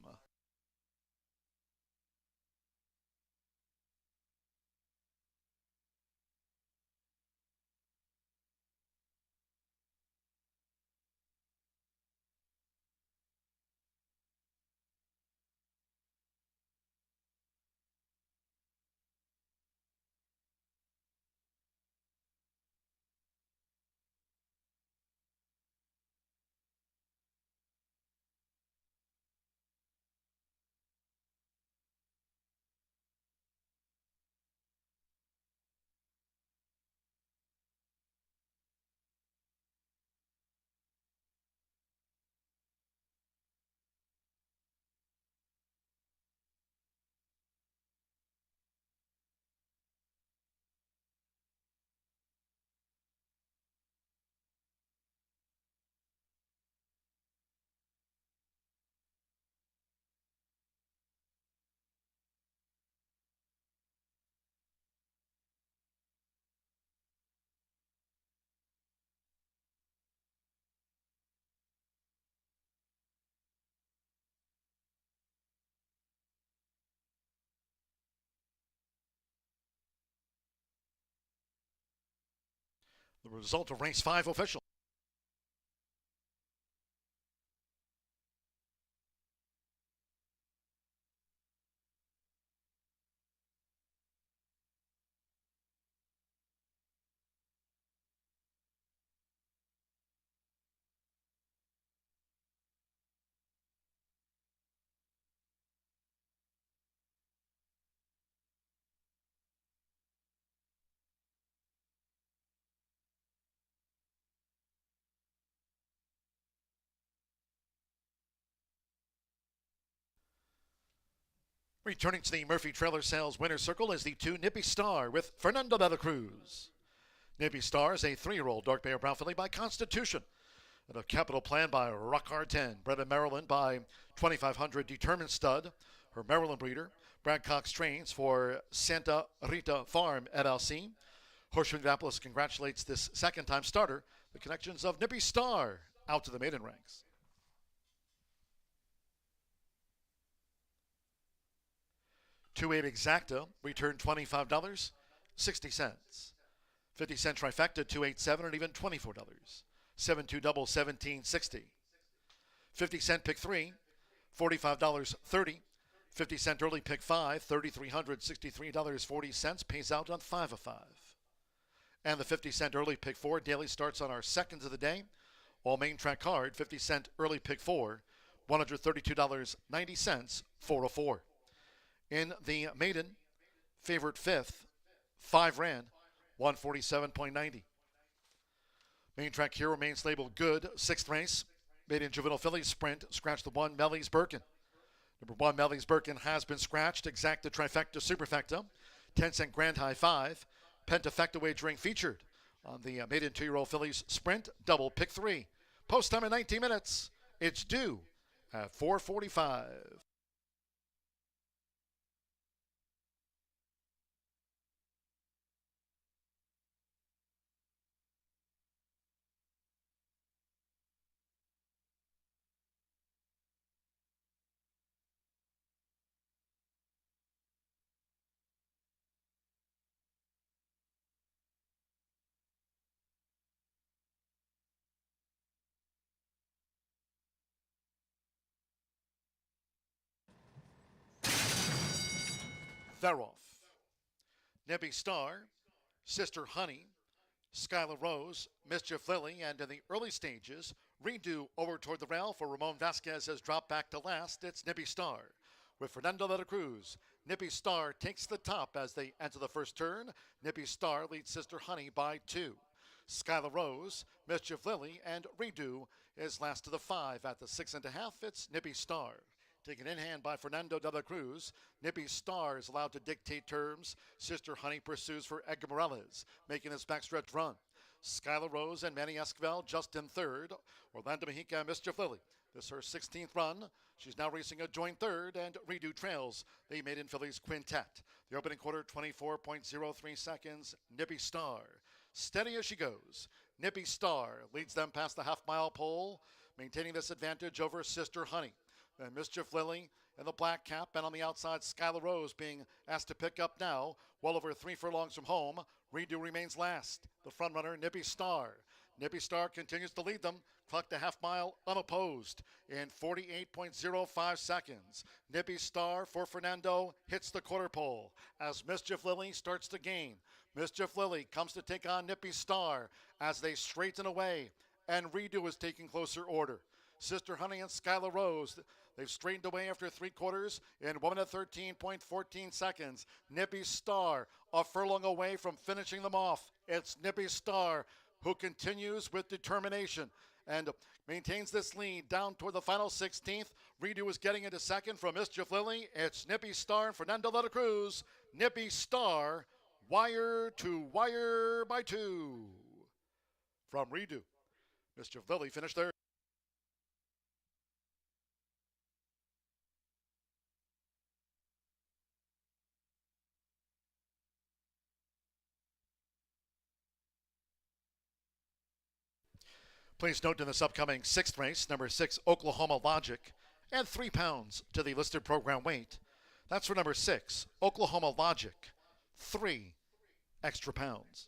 The result of race 5 official. Returning to the Murphy Trailer Sales winner's circle is the 2 Nippy Star with Fernando de la Cruz. Nippy Star is a 3-year-old dark bay or brown filly by Constitution. And a capital plan by Rock Hard 10, bred in Maryland by 2500 Determined Stud, her Maryland breeder. Brad Cox trains for Santa Rita Farm LLC. Horseshoe Indianapolis congratulates this second-time starter, the connections of Nippy Star, out to the maiden ranks. 2-8 exacta, returned $25.60. 50-cent trifecta, 287 and even $24. 7-2 double, $17.60. 50-cent pick 3, $45.30. 50-cent early pick 5, $3,363.40, pays out on 5 of 5. And the 50-cent early pick 4 daily starts on our seconds of the day. All main track card, 50-cent early pick 4, $132.90, 404. In the maiden, favorite 5th, 5 ran, 147.90. Main track here remains labeled good. 6th race, maiden juvenile filly sprint, scratch the 1, Melly's Birkin. Number 1, Melly's Birkin has been scratched. Exacta, trifecta, superfecta. 10-cent grand high 5. Pentafecta wagering featured on the maiden 2-year-old fillies sprint, double pick 3. Post time in 19 minutes. It's due at 4:45. They're off. Nippy Star, Sister Honey, Skylar Rose, Mischief Lily, and in the early stages, Redo over toward the rail for Ramon Vasquez has dropped back to last. It's Nippy Star. With Fernando de la Cruz, Nippy Star takes the top as they enter the first turn. Nippy Star leads Sister Honey by 2. Skylar Rose, Mischief Lily, and Redo is last to the 5 at the 6.5. It's Nippy Star. Taken in hand by Fernando de la Cruz. Nippy Star is allowed to dictate terms. Sister Honey pursues for Edgar Morales, making his backstretch run. Skylar Rose and Manny Esquivel just in third. Orlando Mexica and Mischief Lily. This is her 16th run. She's now racing a joint third, and Redo trails the maiden fillies quintet. The opening quarter, 24.03 seconds. Nippy Star. Steady as she goes. Nippy Star leads them past the half-mile pole, maintaining this advantage over Sister Honey. And Mischief Lily in the black cap, and on the outside, Skylar Rose being asked to pick up now, well over 3 furlongs from home. Redo remains last. The front runner, Nippy Star. Nippy Star continues to lead them, clocked a half mile unopposed in 48.05 seconds. Nippy Star for Fernando hits the quarter pole as Mischief Lily starts to gain. Mischief Lily comes to take on Nippy Star as they straighten away, and Redo is taking closer order. Sister Honey and Skylar Rose, they've straightened away after 3 quarters in 1 minute 13.14 seconds. Nippy Star a furlong away from finishing them off. It's Nippy Star who continues with determination and maintains this lead down toward the final 16th. Redo is getting into second from Mischief Lily. It's Nippy Star and Fernando de la Cruz. Nippy Star, wire to wire by 2. From Redo, Mischief Lily finished third. Please note in this upcoming 6th race, number 6, Oklahoma Logic, and 3 pounds to the listed program weight. That's for number 6, Oklahoma Logic, 3 extra pounds.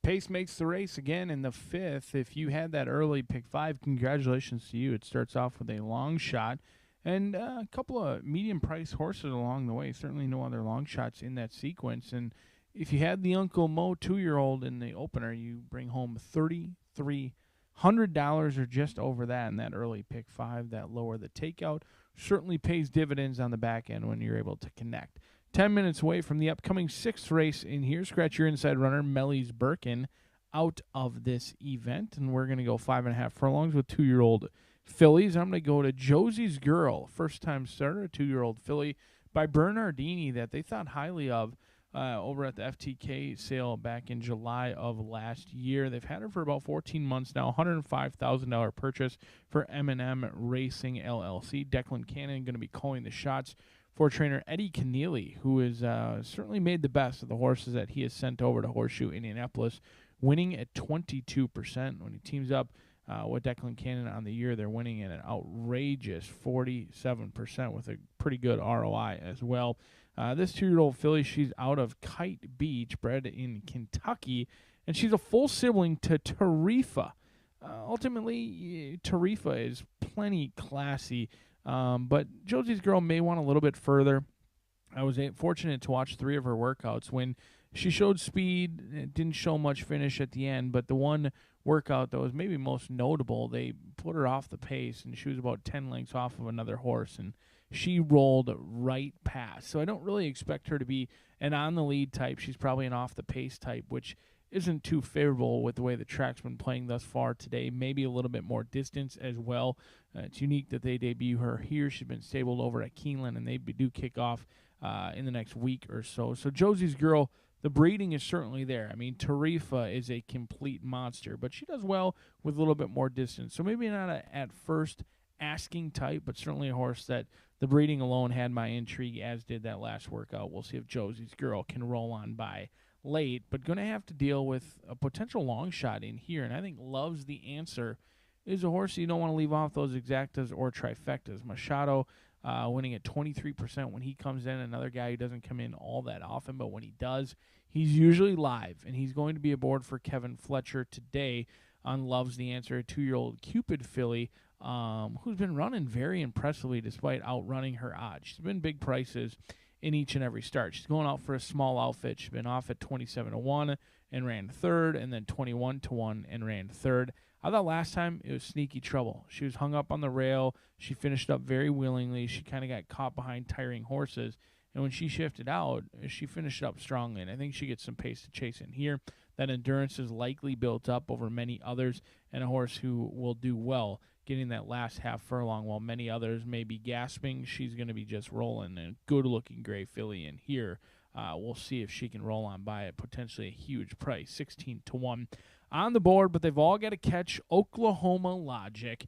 Pace makes the race again in the 5th. If you had that early pick 5, congratulations to you. It starts off with a long shot and a couple of medium price horses along the way. Certainly no other long shots in that sequence. And if you had the Uncle Mo 2-year-old in the opener, you bring home $3,300 or just over that in that early pick 5. That lower the takeout certainly pays dividends on the back end when you're able to connect. 10 minutes away from the upcoming 6th race in here. Scratch your inside runner, Melly's Birkin, out of this event. And we're going to go 5.5 furlongs with 2-year-old fillies. I'm going to go to Josie's Girl, first-time starter, a 2-year-old filly by Bernardini that they thought highly of over at the FTK sale back in July of last year. They've had her for about 14 months now, $105,000 purchase for M&M Racing LLC. Declan Cannon going to be calling the shots for trainer Eddie Keneally, who has certainly made the best of the horses that he has sent over to Horseshoe Indianapolis, winning at 22%. When he teams up with Declan Cannon on the year, they're winning at an outrageous 47% with a pretty good ROI as well. This 2-year-old filly, she's out of Kite Beach, bred in Kentucky, and she's a full sibling to Tarifa. Ultimately, Tarifa is plenty classy. But Josie's Girl may want a little bit further. I was fortunate to watch 3 of her workouts. When she showed speed, it didn't show much finish at the end, but the one workout that was maybe most notable, they put her off the pace, and she was about 10 lengths off of another horse, and she rolled right past. So I don't really expect her to be an on-the-lead type. She's probably an off-the-pace type, which isn't too favorable with the way the track's been playing thus far today. Maybe a little bit more distance as well. It's unique that they debut her here. She's been stabled over at Keeneland, and they do kick off in the next week or so. So Josie's Girl, the breeding is certainly there. I mean, Tarifa is a complete monster, but she does well with a little bit more distance. So maybe not at first asking type, but certainly a horse that the breeding alone had my intrigue, as did that last workout. We'll see if Josie's Girl can roll on by late, but going to have to deal with a potential long shot in here, and I think Love's the Answer is a horse you don't want to leave off those exactas or trifectas. Machado winning at 23% when he comes in, another guy who doesn't come in all that often, but when he does, he's usually live, and he's going to be aboard for Kevin Fletcher today on Love's the Answer, a 2-year-old Cupid filly who's been running very impressively despite outrunning her odds. She's been big prices in each and every start. She's going out for a small outfit. She's been off at 27-1 and ran 3rd, and then 21-1 and ran 3rd. I thought last time it was sneaky trouble. She was hung up on the rail. She finished up very willingly. She kind of got caught behind tiring horses, and when she shifted out, she finished up strongly, and I think she gets some pace to chase in here. That endurance is likely built up over many others, and a horse who will do well getting that last half furlong while many others may be gasping. She's going to be just rolling, and good-looking gray filly in here. We'll see if she can roll on by at potentially a huge price, 16-1 on the board, but they've all got to catch Oklahoma Logic.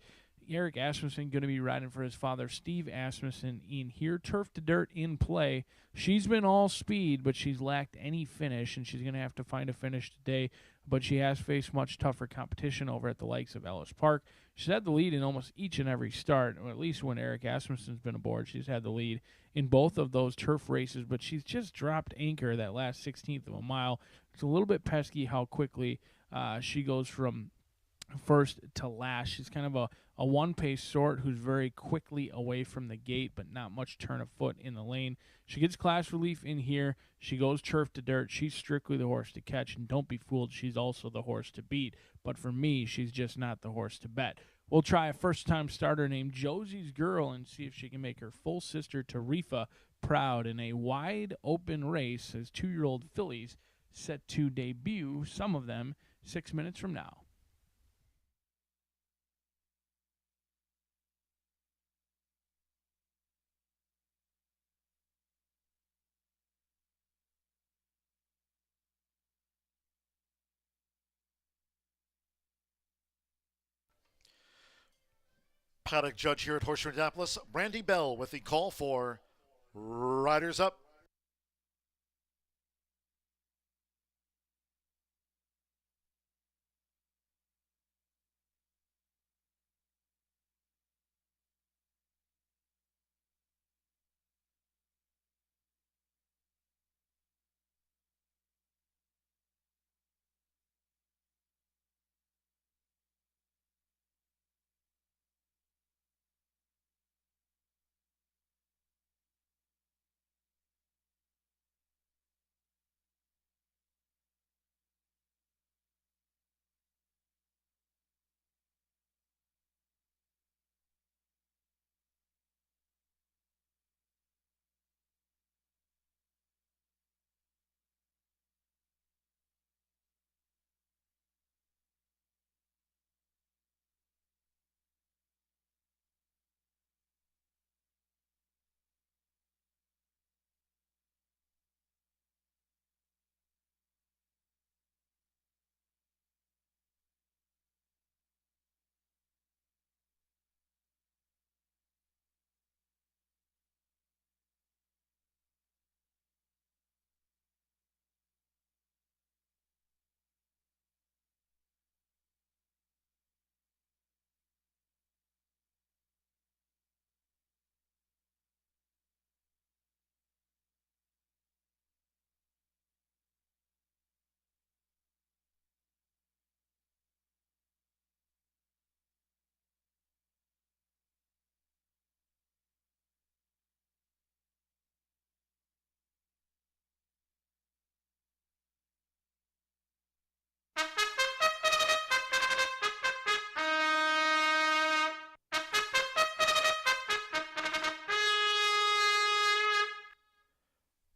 Eric Asmussen going to be riding for his father, Steve Asmussen, in here. Turf to Dirt in play. She's been all speed, but she's lacked any finish, and she's going to have to find a finish today. But she has faced much tougher competition over at the likes of Ellis Park. She's had the lead in almost each and every start, or at least when Eric Asmussen's been aboard. She's had the lead in both of those turf races, but she's just dropped anchor that last 16th of a mile. It's a little bit pesky how quickly she goes from first to last. She's kind of a one-pace sort who's very quickly away from the gate, but not much turn of foot in the lane. She gets class relief in here. She goes turf to dirt. She's strictly the horse to catch, and don't be fooled, she's also the horse to beat. But for me, she's just not the horse to bet. We'll try a first-time starter named Josie's Girl and see if she can make her full sister Tarifa proud in a wide-open race as 2-year-old fillies set to debut, some of them, 6 minutes from now. Paddock judge here at Horseshoe Indianapolis, Brandy Bell with the call for Riders Up.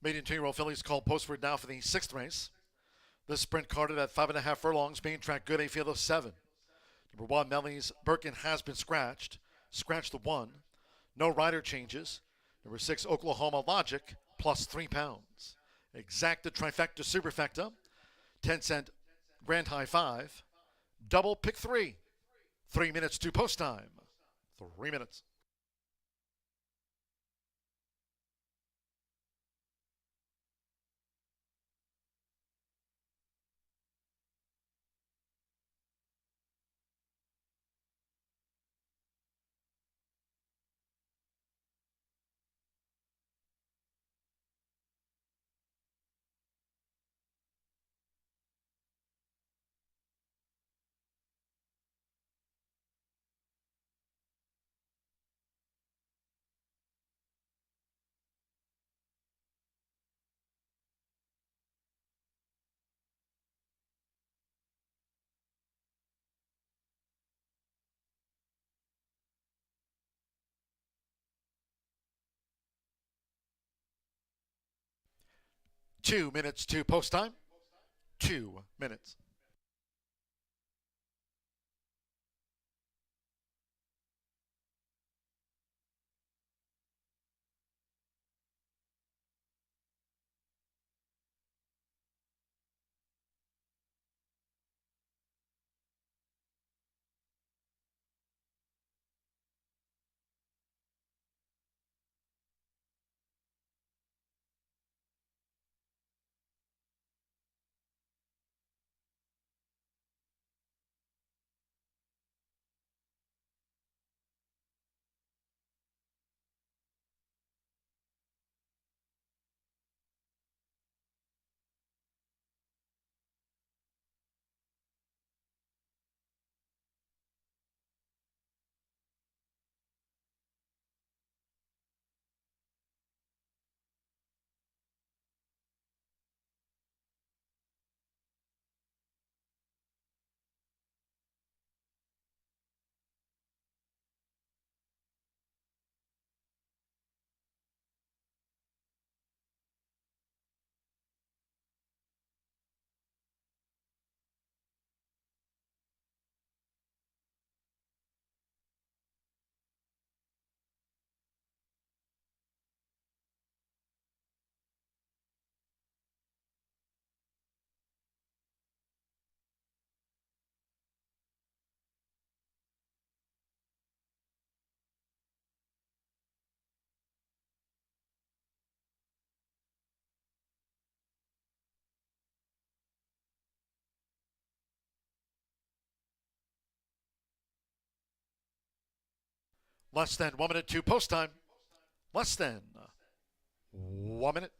Maiden 2-year-old fillies called postward now for the 6th race. This sprint carded at 5.5 furlongs. Main track good, a field of 7. Number 1, Melly's Birkin has been scratched. Scratch the 1. No rider changes. Number 6, Oklahoma Logic, plus 3 pounds. Exacta Trifecta Superfecta, 10-cent Grand High 5. Double pick 3. 3 minutes to post time. 3 minutes. Two minutes to post time. 2 minutes. Less than 1 minute to post time. Less than 1 minute.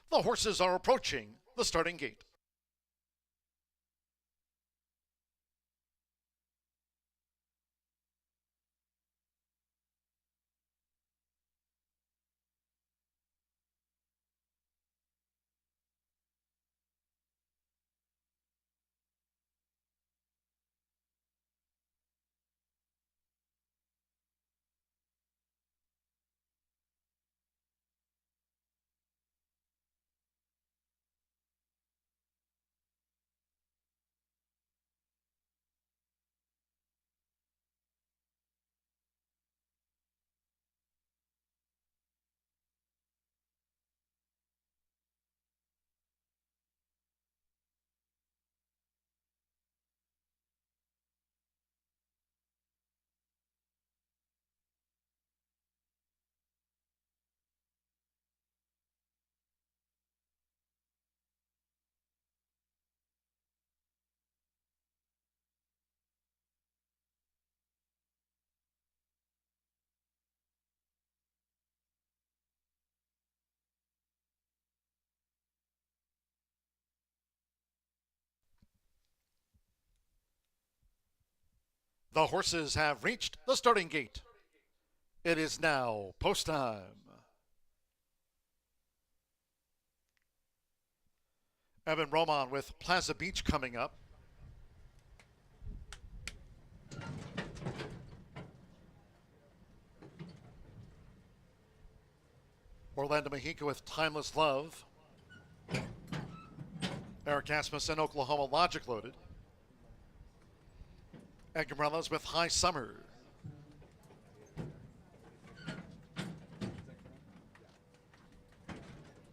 The horses are approaching the starting gate. The horses have reached the starting gate. It is now post time. Evan Roman with Plaza Beach coming up. Orlando Mexico with Timeless Love. Eric Asmussen, Oklahoma Logic loaded. Ed Gamrellas with High Summer.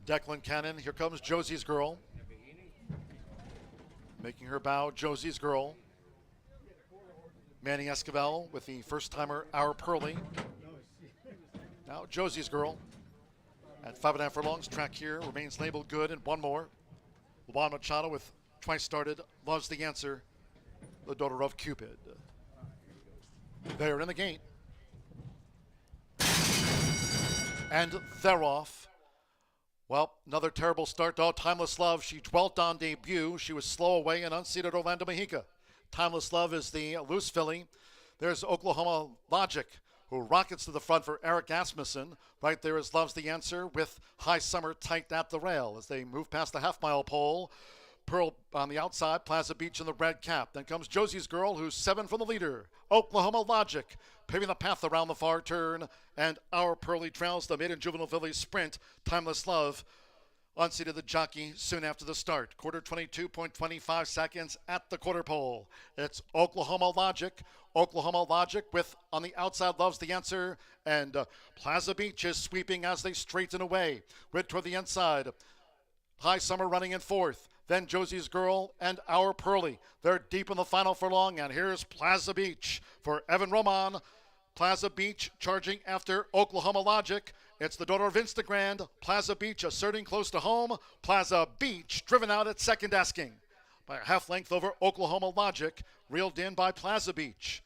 Declan Cannon, here comes Josie's Girl. Making her bow, Josie's Girl. Manny Esquivel with the first-timer, Our Pearly. Now Josie's Girl. At 5.5 furlongs, track here remains labeled good, and one more. Juan Machado with twice started, Loves the Answer, the daughter of Cupid. They're in the gate. And they're off. Well, another terrible start to Timeless Love. She dwelt on debut. She was slow away and unseated Orlando Mexico. Timeless Love is the loose filly. There's Oklahoma Logic, who rockets to the front for Eric Asmussen. Right there is Loves the Answer with High Summer tight at the rail as they move past the half-mile pole. Pearl on the outside, Plaza Beach in the red cap. Then comes Josie's Girl, who's 7 from the leader. Oklahoma Logic, paving the path around the far turn. And Our Pearly trails the maiden juvenile filly sprint. Timeless Love unseated the jockey soon after the start. Quarter 22.25 seconds at the quarter pole. It's Oklahoma Logic. Oklahoma Logic with, on the outside, Loves the Answer. And Plaza Beach is sweeping as they straighten away. With toward the inside. High Summer running in fourth. Then Josie's Girl and Our Pearly. They're deep in the final furlong, and here's Plaza Beach for Evan Roman. Plaza Beach charging after Oklahoma Logic. It's the daughter of Instagram. Plaza Beach asserting close to home. Plaza Beach driven out at second asking by a half length over Oklahoma Logic, reeled in by Plaza Beach.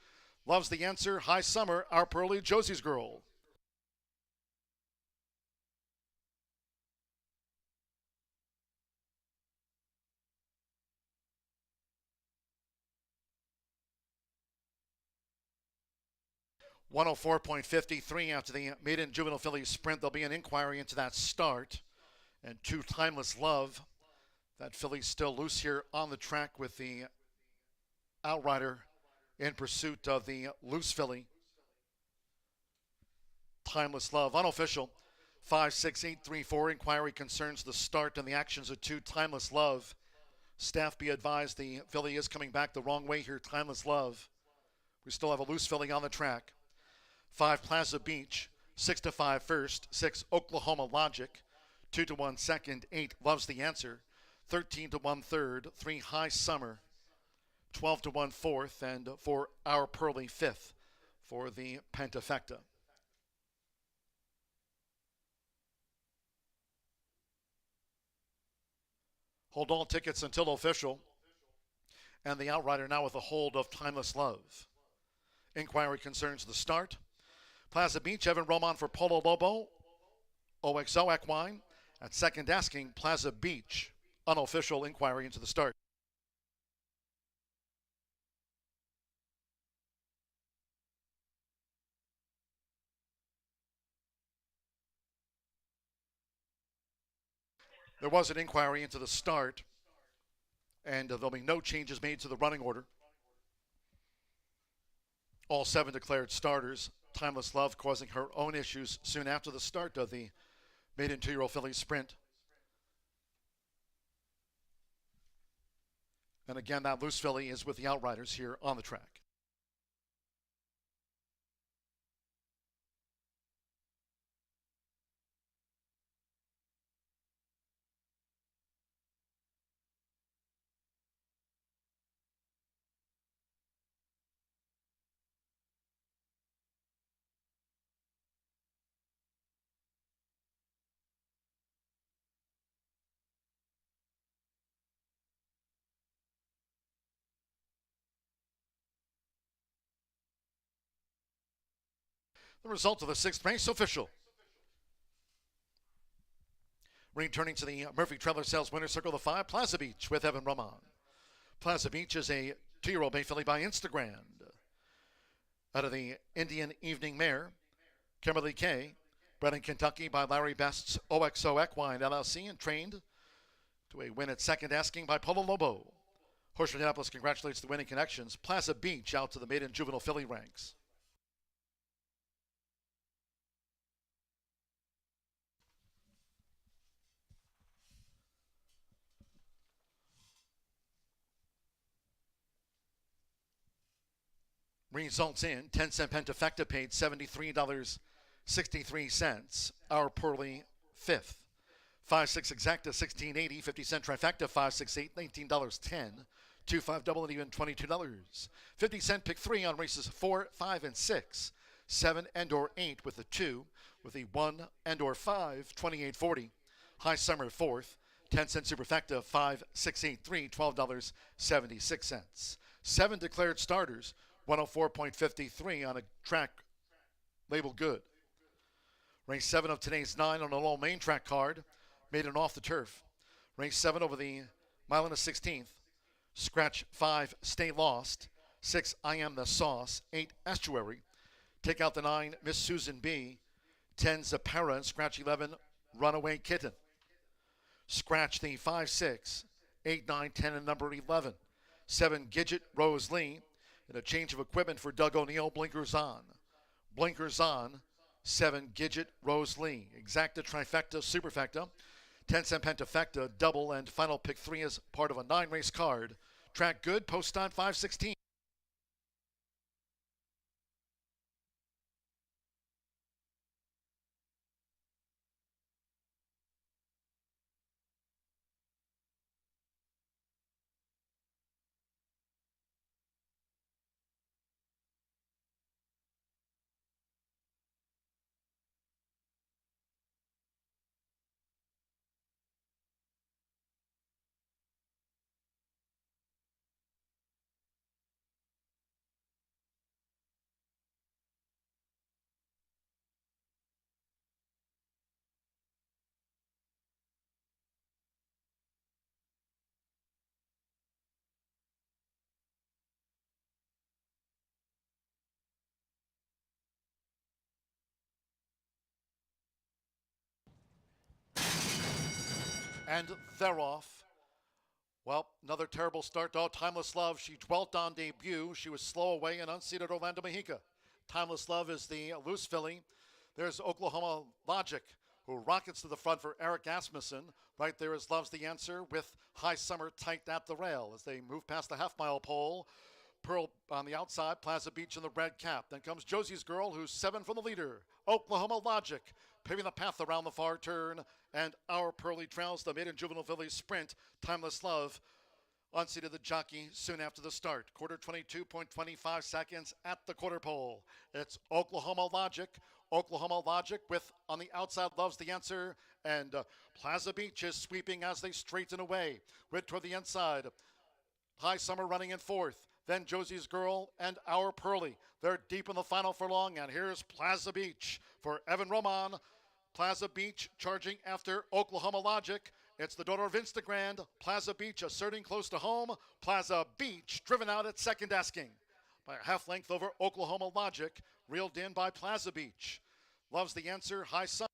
Loves the Answer, High Summer, Our Pearly, Josie's Girl. .104.53 after the maiden juvenile filly sprint. There'll be an inquiry into that start. And two Timeless Love. That filly's still loose here on the track with the outrider in pursuit of the loose filly. Timeless Love, unofficial. 56834 inquiry concerns the start and the actions of two Timeless Love. Staff be advised the filly is coming back the wrong way here, Timeless Love. We still have a loose filly on the track. 5 Plaza Beach, 6-5 first, 6 Oklahoma Logic, 2-1 second, 8 Loves the Answer, 13-1 third, 3 High Summer, 12-1 fourth, and 4 Our Pearly fifth for the Pentafecta. Hold all tickets until official. And the outrider now with a hold of Timeless Love. Inquiry concerns the start. Plaza Beach, Evan Roman for Polo Lobo. OXO Equine. At second asking, Plaza Beach. Unofficial inquiry into the start. There was an inquiry into the start, and there'll be no changes made to the running order. All 7 declared starters. Timeless Love causing her own issues soon after the start of the maiden 2-year-old filly sprint. And again, that loose filly is with the Outriders here on the track. The result of the 6th race official. Returning to the Murphy Trailer Sales winner circle, the 5, Plaza Beach with Evan Roman. Plaza Beach is a 2-year-old bay filly by Instagram. Out of the Indian Evening Mare, Kimberly Kay, bred in Kentucky by Larry Best's OXO Equine LLC and trained to a win at second asking by Polo Lobo. Horseshoe Indianapolis congratulates the winning connections. Plaza Beach out to the maiden juvenile filly ranks. Results in 10-cent Pentafecta paid $73.63. Our Pearly 5th. 5-6 exacta $16.80. 50-cent trifecta 5-6-8 $19.10. 2-5 double and even $22. 50-cent pick 3 on races 4, 5, and 6. 7 and/or 8 with the 2. With the 1 and/or 5 $28.40. High Summer 4th. 10-cent superfecta 5, 6, 8, 3 $12.76. 7 declared starters. 104.53 on a track labeled good. Race 7 of today's 9 on a low main track card. Maiden off the turf. Race 7 over the mile and a 16th. Scratch 5, Stay Lost. 6, I Am the Sauce. 8, Estuary. Take out the 9, Miss Susan B. 10, Zapara. And scratch 11, Runaway Kitten. Scratch the 5, 6, 8, 9, 10, and number 11. 7, Gidget Rose Lee. And a change of equipment for Doug O'Neill, blinkers on. Blinkers on, 7, Gidget Rose Lee. Exacta, trifecta, superfecta, 10-cent pentafecta, double, and final pick 3 is part of a 9-race card. Track good, post time 5:16. And they're off. Well, another terrible start to Timeless Love. She dwelt on debut. She was slow away and unseated Orlando Mexica. Timeless Love is the loose filly. There's Oklahoma Logic, who rockets to the front for Eric Asmussen. Right there is Love's the Answer with High Summer tight at the rail as they move past the half-mile pole. Pearl on the outside, Plaza Beach in the red cap. Then comes Josie's Girl, who's 7 from the leader. Oklahoma Logic paving the path around the far turn. And Our Pearly trails the maiden juvenile filly sprint. Timeless Love unseated the jockey soon after the start. Quarter 22.25 seconds at the quarter pole. It's Oklahoma Logic. Oklahoma Logic with on the outside Love's the Answer. And Plaza Beach is sweeping as they straighten away. With toward the inside. High Summer running in fourth. Then Josie's Girl and Our Pearly. They're deep in the final furlong, and here's Plaza Beach for Evan Roman. Plaza Beach charging after Oklahoma Logic. It's the daughter of Instagram. Plaza Beach asserting close to home. Plaza Beach driven out at second asking by a half length over Oklahoma Logic. Reeled in by Plaza Beach. Loves the answer. High Sun.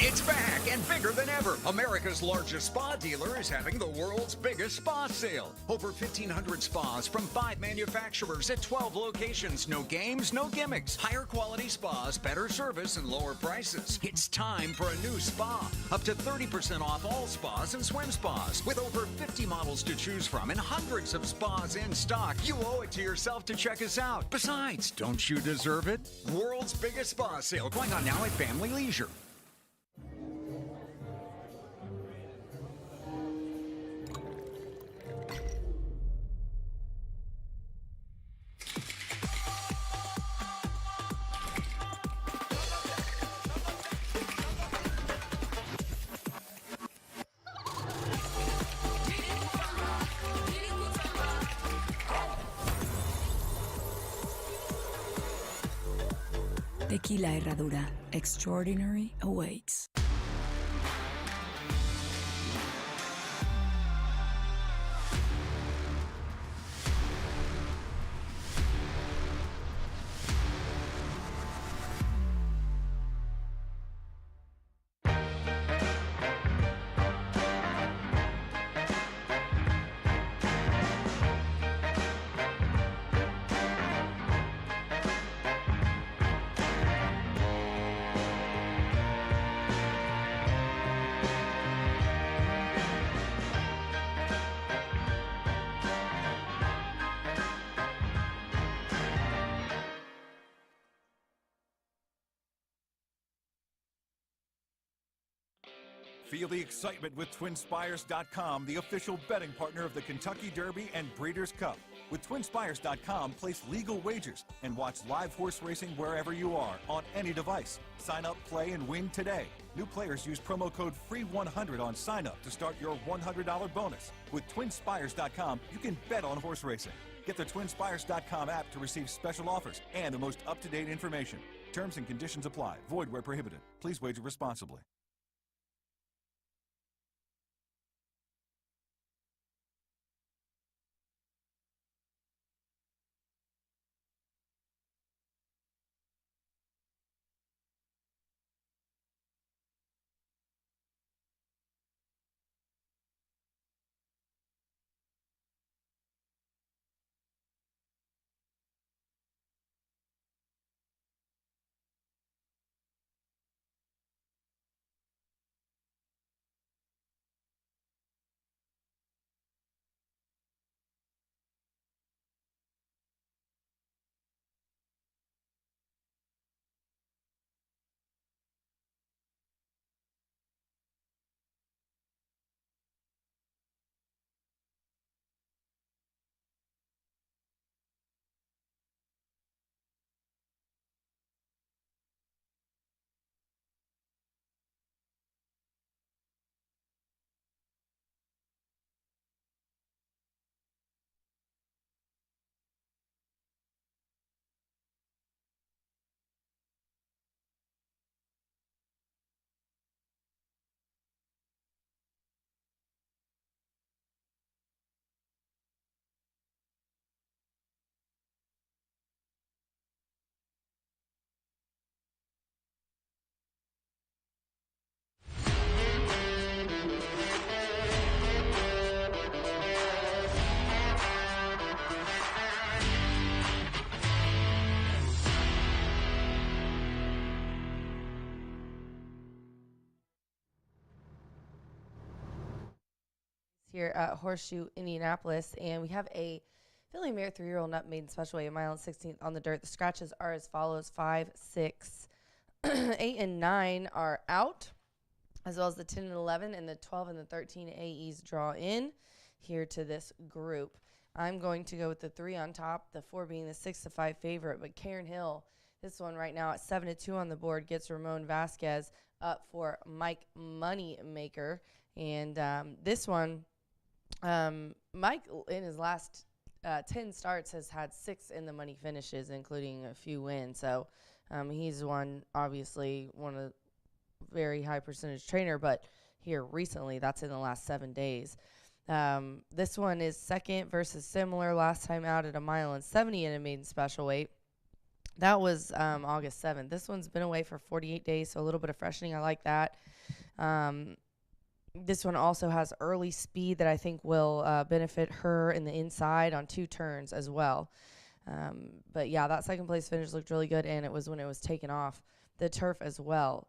It's back. back and bigger than ever. America's largest spa dealer is having the world's biggest spa sale. Over 1,500 spas from 5 manufacturers at 12 locations. No games, no gimmicks. Higher quality spas, better service, and lower prices. It's time for a new spa. Up to 30% off all spas and swim spas. With over 50 models to choose from and hundreds of spas in stock, you owe it to yourself to check us out. Besides, don't you deserve it? World's biggest spa sale going on now at Family Leisure. Tequila Herradura. Extraordinary awaits. Feel the excitement with TwinSpires.com, the official betting partner of the Kentucky Derby and Breeders' Cup. With TwinSpires.com, place legal wagers and watch live horse racing wherever you are on any device. Sign up, play, and win today. New players use promo code FREE100 on sign up to start your $100 bonus. With TwinSpires.com, you can bet on horse racing. Get the TwinSpires.com app to receive special offers and the most up-to-date information. Terms and conditions apply. Void where prohibited. Please wager responsibly. Here at Horseshoe Indianapolis, and we have a filly mare 3-year-old nut maiden special weight, a mile and 16th on the dirt. The scratches are as follows: 5, 6, 8, and 9 are out, as well as the 10 and 11, and the 12 and the 13 AEs draw in here to this group. I'm going to go with the 3 on top, the 4 being the 6-5 favorite, but Karen Hill, this one right now at 7-2 on the board, gets Ramon Vasquez up for Mike Moneymaker, and this one. Mike, in his last 10 starts, has had 6 in the money finishes, including a few wins. So he's one of very high percentage trainer, but here recently, that's in the last 7 days. This one is second versus similar. Last time out at a mile and 70 in a maiden special weight. That was August 7th. This one's been away for 48 days, so a little bit of freshening. I like that. This one also has early speed that I think will benefit her in the inside on 2 turns as well. But yeah, that second place finish looked really good, and it was when it was taken off the turf as well.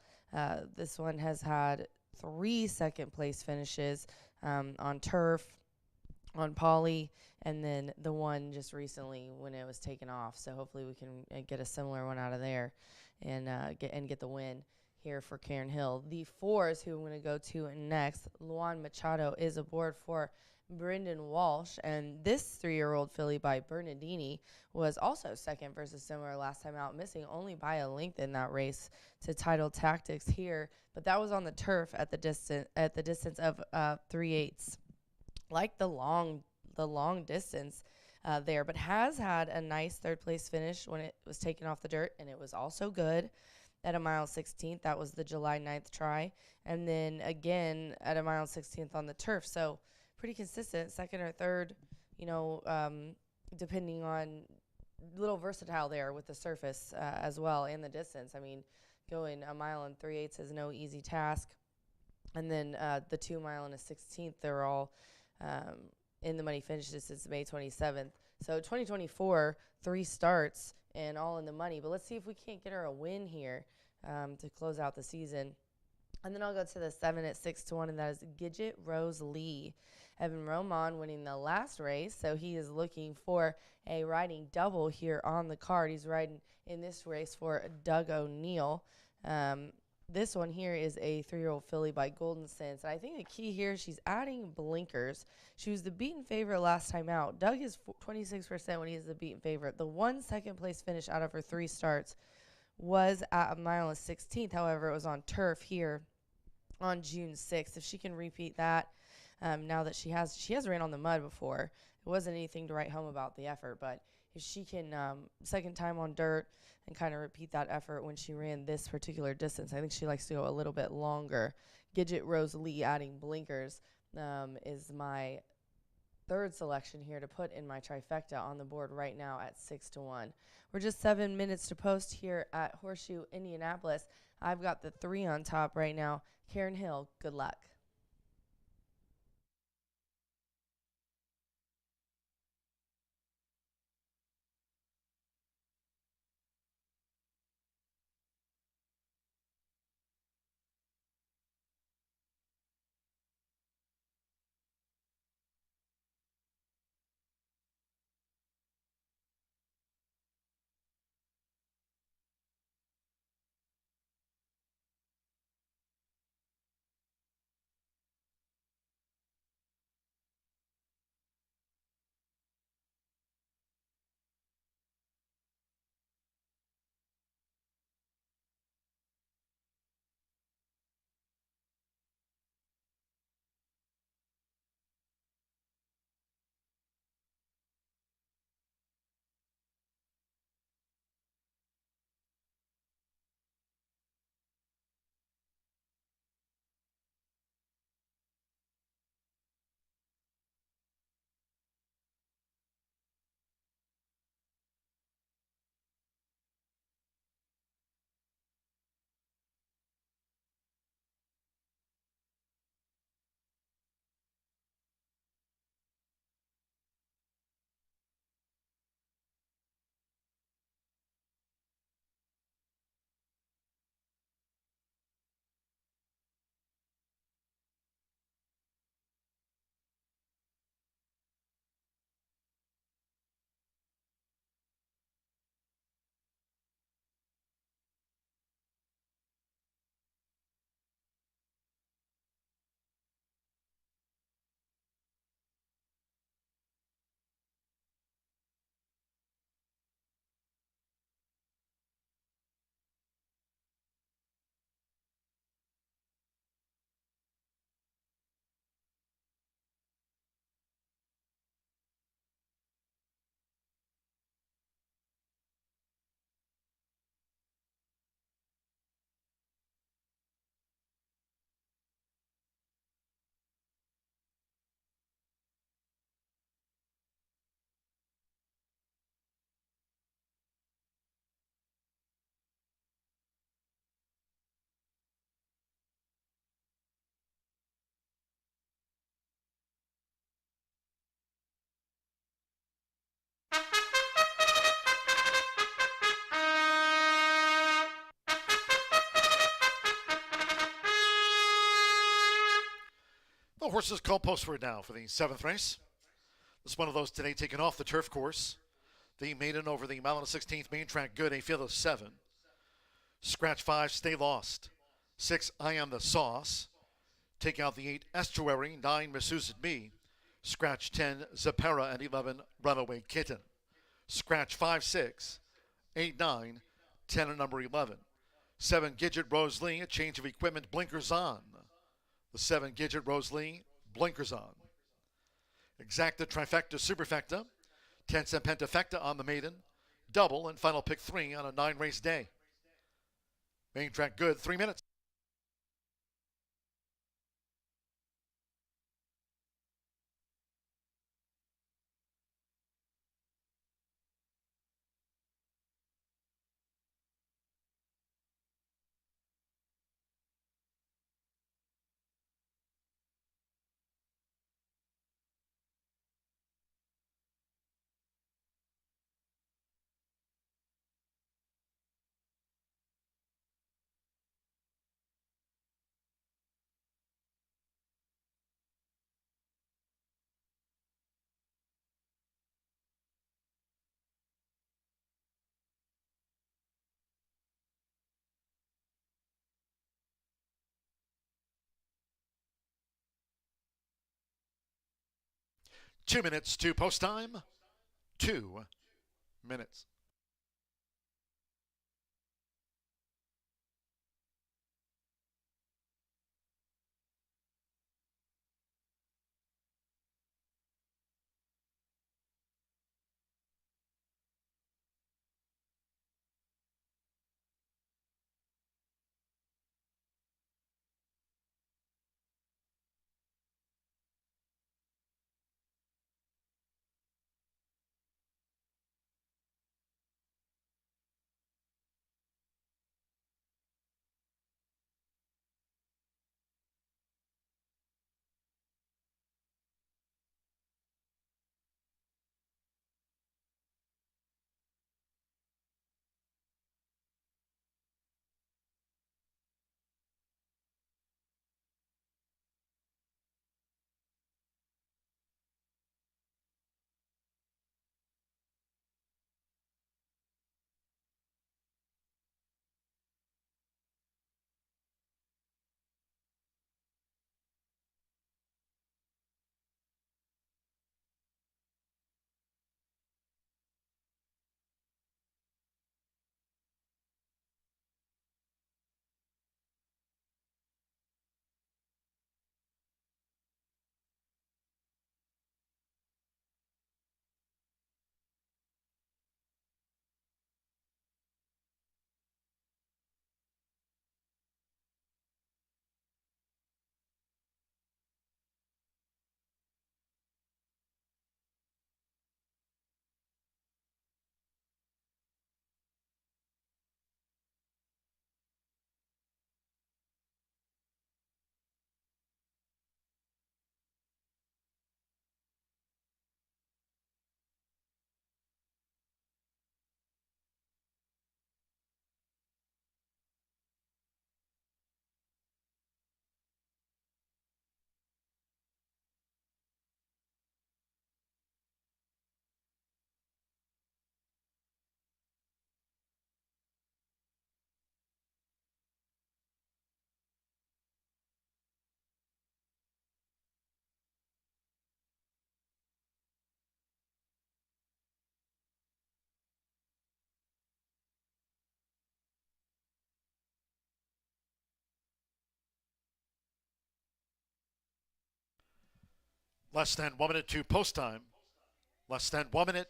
This one has had 3 second place finishes on turf, on poly, and then the one just recently when it was taken off. So hopefully we can get a similar one out of there and get the win here for Karen Hill. The 4s who I'm going to go to next, Luan Machado is aboard for Brendan Walsh, and this 3-year-old filly by Bernardini was also second versus similar last time out, missing only by a length in that race to Title Tactics here, but that was on the turf at the distance of 3/8. Like the long distance there, but has had a nice 3rd place finish when it was taken off the dirt, and it was also good at a mile 16th. That was the July 9th try. And then again at a mile 16th on the turf. So pretty consistent, 2nd or 3rd, depending on, little versatile there with the surface as well and the distance. I mean, going a mile and 3/8 is no easy task. And then the 2 mile and a 16th, they're all in the money finishes since May 27th. So 2024, 3 starts and all in the money. But let's see if we can't get her a win here to close out the season. And then I'll go to the 7 at 6-1, and that is Gidget Rose Lee. Evan Roman winning the last race, so he is looking for a riding double here on the card. He's riding in this race for Doug O'Neill. This one here is a 3-year-old filly by Golden Sense. And I think the key here, she's adding blinkers. She was the beaten favorite last time out. Doug is 26% when he is the beaten favorite. The 1 second place finish out of her 3 starts was at a mile and 16th. However, it was on turf here on June 6th. If she can repeat that, now that she has ran on the mud before, it wasn't anything to write home about the effort, but if she can second time on dirt and kind of repeat that effort when she ran this particular distance, I think she likes to go a little bit longer. Gidget Rose Lee adding blinkers is my 3rd selection here to put in my trifecta on the board right now at 6-1. We're just 7 minutes to post here at Horseshoe Indianapolis. I've got the 3 on top right now. Karen Hill, good luck. horses called post for it now for the 7th race. This is one of those today taken off the turf course. The maiden over the mile and 16th main track, good, a field of 7. Scratch 5, Stay Lost. 6, I Am the Sauce. Take out the 8, Estuary. 9, Miss Susan Me. Scratch 10, Zapera, and 11, Runaway Kitten. Scratch 5, 6, 8, 9, 10, and number 11. 7, Gidget Rose Lee, a change of equipment, blinkers on. The 7, Gidget Rose Lee, blinkers on. Exacta, Trifecta, Superfecta. 10 cent Pentafecta on the maiden. Double and final pick 3 on a 9-race day. Main track good, 3 minutes. Two minutes to post time. 2 minutes. Less than 1 minute to post time. Less than 1 minute.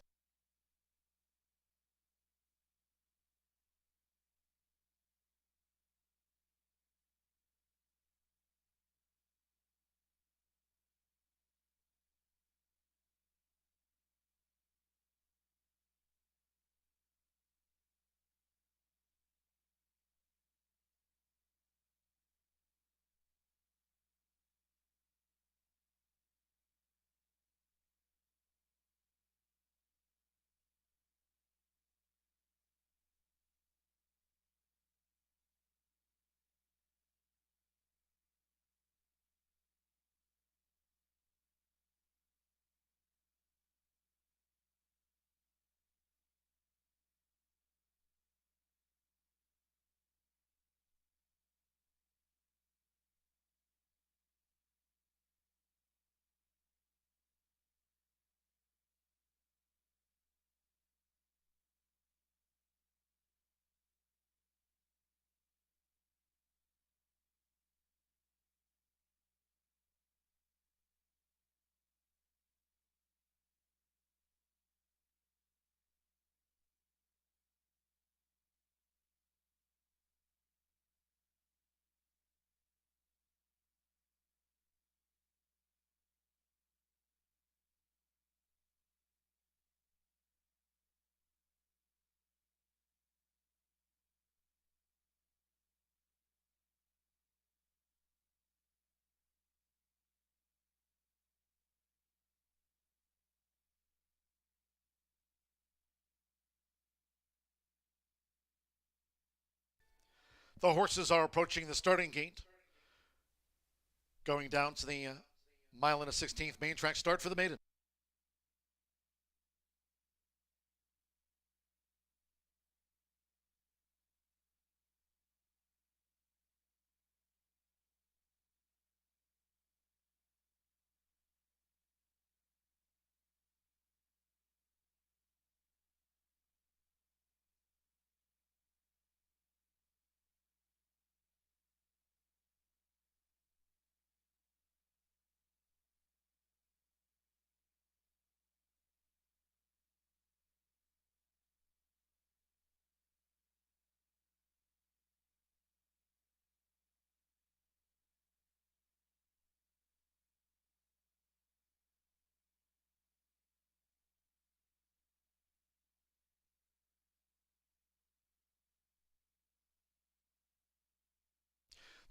The horses are approaching the starting gate. Going down to the mile and a 16th main track start for the maiden.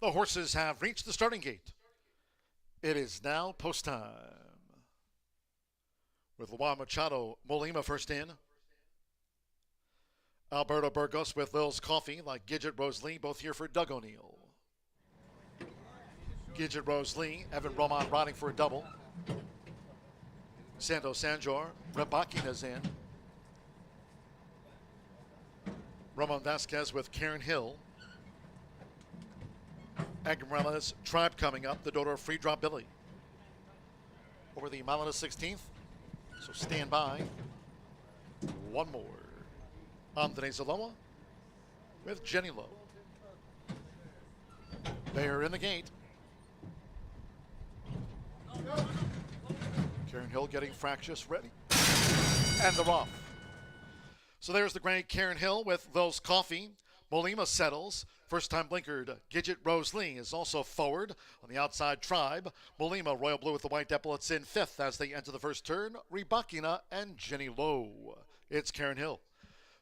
The horses have reached the starting gate. It is now post time. With Juan Machado Molima first in. Alberto Burgos with Lil's Coffee, like Gidget Rose Lee, both here for Doug O'Neill. Gidget Rose Lee, Evan Roman riding for a double. Sando Sanjor, Rebakina's in. Ramon Vasquez with Karen Hill. Agarella's Tribe coming up, the daughter of Free Drop Billy. Over the mile and a 16th, so stand by. One more. Andres Aloha with Jenny Lowe. They are in the gate. Karen Hill getting fractious ready. And they're off. So there's the great Karen Hill with Lil's Coffee. Molima settles. First-time blinkered Gidget Rose Lee is also forward. On the outside, Tribe. Molima, Royal Blue with the white epaulets in fifth as they enter the first turn. Rebakina and Jenny Lowe. It's Karen Hill.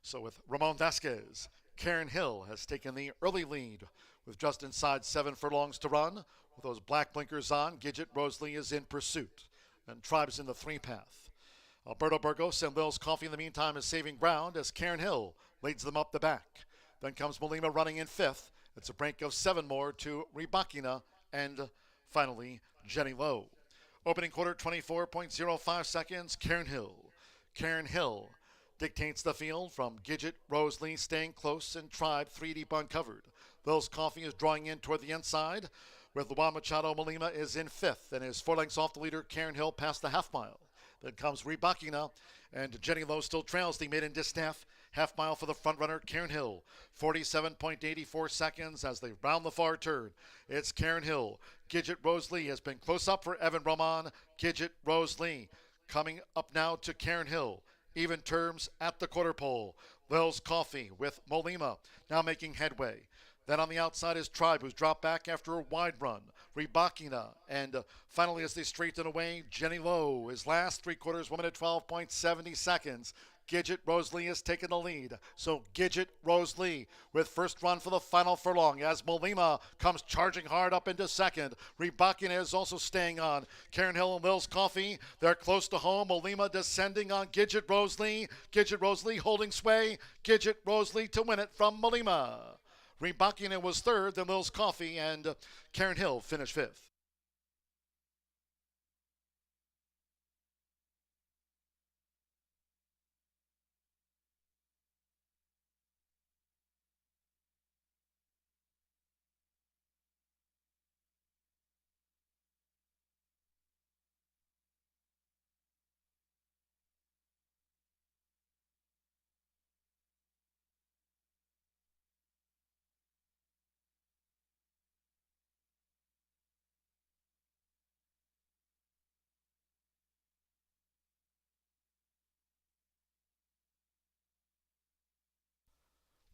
So with Ramon Vasquez, Karen Hill has taken the early lead with just inside 7 furlongs to run. With those black blinkers on, Gidget Rose Lee is in pursuit. And Tribe's in the 3-path. Alberto Burgos and Lil's Coffee in the meantime is saving ground as Karen Hill leads them up the back. Then comes Molima running in 5th. It's a break of 7 more to Rebakina and finally Jenny Lowe. Opening quarter, 24.05 seconds, Karen Hill. Karen Hill dictates the field from Gidget Rose Lee staying close and Tribe 3 deep uncovered. Lil's Coffee is drawing in toward the inside with Juan Machado Molima is in 5th and is 4 lengths off the leader Karen Hill past the half mile. Then comes Rebakina and Jenny Lowe still trails the maiden distaff. Half mile for the front runner, Karen Hill. 47.84 seconds as they round the far turn. It's Karen Hill. Gidget Rose Lee has been close up for Evan Roman. Gidget Rose Lee coming up now to Karen Hill. Even terms at the quarter pole. Lil's Coffee with Molima now making headway. Then on the outside is Tribe, who's dropped back after a wide run. Rebakina. And finally, as they straighten away, Jenny Lowe is last. 3/4, 1 minute 12.70 seconds. Gidget Rose Lee has taken the lead. So Gidget Rose Lee with first run for the final furlong as Molima comes charging hard up into second. Rebakina is also staying on. Karen Hill and Lil's Coffee, they're close to home. Molima descending on Gidget Rose Lee. Gidget Rose Lee holding sway. Gidget Rose Lee to win it from Molima. Rebakina was third, then Lil's Coffee and Karen Hill finished 5th.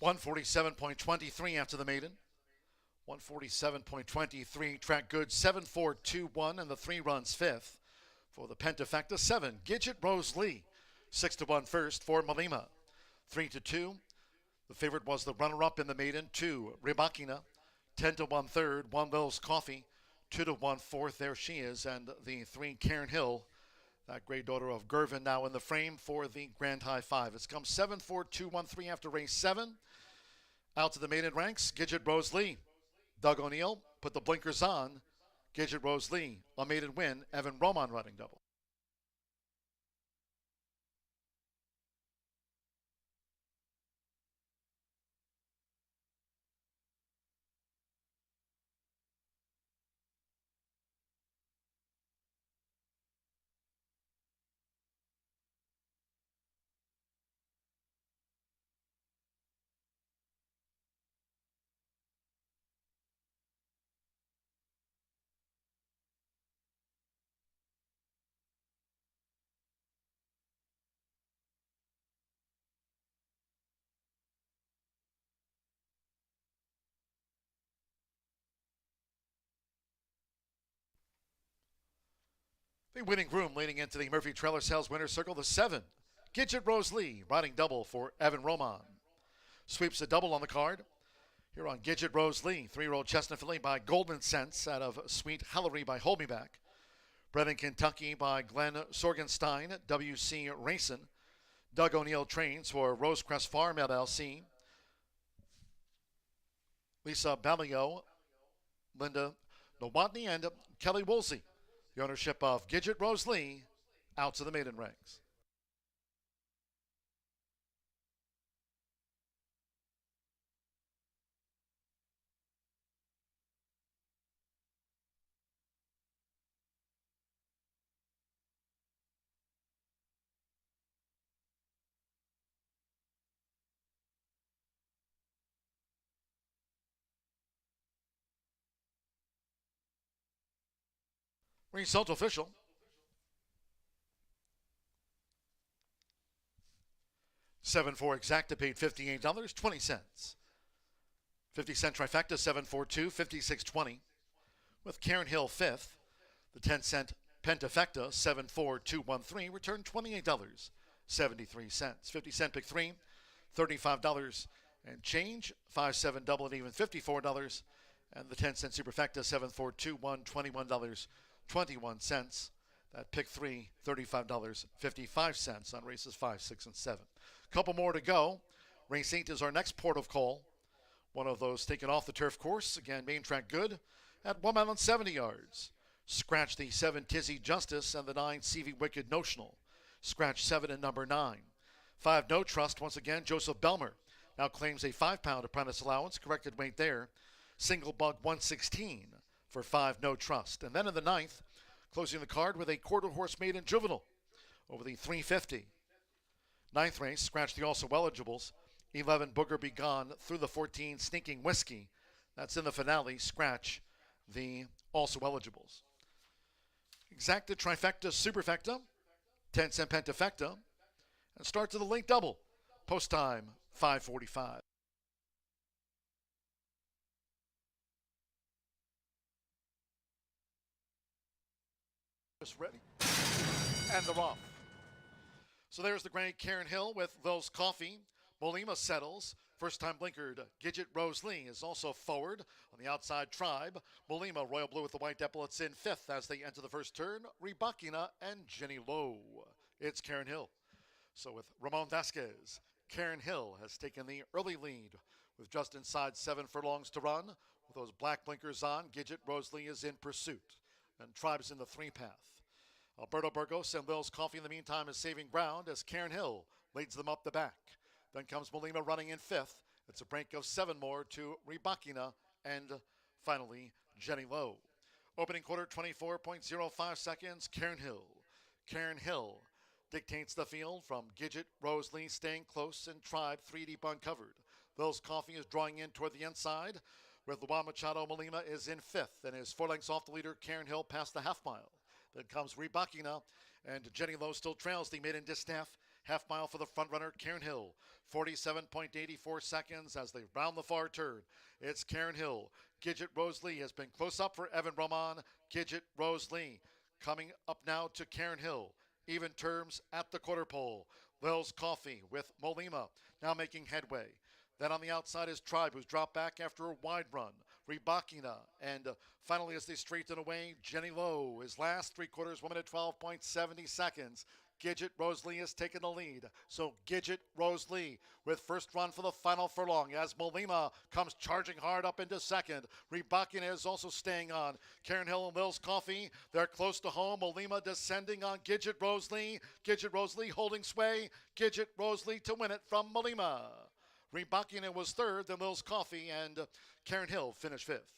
$147.23 after the maiden. 147.23, track good, 7-4-2-1, and the 3 runs 5th. For the Pentafecta, 7, Gidget Rose Lee. 6-1 first for Molima. 3-2, the favorite was the runner-up in the maiden, 2, Rebakina. 10-1 third, 1 Lil's Coffee. 2-1 fourth, there she is, and the 3, Karen Hill. That great daughter of Gervin now in the frame for the Grand High 5. It's come 7-4-2-1-3 after race 7. Out to the maiden ranks, Gidget Rose Lee. Doug O'Neill put the blinkers on. Gidget Rose Lee, a maiden win. Evan Roman running double. The winning groom leading into the Murphy Trailer Sales Winner's Circle, the 7. Gidget Rose Lee, riding double for Evan Roman. Sweeps a double on the card. Here on Gidget Rose Lee, 3-year-old chestnut filly by Golden Sense out of Sweet Hallery by Hold Me Back. Bred in Kentucky by Glenn Sorgenstein, W.C. Racing. Doug O'Neill trains for Rosecrest Farm LLC. Lisa Ballio, Linda Nowotny, and Kelly Woolsey. The ownership of Gidget Rose Lee, out to the maiden ranks. Result official. 7-4 exacta paid $58.20. 50-cent trifecta 7-4-2, 56.20. With Karen Hill 5th. The 10-cent pentafecta 7-4-2-1-3 returned $28.73. 50-cent pick 3, $35 and change. 5-7 double and even $54. And the 10-cent superfecta 7-4-2-1, $21.21. That pick 3, $35.55 on races 5, 6, and 7. Couple more to go. Race 8 is our next port of call. One of those taken off the turf course. Again, main track good at 1 mile and 70 yards. Scratch the 7 Tizzy Justice and the 9 CV Wicked Notional. Scratch 7 and number 9. 5 No Trust, once again, Joseph Belmer. Now claims a 5-pound apprentice allowance. Corrected weight there. Single bug 116 for 5 No Trust. And then in the 9th, closing the card with a quarter horse maiden juvenile over the 350. 9th race, scratch the also eligibles. 11 Booger Be Gone through the 14 Sneaking Whiskey. That's in the finale. Scratch the also eligibles. Exacta trifecta superfecta. 10-cent pentafecta. And start to the late double. Post time 5:45. Ready, and they're off. So there's the great Karen Hill with those coffee. Molima settles. First time blinkered. Gidget Rose Lee is also forward on the outside. Tribe. Molima Royal Blue with the white epaulets in 5th as they enter the first turn. Ribakina and Jenny Lowe. It's Karen Hill. So with Ramon Vasquez, Karen Hill has taken the early lead with just inside 7 furlongs to run. With those black blinkers on, Gidget Rose Lee is in pursuit. And Tribe's in the 3-path. Alberto Burgos and Will's Coffee in the meantime is saving ground as Karen Hill leads them up the back. Then comes Molima running in 5th. It's a break of 7 more to Ribakina and finally Jenny Lowe. Opening quarter 24.05 seconds. Karen Hill. Karen Hill dictates the field from Gidget Rose Lee staying close and Tribe 3 deep uncovered. Will's Coffee is drawing in toward the inside with Luan Machado. Molima is in 5th and is 4 lengths off the leader. Karen Hill past the half mile. Then comes Ribakina, and Jenny Lowe still trails the maiden distaff. Half mile for the front runner, Karen Hill. 47.84 seconds as they round the far turn. It's Karen Hill. Gidget Rose Lee has been close up for Evan Roman. Gidget Rose Lee coming up now to Karen Hill. Even terms at the quarter pole. Will's Coffee with Molima now making headway. Then on the outside is Tribe, who's dropped back after a wide run. Ribakina. And finally, as they straighten away, Jenny Lowe is last. 3/4, 1 minute 12.70 seconds. Gidget Rosalie has taken the lead. So Gidget Rosalie with first run for the final furlong as Molima comes charging hard up into second. Rebucking is also staying on. Karen Hill and Lil's Coffee, they're close to home. Molima descending on Gidget Rosalie. Gidget Rosalie holding sway. Gidget Rosalie to win it from Molima. Rebucking was third, then Lil's Coffee and Karen Hill finished fifth.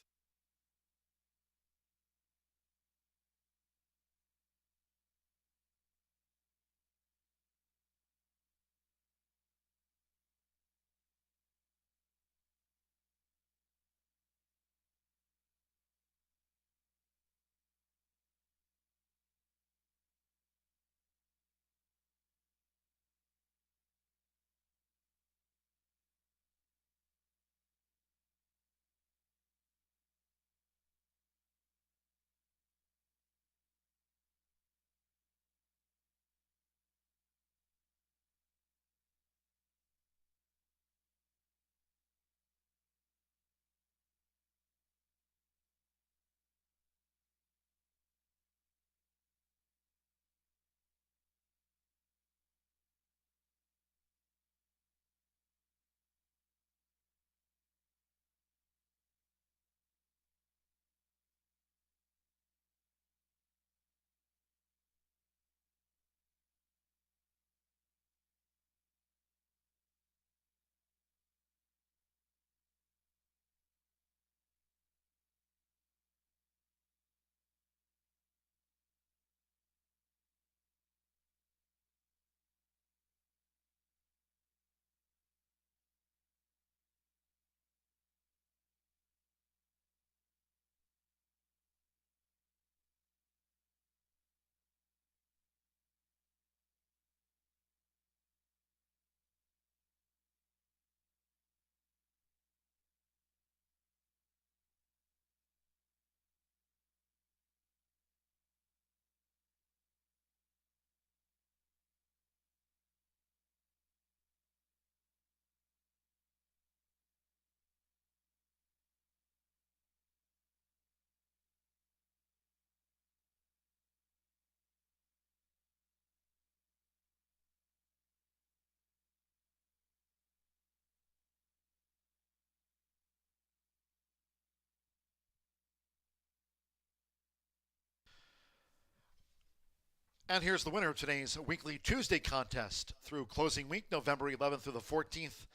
And here's the winner of today's weekly Tuesday contest through closing week, November 11th through the 14th.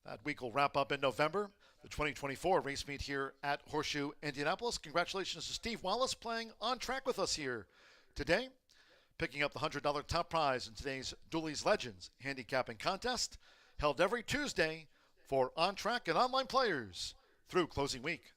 That week will wrap up in November, the 2024 race meet here at Horseshoe Indianapolis. Congratulations to Steve Wallace playing on track with us here today, picking up the $100 top prize in today's Dooley's Legends handicapping contest, held every Tuesday for on track and online players through closing week.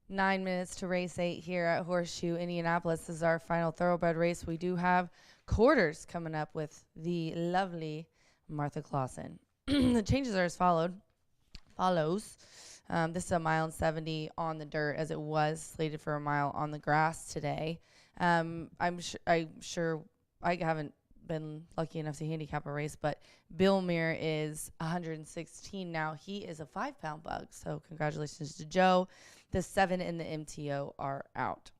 9 minutes to race 8 here at Horseshoe Indianapolis. This is our final thoroughbred race. We do have quarters coming up with the lovely Martha Clausen. The changes are as follows. This is a mile and 70 on the dirt, as it was slated for a mile on the grass today. I'm sure I haven't been lucky enough to handicap a race, but Bill Muir is 116 now. He is a 5-pound bug, so congratulations to Joe. The 7 in the MTO are out.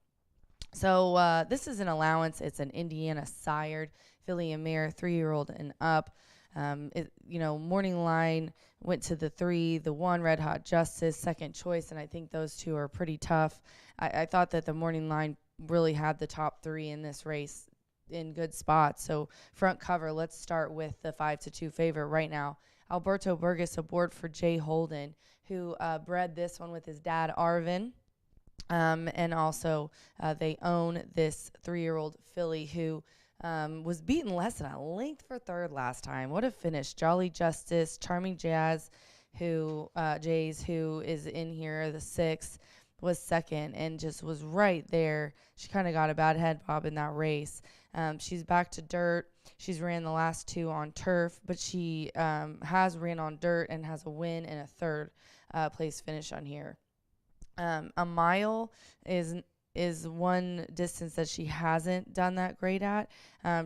So this is an allowance. It's an Indiana sired filly and mare, 3-year-old and up. Morning line went to the 3, the 1 Red Hot Justice, second choice, and I think those two are pretty tough. I thought that the morning line really had the top 3 in this race in good spots. So front cover, let's start with the 5-2 favorite right now. Alberto Burgess aboard for Jay Holden, who bred this one with his dad, Arvin. And also they own this 3-year-old filly who was beaten less than a length for third last time. What a finish. Jolly Justice, Charming Jays, who is in here, the 6th, was second and just was right there. She kind of got a bad head bob in that race. She's back to dirt. She's ran the last 2 on turf, but she has ran on dirt and has a win and a third place finish on here. A mile is one distance that she hasn't done that great at.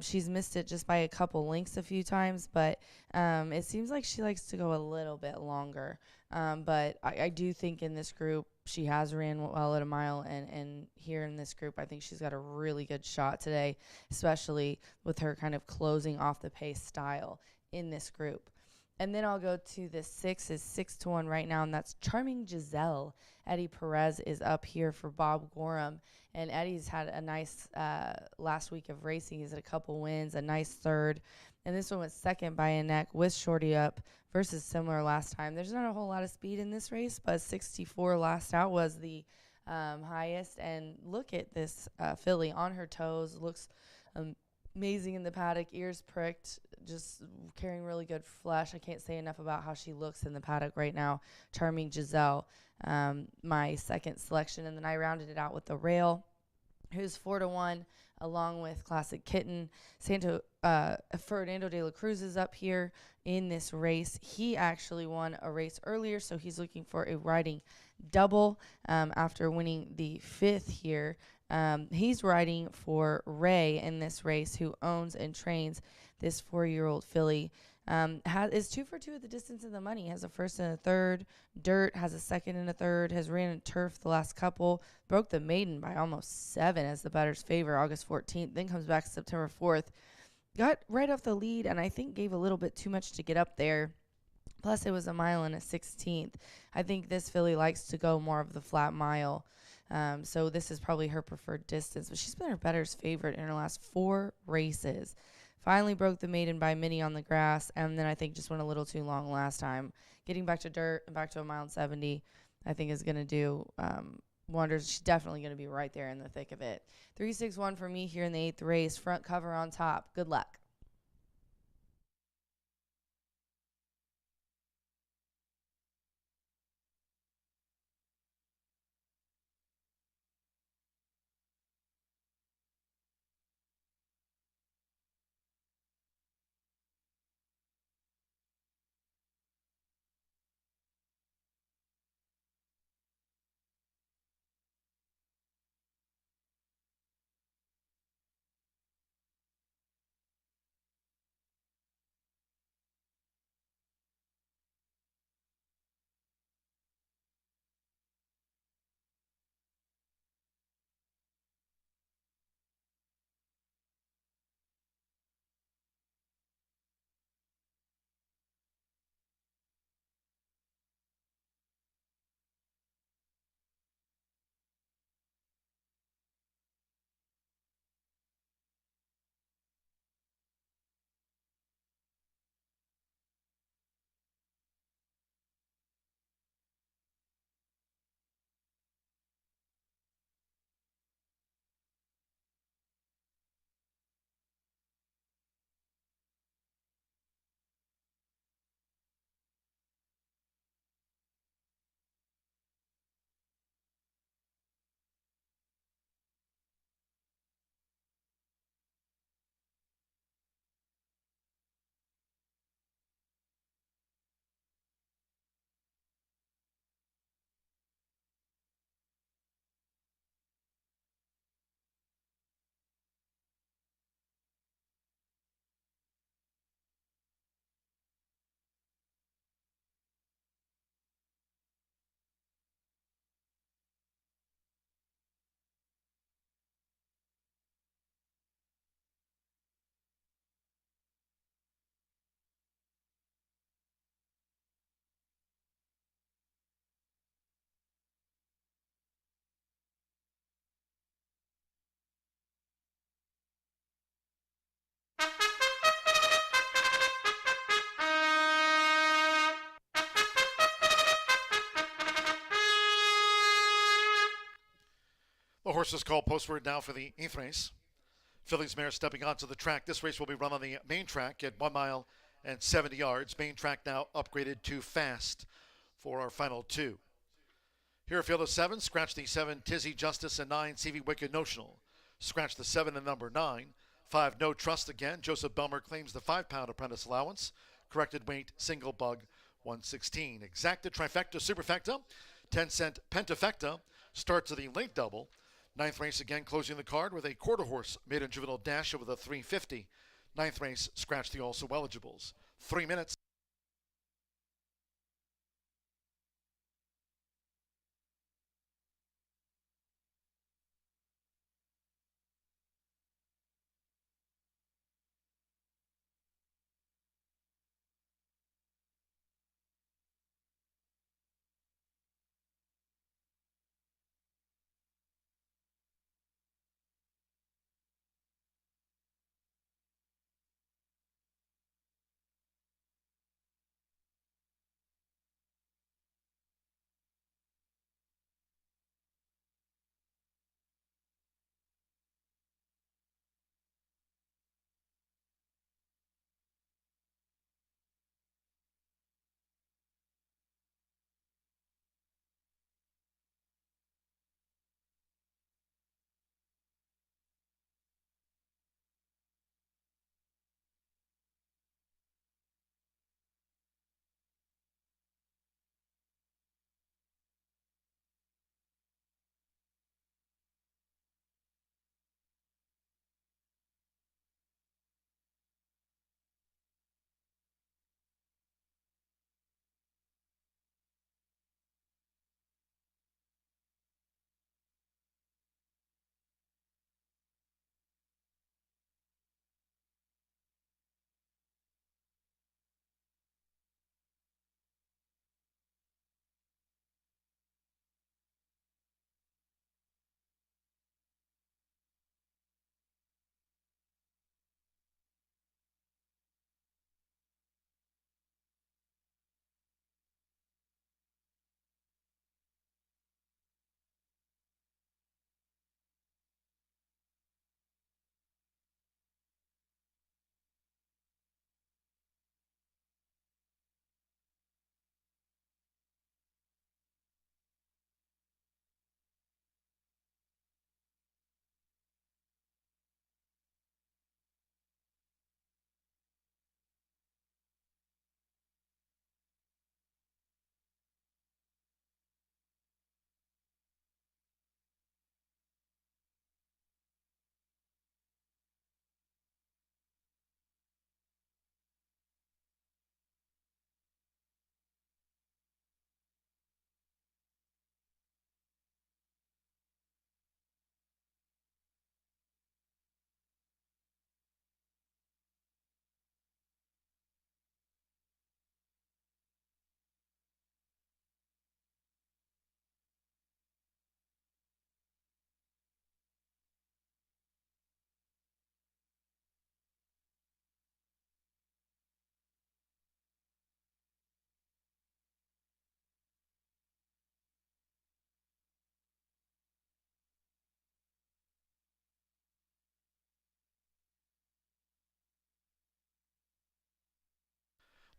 She's missed it just by a couple lengths a few times, but it seems like she likes to go a little bit longer. But I do think in this group, she has ran well at a mile, and here in this group, I think she's got a really good shot today, especially with her kind of closing off the pace style in this group. And then I'll go to the 6 is 6-1 right now, and that's Charming Giselle. Eddie Perez is up here for Bob Gorham, and Eddie's had a nice last week of racing. He's had a couple wins, a nice third, and this one was second by a neck with Shorty up versus similar last time. There's not a whole lot of speed in this race, but 64 last out was the highest. And look at this filly on her toes, looks amazing in the paddock, ears pricked, just carrying really good flesh. I can't say enough about how she looks in the paddock right now. Charming Giselle, my second selection. And then I rounded it out with the rail, who's 4-1, along with Classic Kitten. Fernando de la Cruz is up here in this race. He actually won a race earlier, so he's looking for a riding double after winning the 5th here. He's riding for Ray in this race, who owns and trains this 4-year-old filly. Is 2 for 2 at the distance of the money. Has a first and a third. Dirt has a second and a third. Has ran in turf the last couple. Broke the maiden by almost 7 as the batter's favor August 14th. Then comes back September 4th. Got right off the lead, and I think gave a little bit too much to get up there. Plus, it was a mile and a 16th. I think this filly likes to go more of the flat mile. So this is probably her preferred distance. But she's been her better's favorite in her last 4 races. Finally broke the maiden by mini on the grass, and then I think just went a little too long last time. Getting back to dirt and back to a mile and 70, I think is going to do wonders. She's definitely going to be right there in the thick of it. 3-6-1 for me here in the 8th race. Front cover on top. Good luck. A horse is called postword now for the 8th race. Fillies mare stepping onto the track. This race will be run on the main track at 1 mile and 70 yards. Main track now upgraded to fast for our final 2. Here a field of 7. Scratch the 7, Tizzy, Justice, and 9, CV Wicked Notional. Scratch the 7 and number 9. 5, No Trust again. Joseph Belmer claims the 5-pound apprentice allowance. Corrected weight, single bug, 116. Exacta, trifecta, superfecta, 10-cent pentafecta. Starts of the late double. 9th race again closing the card with a quarter horse maiden juvenile dash over the 350. 9th race, scratch the also eligibles. 3 minutes.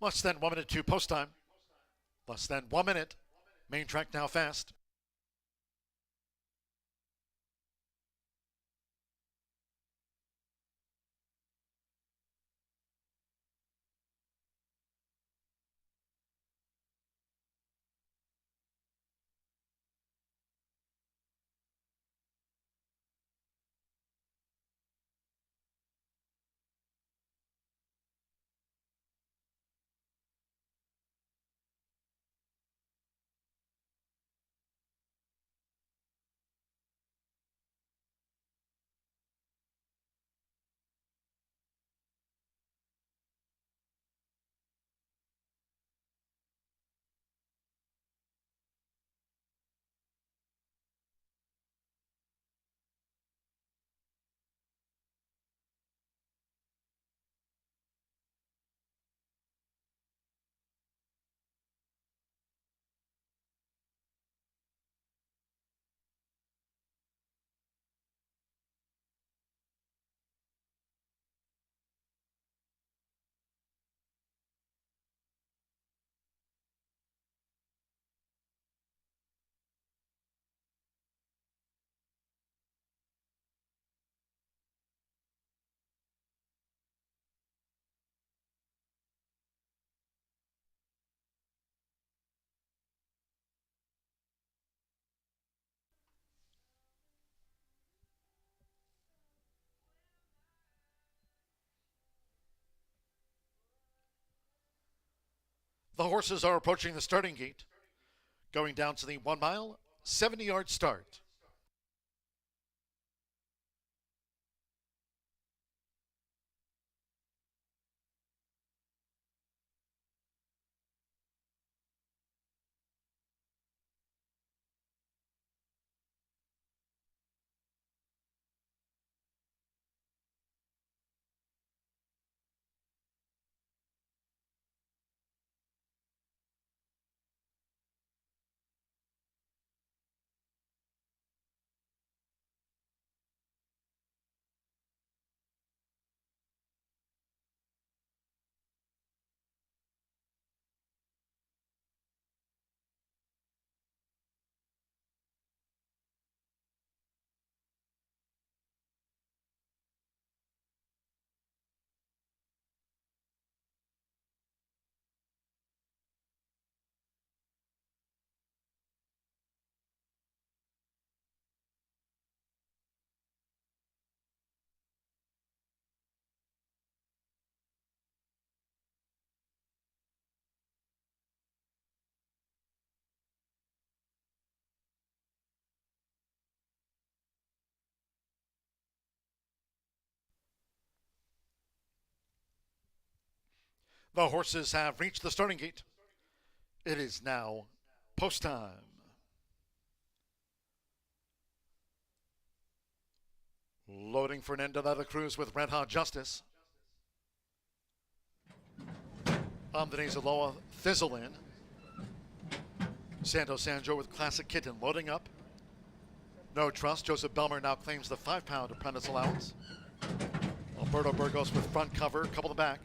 Less than 1 minute to post time. Less than 1 minute. Main track now fast. The horses are approaching the starting gate, going down to the 1 mile, 70-yard start. The horses have reached the starting gate. It is now post time. Loading for an end of the cruise with Red Hot Justice. Andres Aloha Thizzle in. Santos Sanjo with Classic Kitten loading up. No Trust. Joseph Belmer now claims the 5-pound apprentice allowance. Alberto Burgos with front cover, couple to back.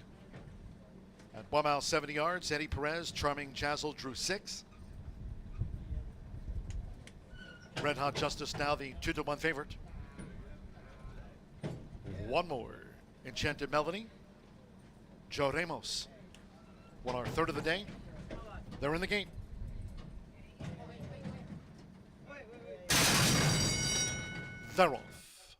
At 1 mile, 70 yards, Eddie Perez, Charming Jazzle drew 6. Red Hot Justice now the 2-1 favorite. One more. Enchanted Melody. Joe Ramos. Won our third of the day. They're in the gate. They're off.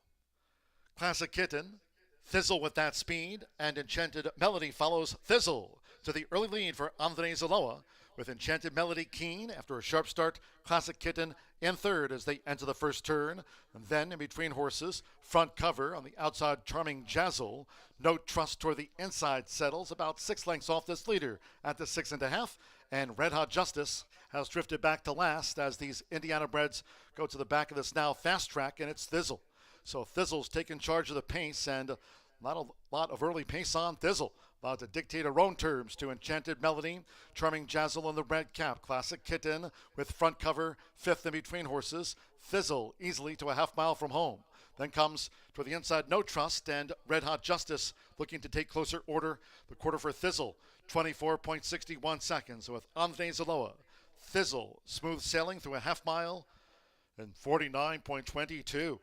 Classic Kitten. Thizzle with that speed, and Enchanted Melody follows Thizzle to the early lead for Andres Aloha, with Enchanted Melody keen after a sharp start. Classic Kitten in third as they enter the first turn. And then in between horses, front cover on the outside, Charming Jazzle. No Trust toward the inside settles about 6 lengths off this leader at the 6.5. And Red Hot Justice has drifted back to last as these Indiana breds go to the back of this now fast track, and it's Thizzle. So Thizzle's taking charge of the pace, and not a lot of early pace on Thizzle. About to dictate her own terms to Enchanted Melody. Charming Jazzle in the red cap. Classic Kitten with front cover, 5th in between horses. Thizzle easily to a half mile from home. Then comes to the inside No Trust, and Red Hot Justice looking to take closer order. The quarter for Thizzle, 24.61 seconds with Andres Aloha. Thizzle smooth sailing through a half mile and 49.22.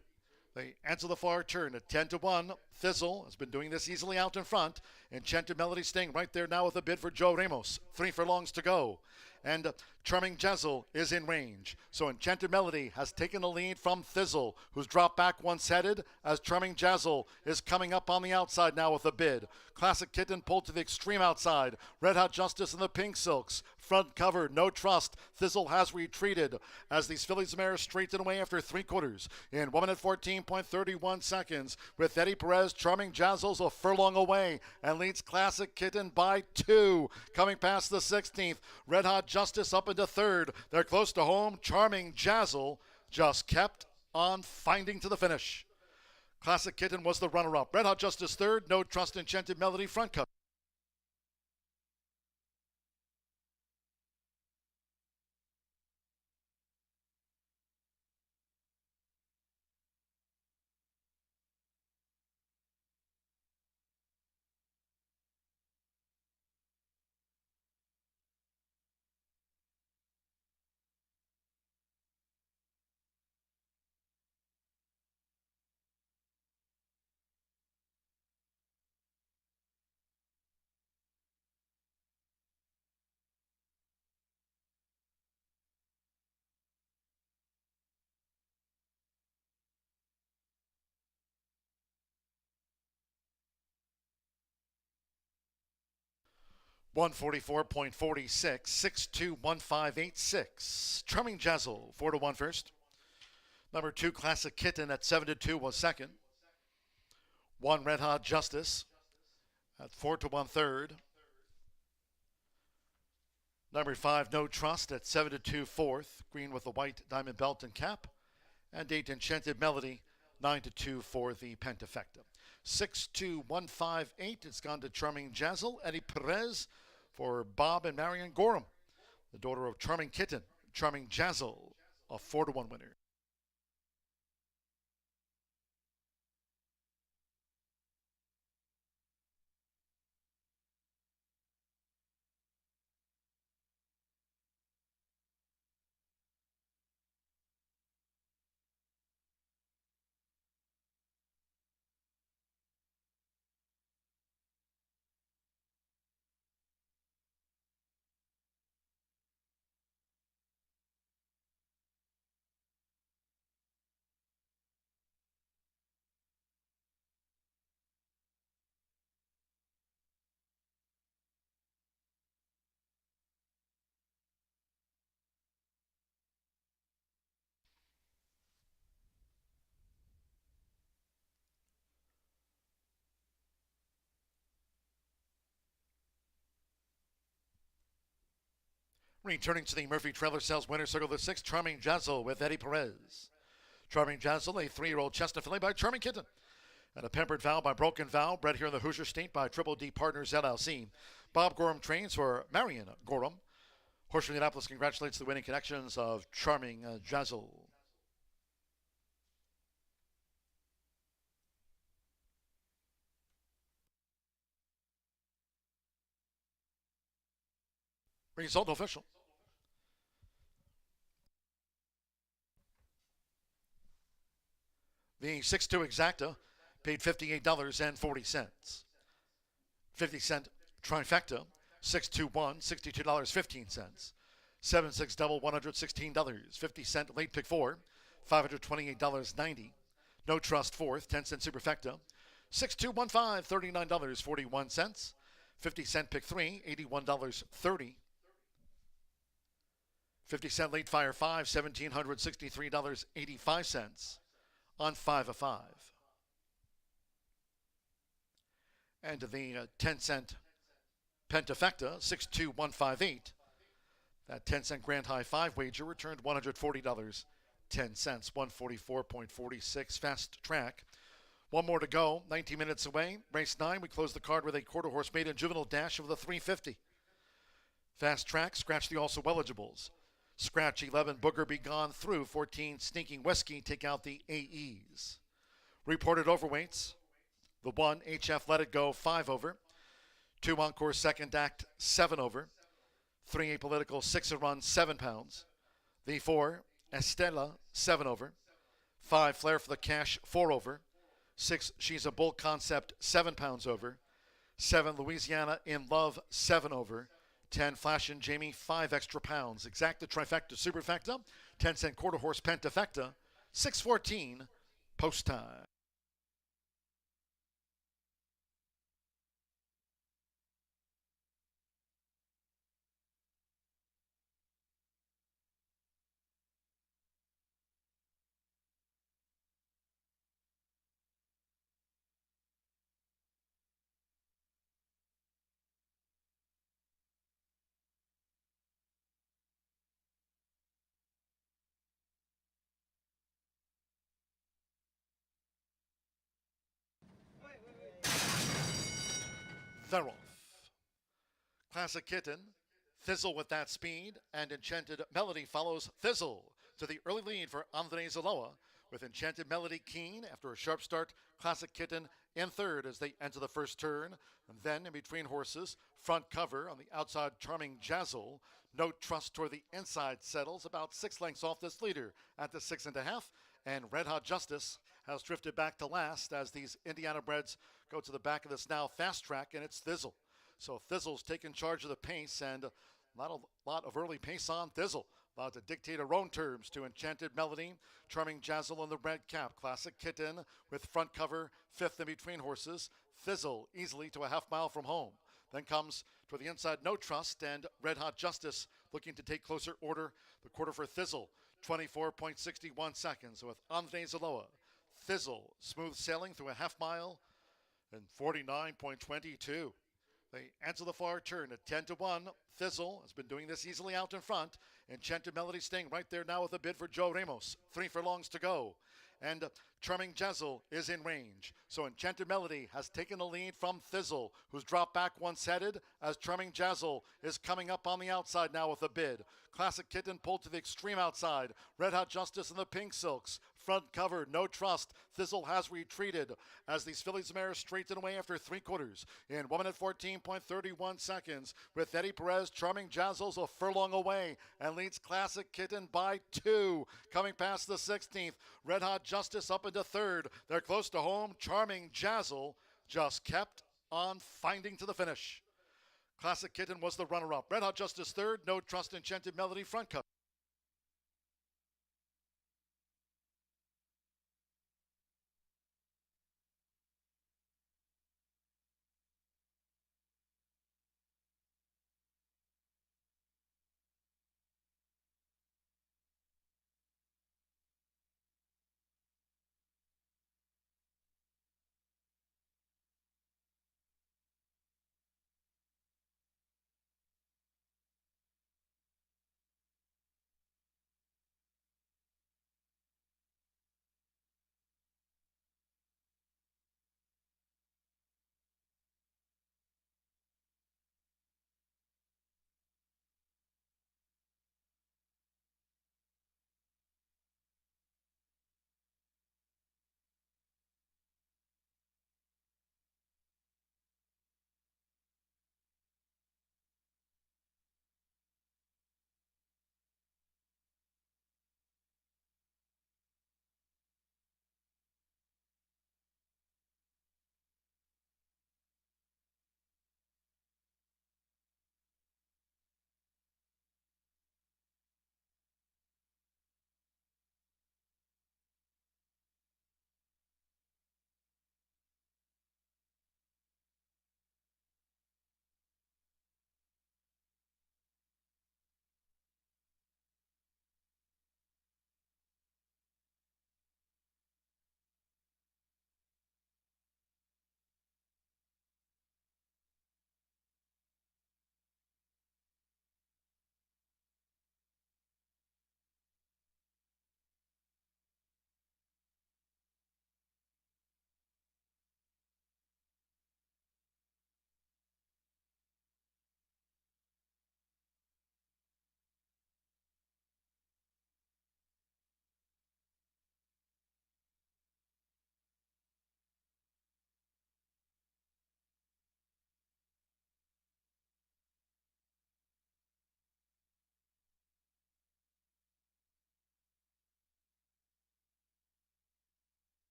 They enter the far turn at 10-1. Thizzle has been doing this easily out in front. Enchanted Melody staying right there now with a bid for Joe Ramos. 3 furlongs to go. And Charming Jazzle is in range. So Enchanted Melody has taken the lead from Thizzle, who's dropped back once headed, as Charming Jazzle is coming up on the outside now with a bid. Classic Kitten pulled to the extreme outside. Red Hot Justice in the pink silks. Front cover, No Trust. Thizzle has retreated as these fillies mares straighten away after 3 quarters. In 1 minute 14.31 seconds with Eddie Perez. Charming Jazzle's a furlong away and leads Classic Kitten by 2. Coming past the 16th. Red Hot Justice up into 3rd. They're close to home. Charming Jazzle just kept on finding to the finish. Classic Kitten was the runner-up. Red Hot Justice 3rd. No Trust, Enchanted Melody front cover. 144.46, 621586. Charming Jazzle, 4-1 first. Number 2, Classic Kitten at 7-2 was second. 1, Red Hot Justice at 4-1 third. Number 5, No Trust at 7-2 fourth. Green with the white diamond belt and cap. And 8, Enchanted Melody, 9-2 for the Pentafecta. 62158. It's gone to Charming Jazzle, Eddie Perez for Bob and Marion Gorham. The daughter of Charming Kitten, Charming Jazzle, a 4-1 winner. Returning to the Murphy Trailer Sales Winner Circle, the 6th, Charming Jazzle with Eddie Perez. Charming Jazzle, a 3-year-old Chestnut filly by Charming Kitten. And a Pampered Vow by Broken Vow, bred here in the Hoosier State by Triple D Partners LLC. Bob Gorham trains for Marion Gorham. Horseshoe Indianapolis congratulates the winning connections of Charming Jazzle. Result official. The 6-2 exacta paid $58.40. 50-cent trifecta, 621, $62.15. 7-6 double, $116. 50-cent late pick 4, $528.90. No trust fourth, 10-cent superfecta, 6215, $39.41. 50-cent pick 3, $81.30. 50-cent late fire 5, $1,763.85 on 5 of 5. And the 10-cent Pentafecta, 62158. That 10-cent Grand High 5 wager returned $140.10, 144.46 fast track. One more to go, 19 minutes away. Race 9, we close the card with a quarter-horse maiden juvenile dash of the 350. Fast track, scratch the also eligibles. Scratch 11, Booger Be Gone through 14, Sneaking Whiskey, take out the AEs. Reported overweights, the 1, HF Let It Go, 5 over. 2, Encore Second Act, 7 over. 3, Apolitical, 6 a run, 7 pounds. The 4, Estella, 7 over. 5, Flair for the Cash, 4 over. 6, She's a Bull Concept, 7 pounds over. 7, Louisiana in Love, 7 over. 10, Flash and Jamie, 5 extra pounds. Exacta, trifecta, superfecta, 10-cent quarter horse pentafecta, 614, post time. They're off. Classic Kitten, Thizzle with that speed, and Enchanted Melody follows Thizzle to the early lead for Andres Aloha, with Enchanted Melody keen after a sharp start. Classic Kitten in third as they enter the first turn. And then in between horses, front cover on the outside, Charming Jazzle. No Trust toward the inside settles about 6 lengths off this leader at the 6.5. And Red Hot Justice has drifted back to last as these Indiana breds go to the back of this now fast track, and it's Thizzle. So Thizzle's taking charge of the pace, and not a lot of early pace on Thizzle. Allowed to dictate her own terms to Enchanted Melody, Charming Jazzle in the red cap. Classic Kitten with front cover, 5th in between horses. Thizzle easily to a half mile from home. Then comes for the inside, No Trust, and Red Hot Justice looking to take closer order. The quarter for Thizzle, 24.61 seconds with Andre Zaloa. Thizzle, smooth sailing through a half mile and 49.22. They answer the far turn at 10-1. Thizzle has been doing this easily out in front. Enchanted Melody staying right there now with a bid for Joe Ramos. 3 furlongs to go. And Charming Jazzle is in range. So Enchanted Melody has taken the lead from Thizzle, who's dropped back once headed, as Charming Jazzle is coming up on the outside now with a bid. Classic Kitten pulled to the extreme outside. Red Hot Justice and the Pink Silks. Front cover, No Trust. Thizzle has retreated as these fillies and mares straighten away after 3 quarters in 1 minute 14.31 seconds, with Eddie Perez. Charming Jazzle's a furlong away and leads Classic Kitten by 2. Coming past the 16th, Red Hot Justice up into 3rd. They're close to home. Charming Jazzle just kept on finding to the finish. Classic Kitten was the runner-up. Red Hot Justice 3rd. No Trust, Enchanted Melody front cover.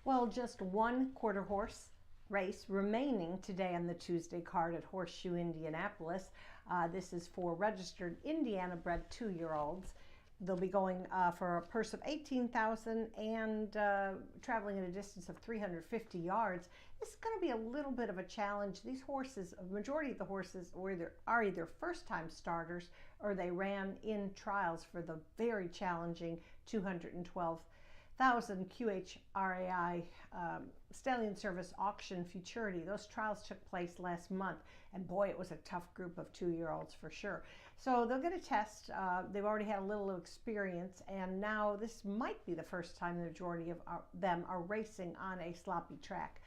Well, just one quarter horse race remaining today on the Tuesday card at Horseshoe Indianapolis. This is for registered Indiana-bred 2-year-olds. They'll be going for a purse of $18,000 and traveling at a distance of 350 yards. This is going to be a little bit of a challenge. These horses, a majority of the horses are either first-time starters or they ran in trials for the very challenging 212,000 QHRAI Stallion Service Auction Futurity. Those trials took place last month, and boy, it was a tough group of 2-year-olds for sure. So they'll get a test. They've already had a little experience, and now this might be the first time the majority of them are racing on a sloppy track.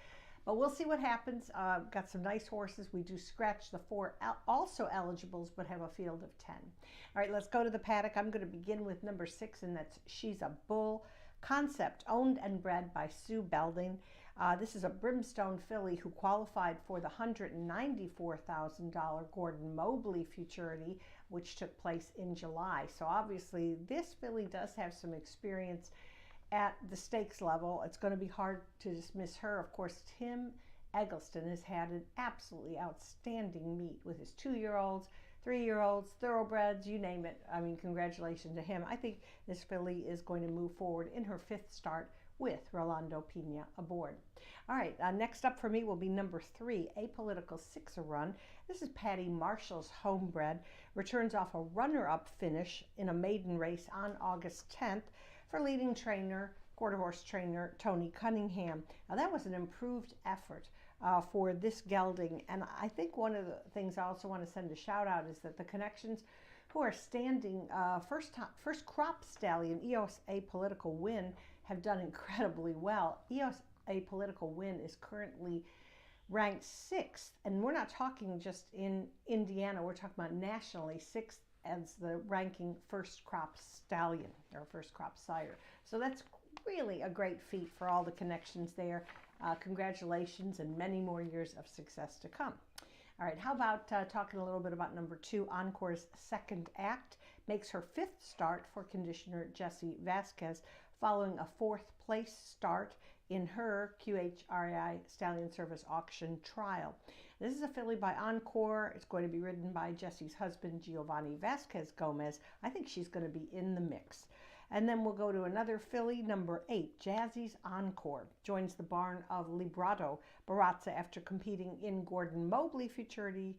But we'll see what happens. Got some nice horses. We do scratch the 4 also eligibles, but have a field of 10. All right, let's go to the paddock. I'm going to begin with number 6, and that's She's a Bull. Concept, owned and bred by Sue Belding. This is a Brimstone filly who qualified for the $194,000 Gordon Mobley Futurity, which took place in July. So obviously this filly does have some experience at the stakes level. It's going to be hard to dismiss her. Of course, Tim Eggleston has had an absolutely outstanding meet with his 2-year-olds, 3-year-olds, thoroughbreds, you name it. I mean, congratulations to him. I think this filly is going to move forward in her 5th start with Rolando Pena aboard. All right, next up for me will be number 3, Apolitical 6-a-Run. This is Patty Marshall's homebred. Returns off a runner-up finish in a maiden race on August 10th for leading trainer, quarter horse trainer Tony Cunningham. Now that was an improved effort for this gelding, and I think one of the things I also want to send a shout out is that the connections who are standing first crop stallion EOS Apolitical Win have done incredibly well. EOS Apolitical Win is currently ranked 6th, and we're not talking just in Indiana, we're talking about nationally 6th as the ranking first crop stallion or first crop sire. So that's really a great feat for all the connections there. Congratulations and many more years of success to come. All right, how about talking a little bit about number 2, Encore's Second Act. Makes her 5th start for conditioner Jessie Vasquez following a 4th place start in her QHRAI Stallion Service Auction trial. This is a filly by Encore. It's going to be ridden by Jessie's husband, Giovanni Vasquez Gomez. I think she's going to be in the mix. And then we'll go to another filly, number 8, Jazzy's Encore. Joins the barn of Librado Barazza after competing in Gordon Mobley Futurity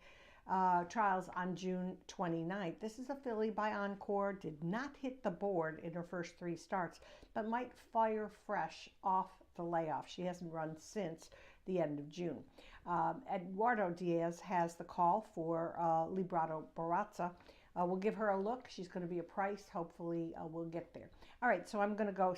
trials on June 29th. This is a filly by Encore. Did not hit the board in her first 3 starts, but might fire fresh off the layoff. She hasn't run since the end of June. Eduardo Diaz has the call for Librado Barazza. We'll give her a look. She's going to be a price. Hopefully we'll get there. All right, so I'm going to go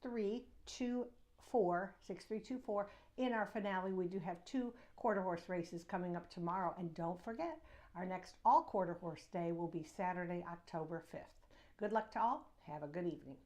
6-3-2-4 in our finale. We do have 2 quarter horse races coming up tomorrow. And don't forget, our next all quarter horse day will be Saturday, October 5th. Good luck to all. Have a good evening.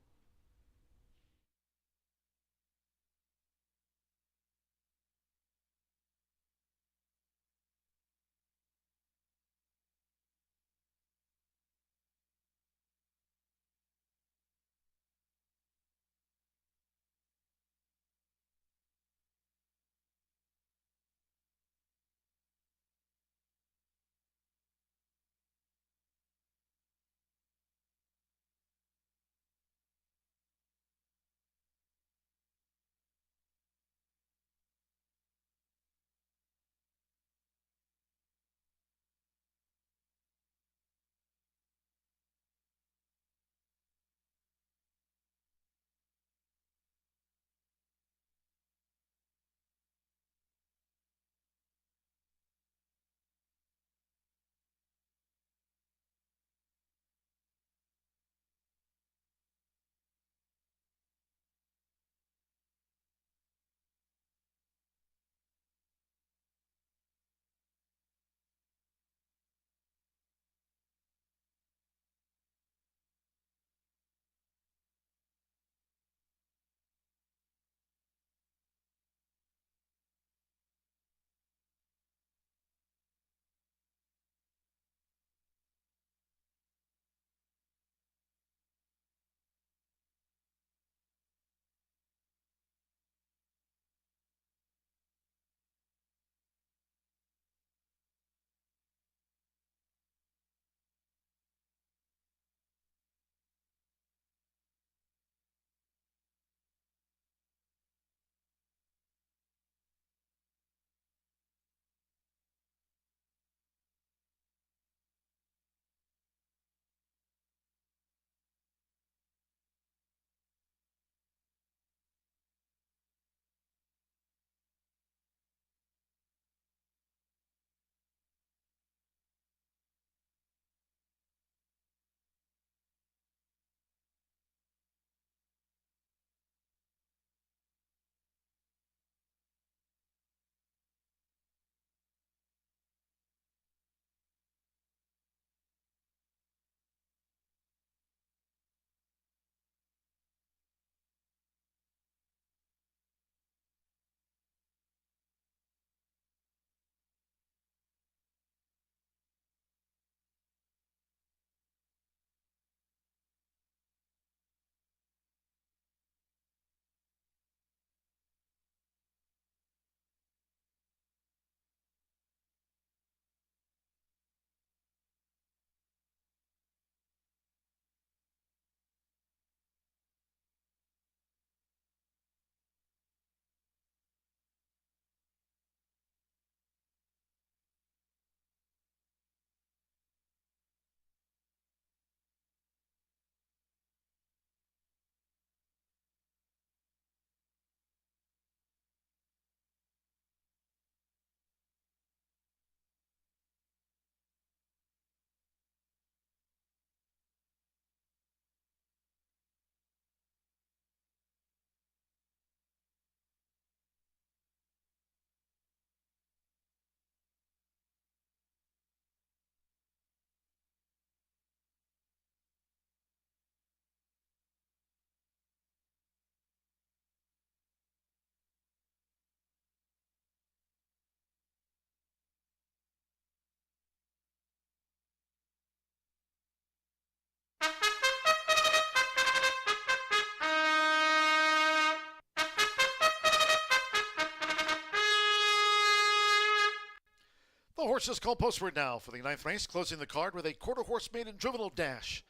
Horses called postward now for the 9th race, closing the card with a quarter horse maiden juvenile dash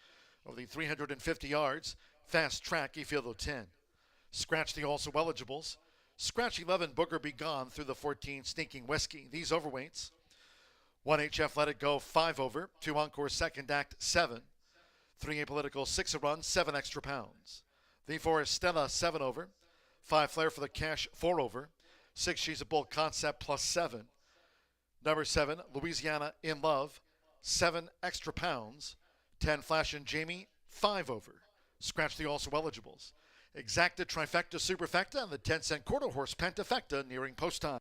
over the 350 yards. Fast track, Efieldo 10. Scratch the also eligibles. Scratch 11, Booger Be Gone through the 14, Sneaking Whiskey. These overweights. 1H Let It Go, 5 over. 2 Encore Second Act, 7. 3 Apolitical, 6 a run, 7 extra pounds. The 4 is Stella, 7 over. 5 Flair for the cash, 4 over. 6 She's a Bull Concept, plus 7. Number 7, Louisiana in Love, 7 extra pounds. 10 Flash and Jamie, 5 over. Scratch the also eligibles. Exacta Trifecta Superfecta and the 10-cent quarter horse Pentafecta nearing post time.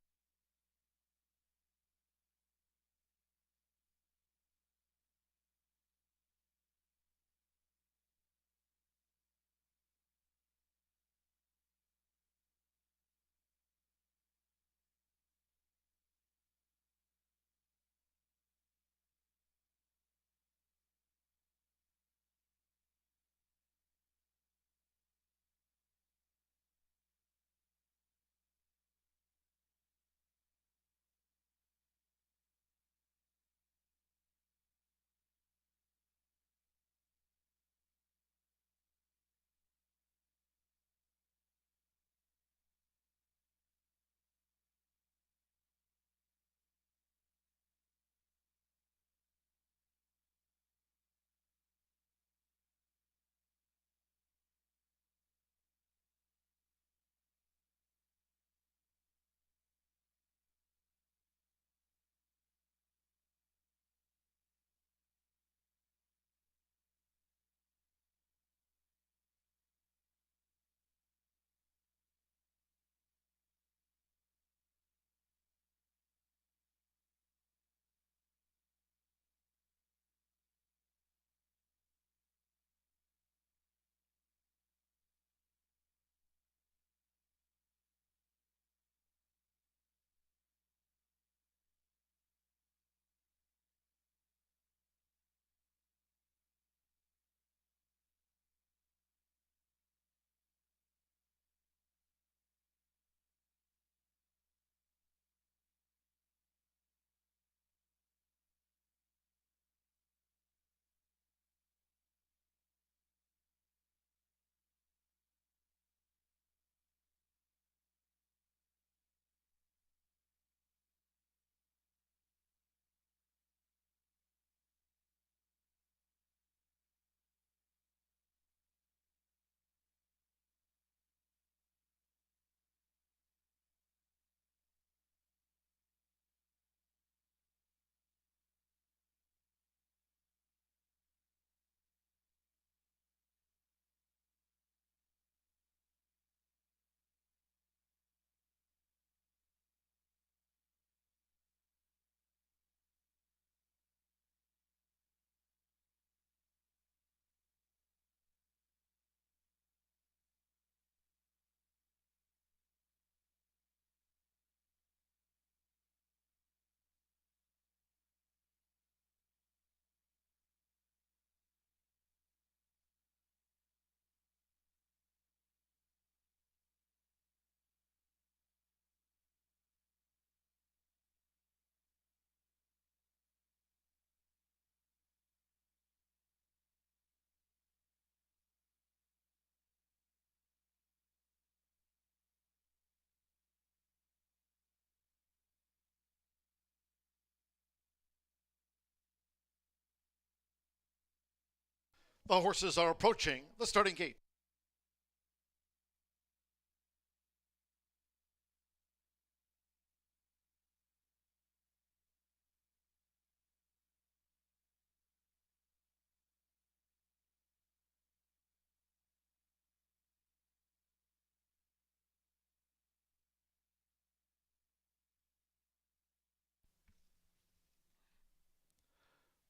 The horses are approaching the starting gate.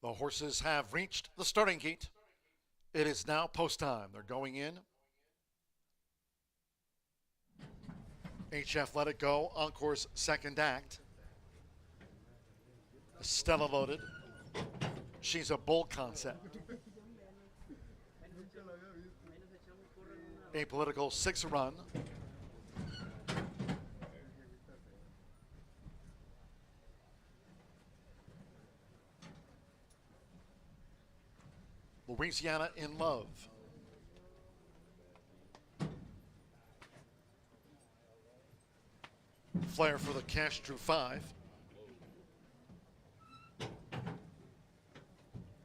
The horses have reached the starting gate. It is now post time. They're going in. HF Let It Go, Encore's second act. Stella loaded. She's a Bull Concept. Apolitical 6 run. Louisiana in Love. Flair for the cash drew 5.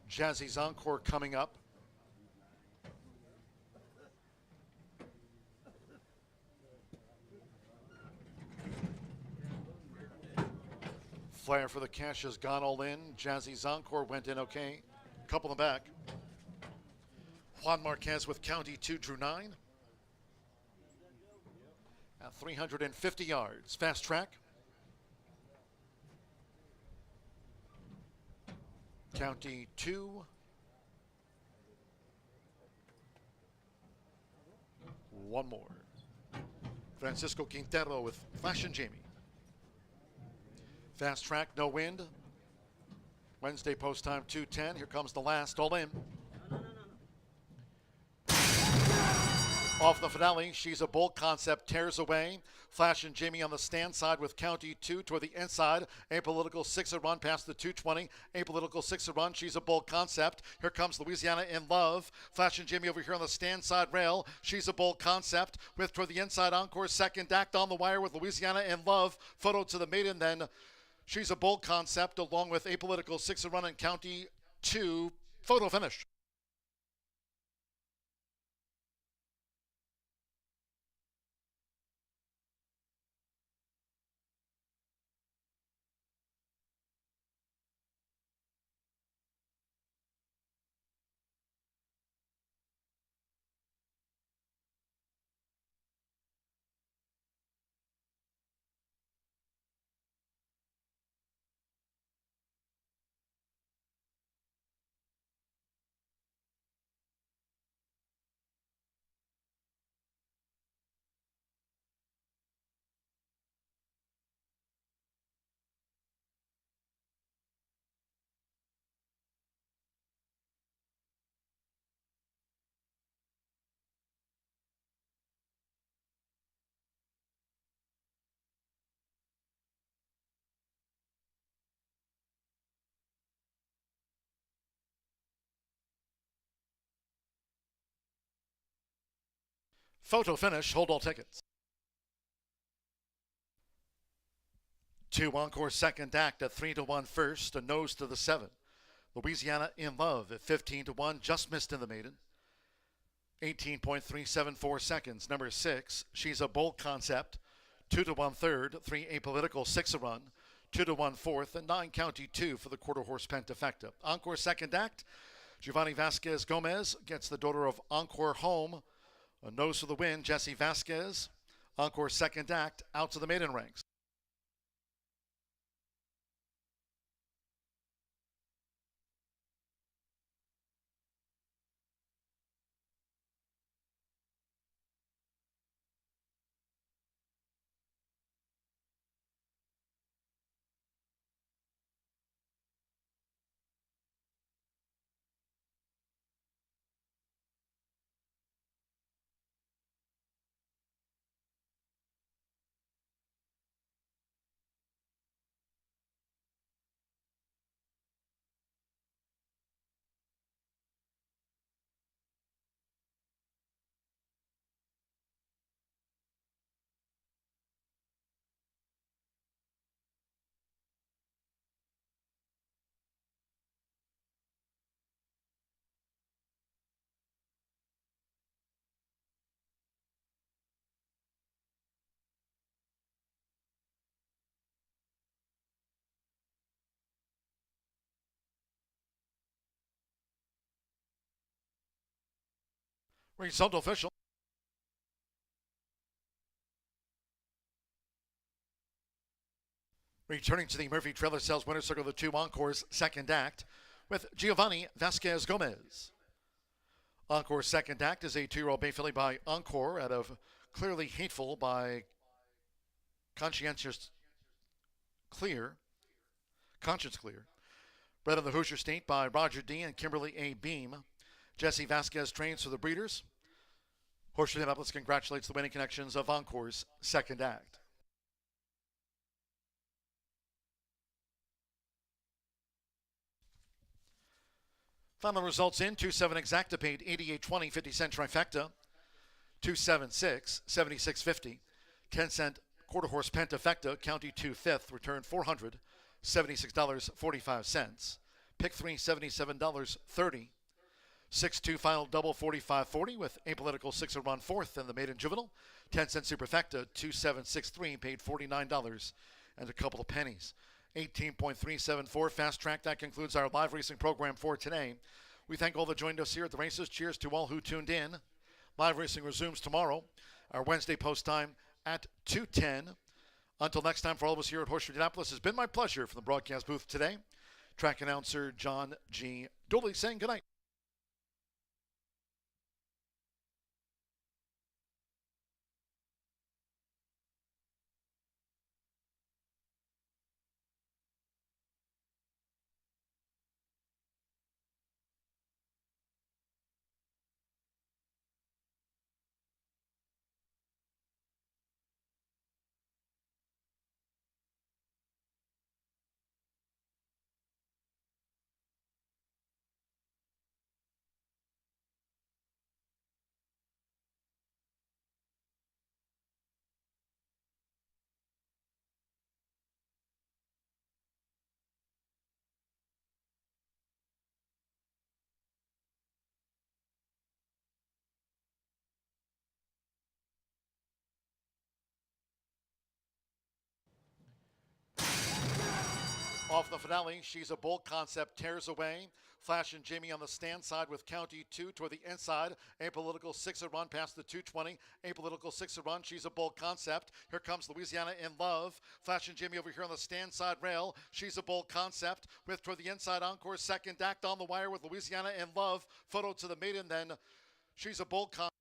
Jazzy's Encore coming up. Flair for the cash has gone all in. Jazzy's Encore went in okay. Couple in the back. Juan Marquez with County 2 drew 9. At 350 yards. Fast track. County 2. One more. Francisco Quintero with Flash and Jamie. Fast track, no wind. Wednesday post time 2:10. Here comes the last, all in. Off the finale, She's a Bull concept tears away. Flash and Jamie on the stand side with County 2 toward the inside. Apolitical 6-a-run past the 220. Apolitical 6-a-run. She's a Bull concept. Here comes Louisiana in Love. Flash and Jamie over here on the stand side rail. She's a Bull concept with toward the inside Encore second act on the wire with Louisiana in Love. Photo to the maiden then. She's a Bull concept along with Apolitical 6-a-run and County 2. Photo finish. Photo finish, hold all tickets. 2 Encore second act at 3-1 first, a nose to the 7. Louisiana in Love at 15-1, just missed in the maiden. 18.374 seconds. Number 6, She's a Bull concept. 2-1 third, 3 Apolitical 6-a-run. 2-1 fourth, and 9 County 2 for the quarter horse pentafecta. Encore second act. Giovanni Vasquez Gomez gets the daughter of Encore home. A nose for the win, Jesse Vasquez. Encore second act, out to the maiden ranks. Result official. Returning to the Murphy Trailer Sales Winner's Circle, the 2 Encores second act with Giovanni Vasquez Gomez. Encore's second act is a 2-year-old bay filly by Encore out of Clearly Hateful by Conscience Clear. Bred in the Hoosier State by Roger D. and Kimberly A. Beam. Jesse Vasquez trains for the breeders. Horseshoe Indianapolis congratulates the winning connections of Encore's second act. Final results in 2-7 exacta paid 88.20 50-cent trifecta, 2-7-6 76.50, 10-cent quarter horse pentafecta county 2/5 returned $476.45. Pick 3 $77.30. 6-2 final double 45.40 with apolitical 6-run fourth and the maiden juvenile. 10-cent superfecta 2-7-6-3 paid $49 and a couple of pennies. 18.374 fast track. That concludes our live racing program for today. We thank all that joined us here at the races. Cheers to all who tuned in. Live racing resumes tomorrow, our Wednesday post time at 2:10. Until next time, for all of us here at Horseshoe Indianapolis, it's been my pleasure from the broadcast booth today. Track announcer John G. Dooley saying good night. Off the finale, She's a Bold Concept tears away. Flash and Jamie on the stand side with County 2 toward the inside. Apolitical 6-run past the 220. Apolitical 6-run. She's a Bold Concept. Here comes Louisiana in Love. Flash and Jamie over here on the stand side rail. She's a Bold Concept with toward the inside Encore second act on the wire with Louisiana in Love. Photo to the maiden then. She's a Bold Concept.